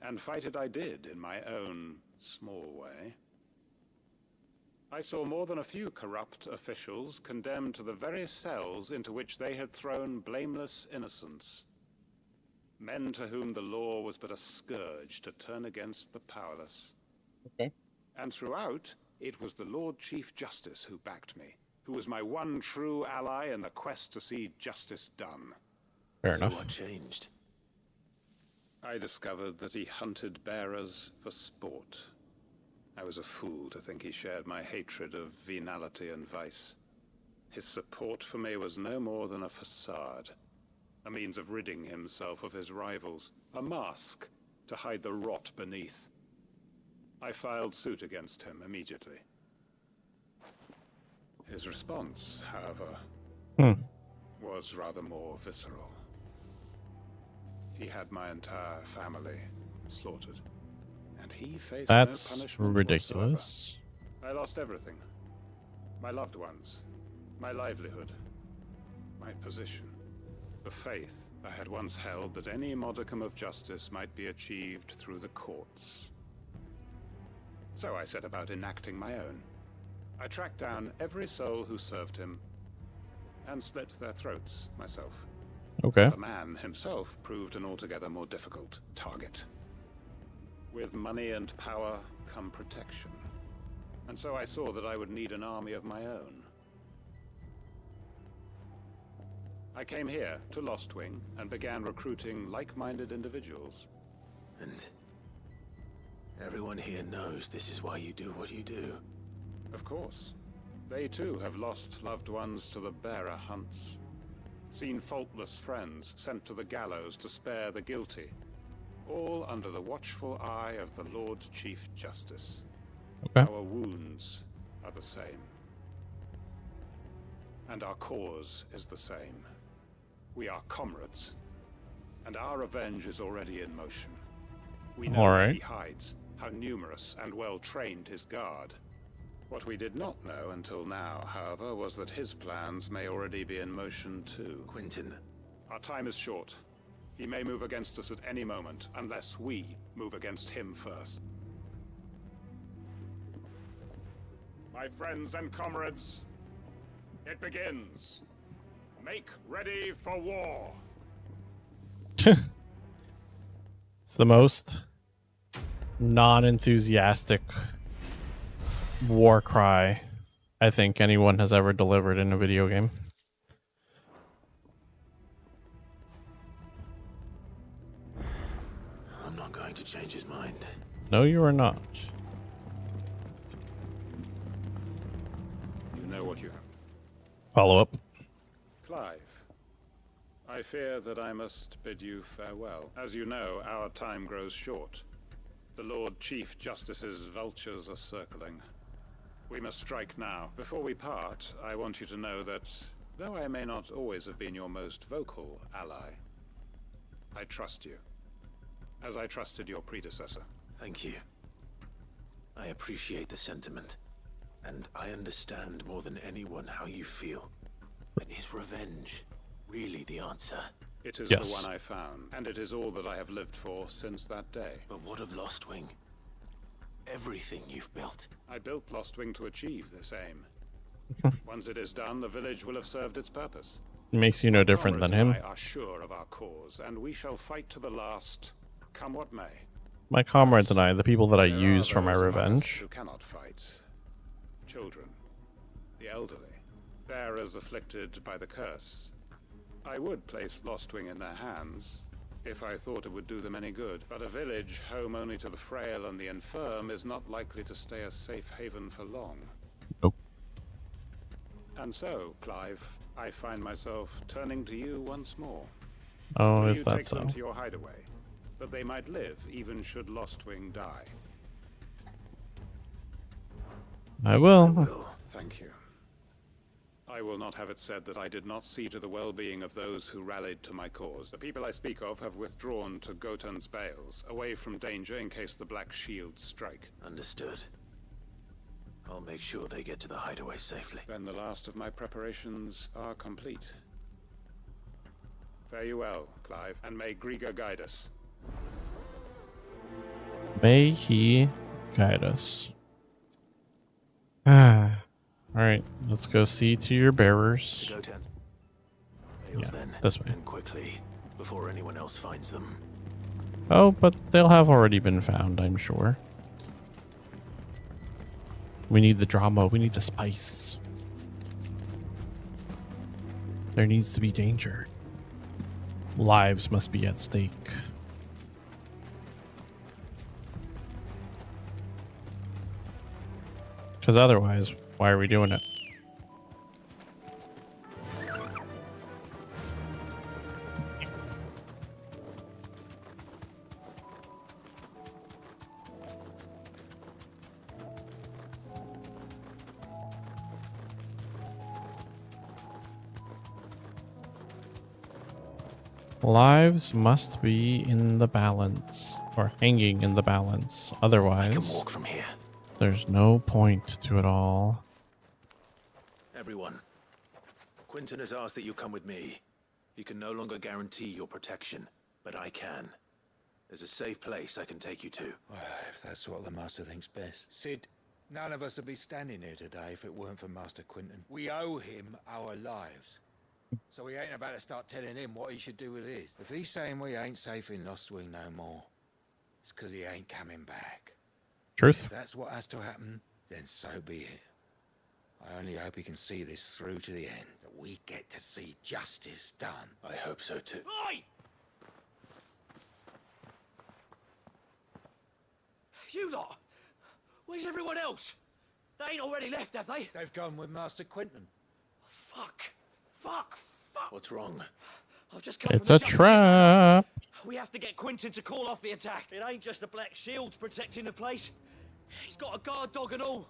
And fight it I did in my own small way. I saw more than a few corrupt officials condemned to the very cells into which they had thrown blameless innocents. Men to whom the law was but a scourge to turn against the powerless. Okay. And throughout, it was the Lord Chief Justice who backed me, who was my one true ally in the quest to see justice done. Fair enough. So what changed? I discovered that he hunted bearers for sport. I was a fool to think he shared my hatred of venality and vice. His support for me was no more than a facade, a means of ridding himself of his rivals, a mask to hide the rot beneath. I filed suit against him immediately. His response, however, was rather more visceral. He had my entire family slaughtered, and he faced no punishment ridiculous. whatsoever. I lost everything. My loved ones, my livelihood, my position, the faith I had once held that any modicum of justice might be achieved through the courts. So I set about enacting my own. I tracked down every soul who served him, and slit their throats myself. Okay. The man himself proved an altogether more difficult target. With money and power come protection. And so I saw that I would need an army of my own. I came here to Lostwing and began recruiting like-minded individuals. And everyone here knows this is why you do what you do. Of course. They too have lost loved ones to the bearer hunts. Seen faultless friends sent to the gallows to spare the guilty. All under the watchful eye of the Lord Chief Justice. Okay. Our wounds are the same. And our cause is the same. We are comrades. And our revenge is already in motion. We know where he hides, how numerous and well-trained his guard. What we did not know until now, however, was that his plans may already be in motion too. Quentin. Our time is short. He may move against us at any moment, unless we move against him first. My friends and comrades, it begins. Make ready for war. It's the most non-enthusiastic war cry I think anyone has ever delivered in a video game. I'm not going to change his mind. No, you are not. You know what you have. Follow up. Clive, I fear that I must bid you farewell. As you know, our time grows short. The Lord Chief Justice's vultures are circling. We must strike now. Before we part, I want you to know that, though I may not always have been your most vocal ally, I trust you, as I trusted your predecessor. Thank you. I appreciate the sentiment, and I understand more than anyone how you feel. But is revenge really the answer? It is Yes. the one I found, and it is all that I have lived for since that day. But what of Lostwing? Everything you've built. I built Lostwing to achieve this aim. Once it is done, the village will have served its purpose. Makes you no different than him. I are sure of our cause, and we shall fight to the last, come what may. My comrades and I, the people that I There use are for my those among us revenge. who cannot fight. Children, the elderly, bearers afflicted by the curse. I would place Lostwing in their hands, if I thought it would do them any good. But a village home only to the frail and the infirm is not likely to stay a safe haven for long. Nope. And so, Clive, I find myself turning to you once more. Oh, Will is you that take them so? to your hideaway, that they might live even should Lostwing die? I will. Thank you. I will not have it said that I did not see to the well-being of those who rallied to my cause. The people I speak of have withdrawn to Gotan's Bales, away from danger in case the Black Shields strike. Understood. I'll make sure they get to the hideaway safely. Then the last of my preparations are complete. Fare you well, Clive, and may Griga guide us. May he guide us. Ah. Alright, let's go see to your bearers. To Gotan's Bales Yeah, then, this way. and quickly, before anyone else finds them. Oh, but they'll have already been found, I'm sure. We need the drama. We need the spice. There needs to be danger. Lives must be at stake. Because otherwise, why are we doing it? Lives must be in the balance, or hanging in the balance. Otherwise, I can walk from here. there's no point to it all. Everyone, Quinton has asked that you come with me. He can no longer guarantee your protection, but I can. There's a safe place I can take you to. Well, if that's what the Master thinks best. Sid, none of us would be standing here today if it weren't for Master Quinton. We owe him our lives. So we ain't about to start telling him what he should do with his. If he's saying we ain't safe in Lostwing no more, it's because he ain't coming back. Truth. If that's what has to happen, then so be it. I only hope he can see this through to the end, that we get to see justice done. I hope so too. Oi! You lot! Where's everyone else? They ain't already left, have they? They've gone with Master Quinton. Fuck! Fuck! Fuck! What's wrong? I've just come It's from a the justice. trap. We have to get Quinton to call off the attack. It ain't just the Black Shields protecting the place. He's got a guard dog and all.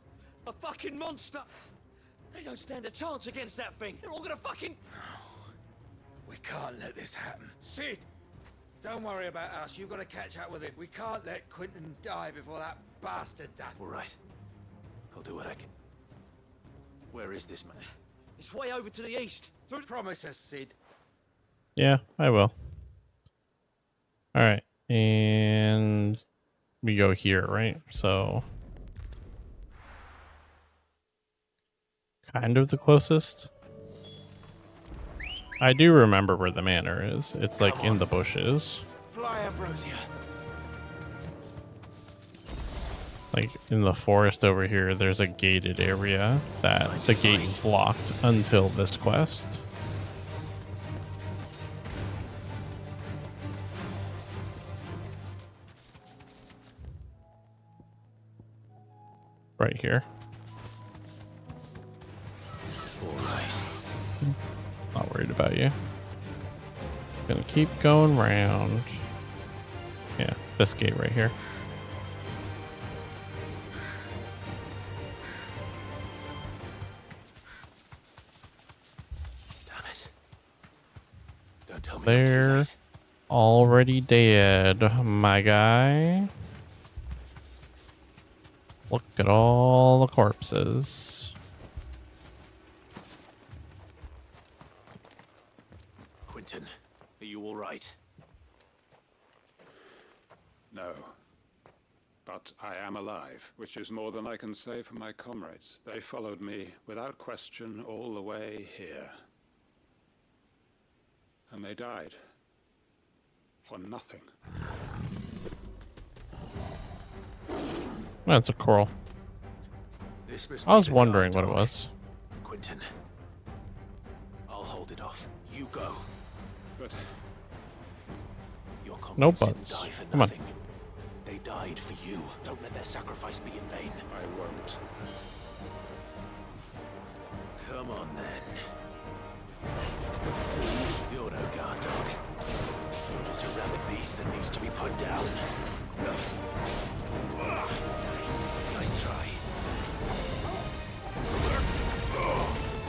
A fucking monster. They don't stand a chance against that thing. They're all gonna fucking... We can't let this happen. Sid! Don't worry about us. You've got to catch up with him. We can't let Quinton die before that bastard does. All right. I'll do what I can. Where is this man? It's way over to the east. Through... Promise us, Sid. Yeah, I will. All right, and we go here, right? So, kind of the closest. I do remember where the manor is. It's like in the bushes. Fly, Ambrosia. Like in the forest over here, there's a gated area that the gate is locked until this quest. Right here. Not worried about you. Gonna keep going round. Yeah, this gate right here. Damn it. Don't tell me They're already dead, my guy. Look at all the corpses. Quentin, are you all right? No. But I am alive, which is more than I can say for my comrades. They followed me without question all the way here. And they died. For nothing. That's a coral. I was wondering what it was. Quentin, I'll hold it off. You go. But your No comrades didn't buts. die for Come on. nothing. They died for you. Don't let their sacrifice be in vain. I won't. Come on then. You're no guard dog. You're just a rabid beast that needs to be put down. Nice try.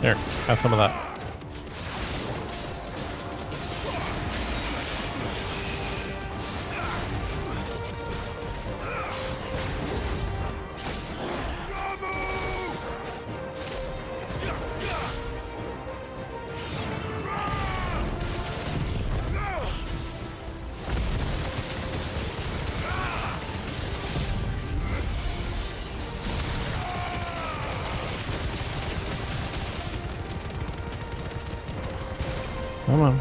Here, have some of that. Come on.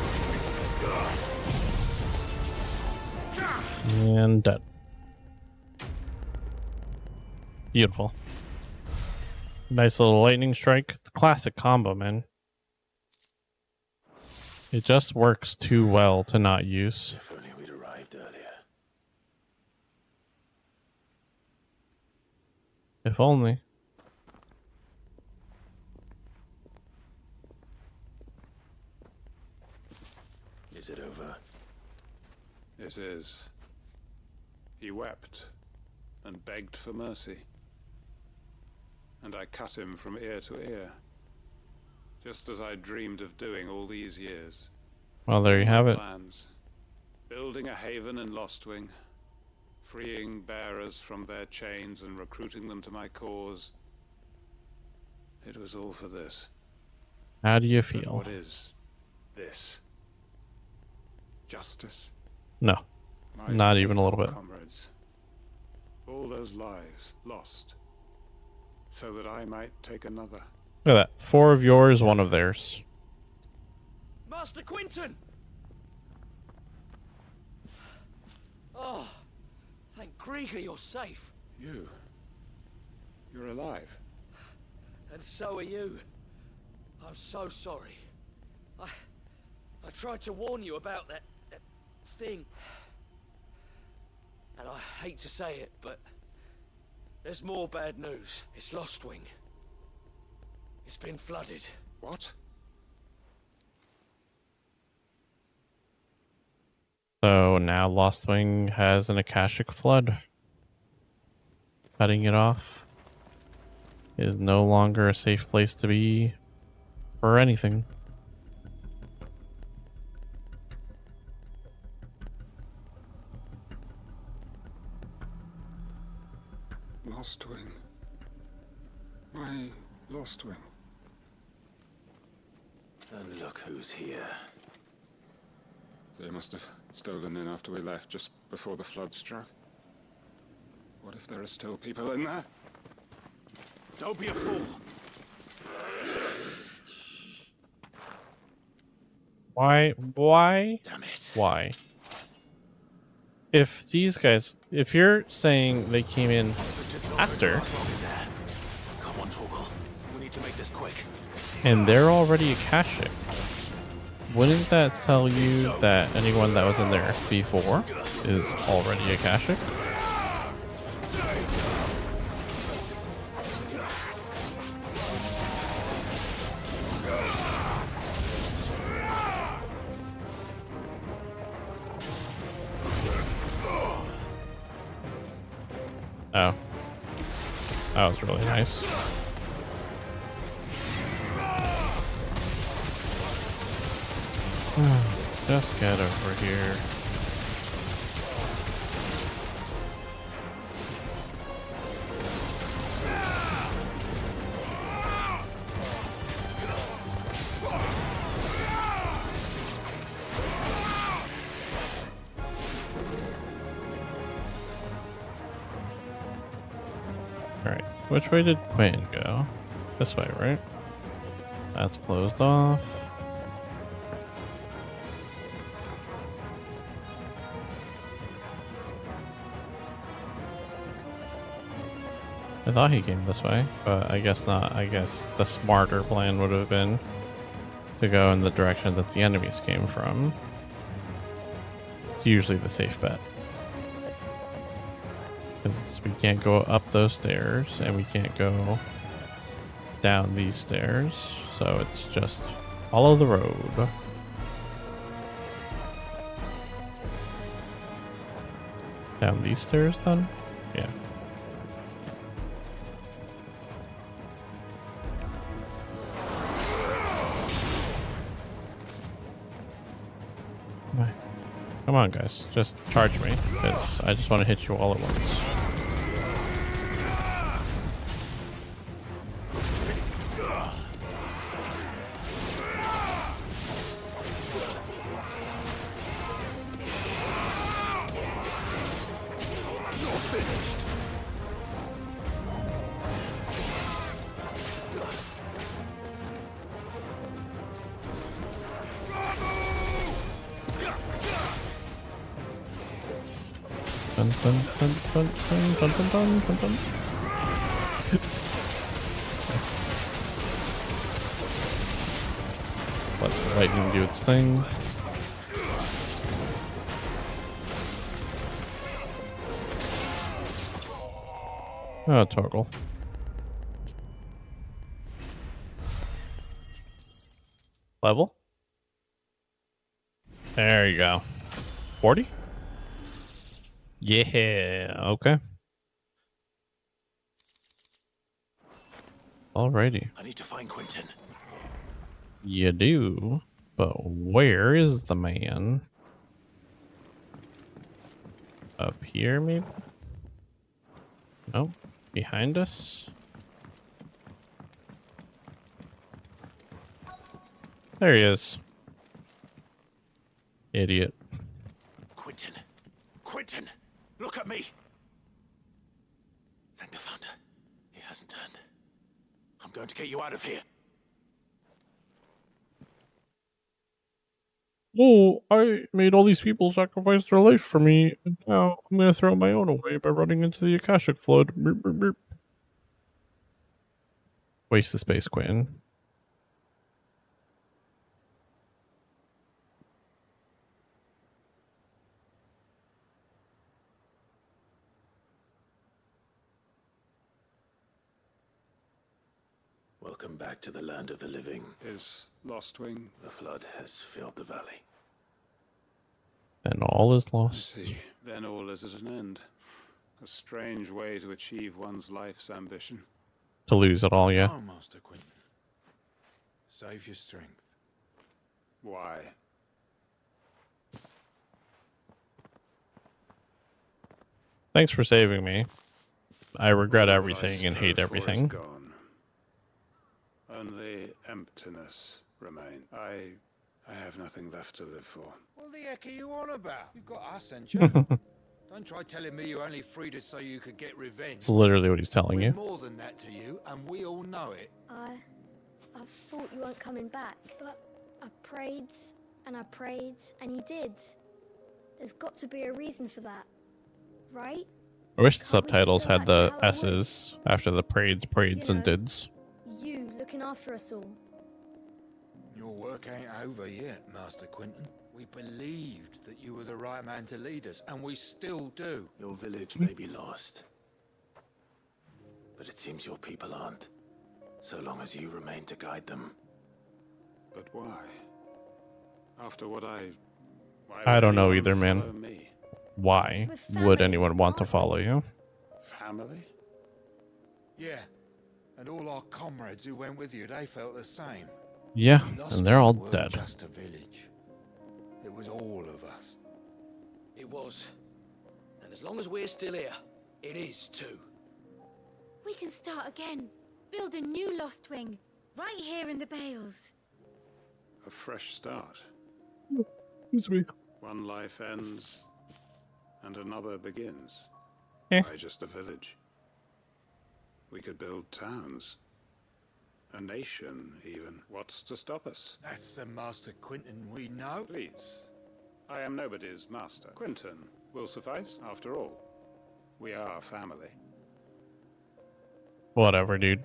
And dead. Beautiful. Nice little lightning strike. It's a classic combo, man. It just works too well to not use. If only we'd arrived earlier. If only. Is it over? It is. He wept and begged for mercy. And I cut him from ear to ear. Just as I dreamed of doing all these years. Well, there you have it. Plans. Building a haven in Lostwing. Freeing bearers from their chains and recruiting them to my cause. It was all for this. How do you But feel? what is this? Justice? No. My Not even a little faithful bit. Comrades. All those lives lost. So that I might take another. Look at that. 4 of yours, 1 of theirs. Master Quinton! Oh, thank Krieger you're safe. You're alive. And so are you. I'm so sorry. I tried to warn you about that thing. And I hate to say it, but there's more bad news. It's Lostwing. It's been flooded. What? So now Lostwing has an Akashic flood. Cutting it off is no longer a safe place to be for anything. Lostwing. My Lostwing. And look who's here. They must have stolen in after we left, just before the flood struck. What if there are still people in there? Don't be a fool. Why? Damn it. Why? If these guys... if you're saying they came in after, Come on, Torgal. We need to make this quick. and they're already Akashic, wouldn't that tell you that anyone that was in there before is already Akashic? Oh. That was really nice. Just get over here. Alright, which way did Quinn go? This way, right? That's closed off. I thought he came this way, but I guess not. I guess the smarter plan would have been to go in the direction that the enemies came from. It's usually the safe bet. Because we can't go up those stairs, and we can't go down these stairs, so it's just follow the road. Down these stairs, then? Yeah. Come on, guys. Just charge me, because I just want to hit you all at once. Dun, dun, dun, dun, dun, dun, dun, dun, dun, dun. Let the lightning do its thing. Oh, Torgal. Level? There you go. 40? Yeah, okay. Alrighty. I need to find Quentin. You do, but where is the man? Up here, maybe? No, behind us? There he is. Idiot. Quentin. Quentin! Look at me! Thank the Founder. He hasn't turned. I'm going to get you out of here. Oh, I made all these people sacrifice their life for me, and now I'm gonna throw my own away by running into the Akashic flood. Beep, beep, beep. Waste the space, Quentin. Welcome back to the land of the living. Is Lostwing? The flood has filled the valley. Then all is lost. I see. Then all is at an end. A strange way to achieve one's life's ambition. To lose it all, yeah. Oh, Master Quentin. Save your strength. Why? Thanks for saving me. I regret All everything I and hate strove for is everything. gone. Only emptiness remains. I have nothing left to live for. What the heck are you on about? You've got us, ain't you? Don't try telling me you only freed us so you could get revenge. It's literally what he's telling We're you. more than that to you, and we all know it. I thought you weren't coming back, but I prayed and you did. There's got to be a reason for that. right? I wish the subtitles had the S's after the parades, and dids. You looking after us all. Your work ain't over yet, Master Quentin. We believed that you were the right man to lead us, and we still do. Your village may be lost, but it seems your people aren't, so long as you remain to guide them. But why? After what why I don't would know anyone either, man. follow me? Why would anyone want to follow you? Family? Yeah, and all our comrades who went with you, they felt the same. Yeah, We lost and they're all you weren't dead. Just a village. It was all of us. It was. And as long as we're still here, it is too. We can start again. Build a new Lost Wing. Right here in the Bales. A fresh start. Excuse me. One life ends, and another begins. Eh. By just a village. We could build towns. A nation, even. What's to stop us? That's the Master Quentin we know. Please. I am nobody's master. Quentin will suffice, after all. We are family. Whatever, dude.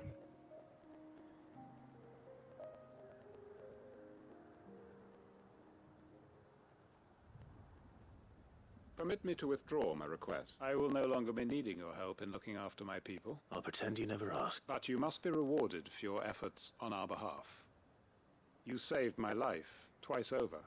Permit me to withdraw my request. I will no longer be needing your help in looking after my people. I'll pretend you never asked. But you must be rewarded for your efforts on our behalf. You saved my life twice over.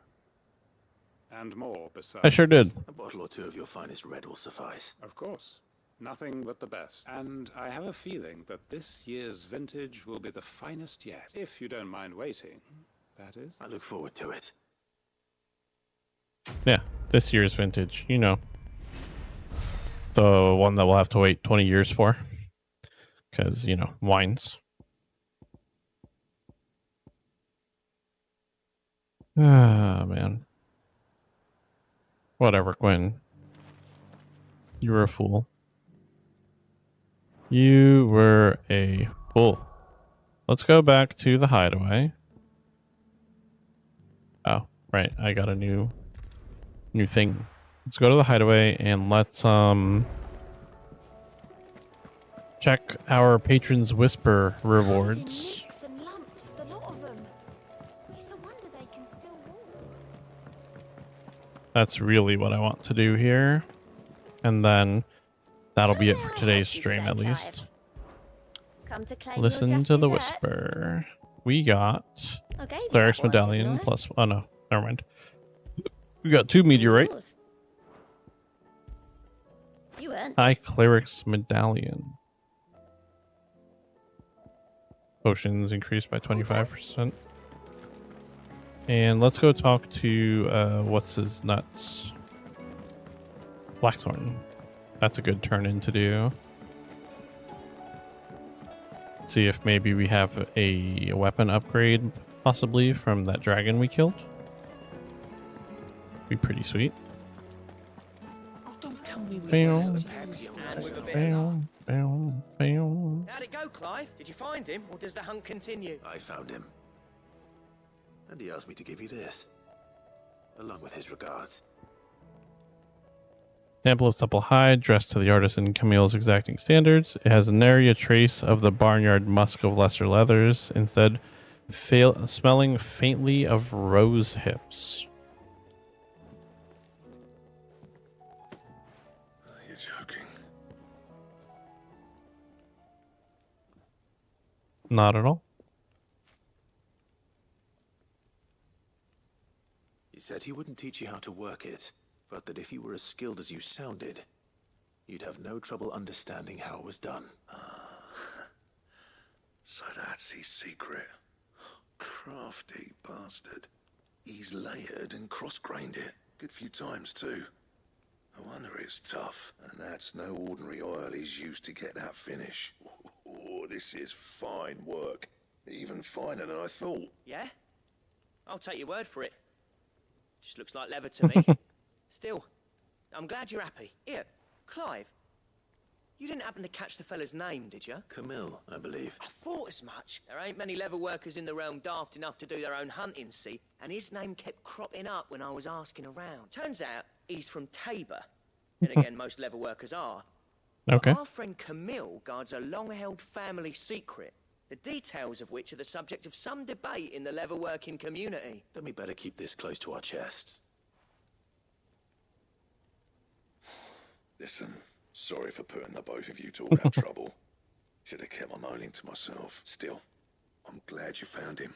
And more besides. I sure did. A bottle or two of your finest red will suffice. Of course. Nothing but the best. And I have a feeling that this year's vintage will be the finest yet. If you don't mind waiting, that is. I look forward to it. Yeah, this year's vintage, you know. The one that we'll have to wait 20 years for. Because, you know, wines. Ah, man. Whatever, Gwen. You were a fool. You were a fool. Let's go back to the hideaway. Oh, right. I got a new thing. Let's go to the hideaway and let's check our Patron's Whisper rewards. Nicks and lumps, the lot of them. It's a wonder they can still walk. That's really what I want to do here. And then that'll be it for today's stream, at least. Come to claim Listen your to the desserts. whisper. We got I gave you Cleric's that one, didn't Medallion I? plus... Oh, no. Never mind. We got 2 meteorite. Yours. You earned High this. Cleric's Medallion. Potions increased by 25%. And let's go talk to, what's his nuts? Blackthorn. That's a good turn-in to do. See if maybe we have a weapon upgrade, possibly, from that dragon we killed. Be pretty sweet. Oh, don't tell me we Bam. Bam. Bam, bam. How'd it go, Clive? Did you find him, or does the hunt continue? I found him. And he asked me to give you this. Along with his regards. Sample of supple hide, dressed to the artisan Camille's exacting standards. It has nary a trace of the barnyard musk of lesser leathers, instead smelling faintly of rose hips. You're joking. Not at all. He said he wouldn't teach you how to work it, but that if you were as skilled as you sounded, you'd have no trouble understanding how it was done. So that's his secret. Crafty bastard. He's layered and cross-grained it. Good few times, too. No wonder it's tough. And that's no ordinary oil he's used to get that finish. Oh, this is fine work. Even finer than I thought. Yeah? I'll take your word for it. Just looks like leather to me. Still, I'm glad you're happy. Here, Clive. You didn't happen to catch the fella's name, did you? Camille, I believe. I thought as much. There ain't many leather workers in the realm daft enough to do their own hunting, see? And his name kept cropping up when I was asking around. Turns out, he's from Tabor. Then again, most leather workers are. Okay. But our friend Camille guards a long-held family secret, the details of which are the subject of some debate in the leather-working community. Then we better keep this close to our chests. Listen, sorry for putting the both of you to all that trouble. Should have kept my moaning to myself. Still, I'm glad you found him.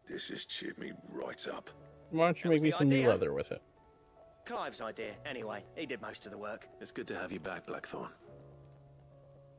This has cheered me right up. Why don't you make me some new leather with it? Clive's idea, anyway. He did most of the work. It's good to have you back, Blackthorn.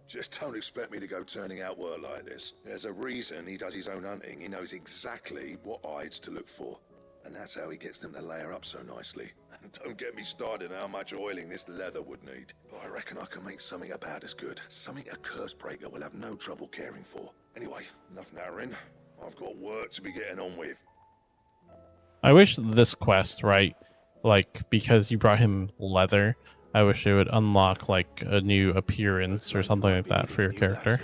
Just don't expect me to go turning out work like this. There's a reason he does his own hunting. He knows exactly what hides to look for. And that's how he gets them to layer up so nicely. And don't get me started on how much oiling this leather would need. But I reckon I can make something about as good. Something a Cursebreaker will have no trouble caring for. Anyway, enough narrowing. I've got work to be getting on with. I wish this quest, right, like, because you brought him leather, I wish it would unlock, like, a new appearance or something like that for your character.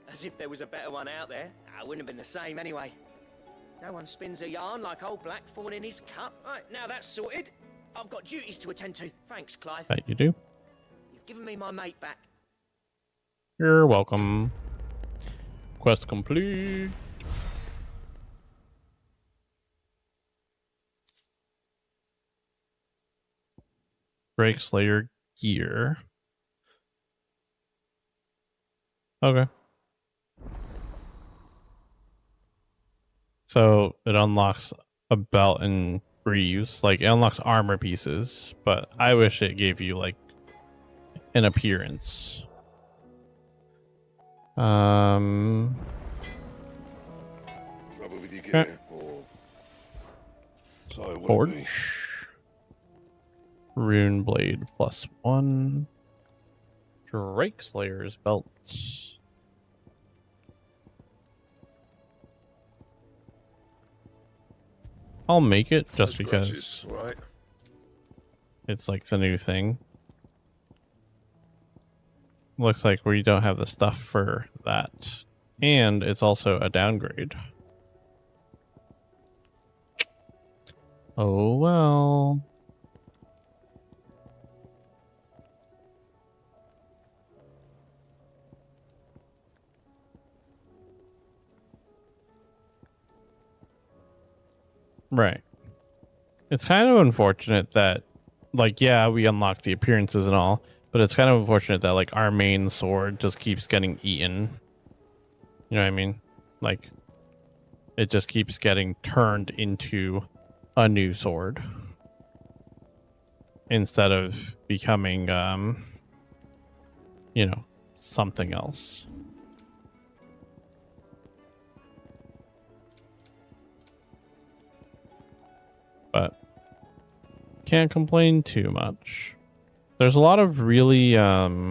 As if there was a better one out there. I wouldn't have been the same anyway. No one spins a yarn like old Blackthorn in his cup. Right, now that's sorted. I've got duties to attend to. Thanks, Clive. That you do. You've given me my mate back. You're welcome. Quest complete. Drake Slayer gear. Okay. So it unlocks a belt and greaves. Like, it unlocks armor pieces, but I wish it gave you, like, an appearance. Trouble with your gear, or so it would be. Forge. Rune blade +1. Drake Slayer's belts. I'll make it just because right? It's like the new thing. Looks like we don't have the stuff for that. And it's also a downgrade. Oh well. Right. It's kind of unfortunate that, like, yeah, we unlock the appearances and all, but it's kind of unfortunate that, like, our main sword just keeps getting eaten. You know what I mean? Like, it just keeps getting turned into a new sword instead of becoming, you know, something else. But can't complain too much. There's a lot of really how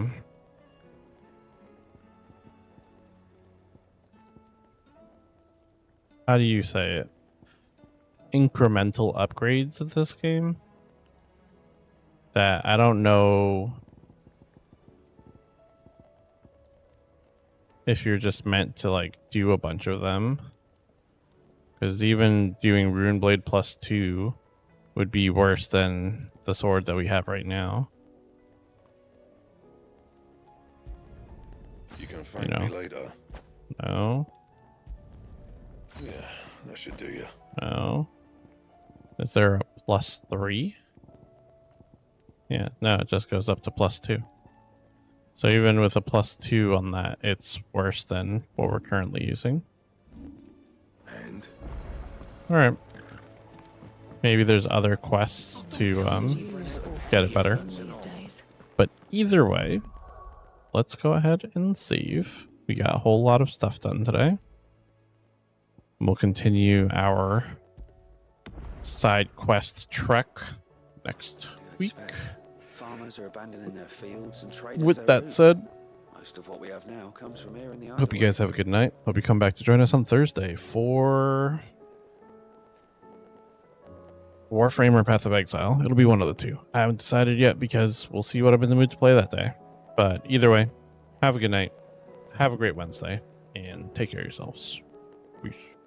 do you say it? Incremental upgrades of this game that I don't know if you're just meant to, like, do a bunch of them. Because even doing Runeblade +2 would be worse than the sword that we have right now. You can thank me later. No. Yeah, that should do you. No. Is there a +3? Yeah, no, it just goes up to +2. So even with a +2 on that, it's worse than what we're currently using. And all right, maybe there's other quests to get it better. But either way, let's go ahead and save. We got a whole lot of stuff done today. We'll continue our side quest trek next week. Farmers are abandoning their fields and traders With their that roots. said, Most of what we have now comes from here in the hope you guys have a good night. Hope you come back to join us on Thursday for Warframe or Path of Exile. It'll be one of the two. I haven't decided yet because we'll see what I'm in the mood to play that day. But either way, have a good night. Have a great Wednesday and take care of yourselves. Peace.